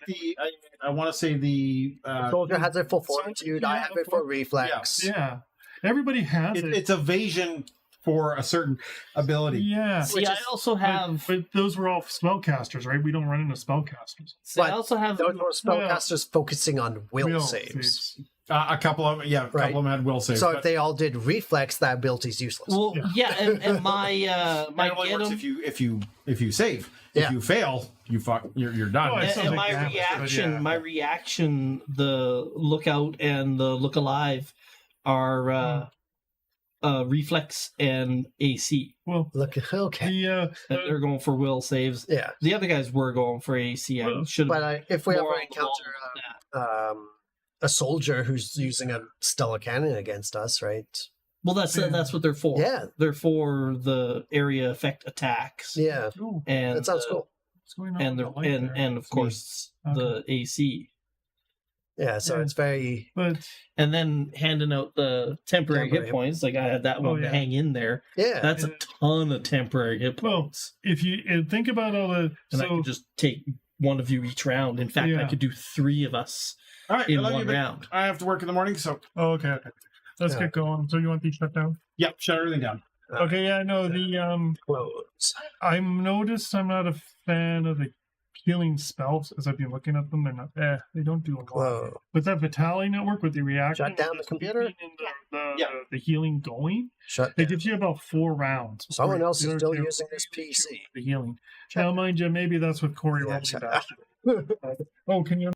I want to say the soldier has it for fortitude. I have it for reflex. Yeah. Everybody has it. It's evasion for a certain ability. Yeah. See, I also have. But those were all spellcasters, right? We don't run into spellcasters. See, I also have. Those were spellcasters focusing on will saves. A couple of couple of them had will saves. So if they all did reflex, that ability's useless. Well, and my my only works if you save. If you fail, you're done. Oh, and my reaction, the lookout and the look alive are reflex and AC. Well, look, okay. They're going for will saves. Yeah. The other guys were going for AC. But if we ever encounter a soldier who's using a stellar cannon against us, right? Well, that's what they're for. Yeah. They're for the area effect attacks. Yeah. And that sounds cool. What's going on? And of course the AC. Yeah, so it's very. And then handing out the temporary hit points, like I had that one to hang in there. Yeah, that's a ton of temporary hit points. Well, if you think about all the, I could just take one of you each round. In fact, I could do 3 of us in one round. I have to work in the morning, so okay. Let's get going. So you want these shut down? Yep, shut everything down. Okay, yeah, no, I noticed I'm not a fan of the healing spells as I've been looking at them. They're not they don't do a lot. Whoa. But that Vitality network with the reaction, shut down the computer, the healing going, it gives you about 4 rounds. Someone else is still using this PC. The healing. Now, mind you, maybe that's what Corey wrote me back. Oh, can you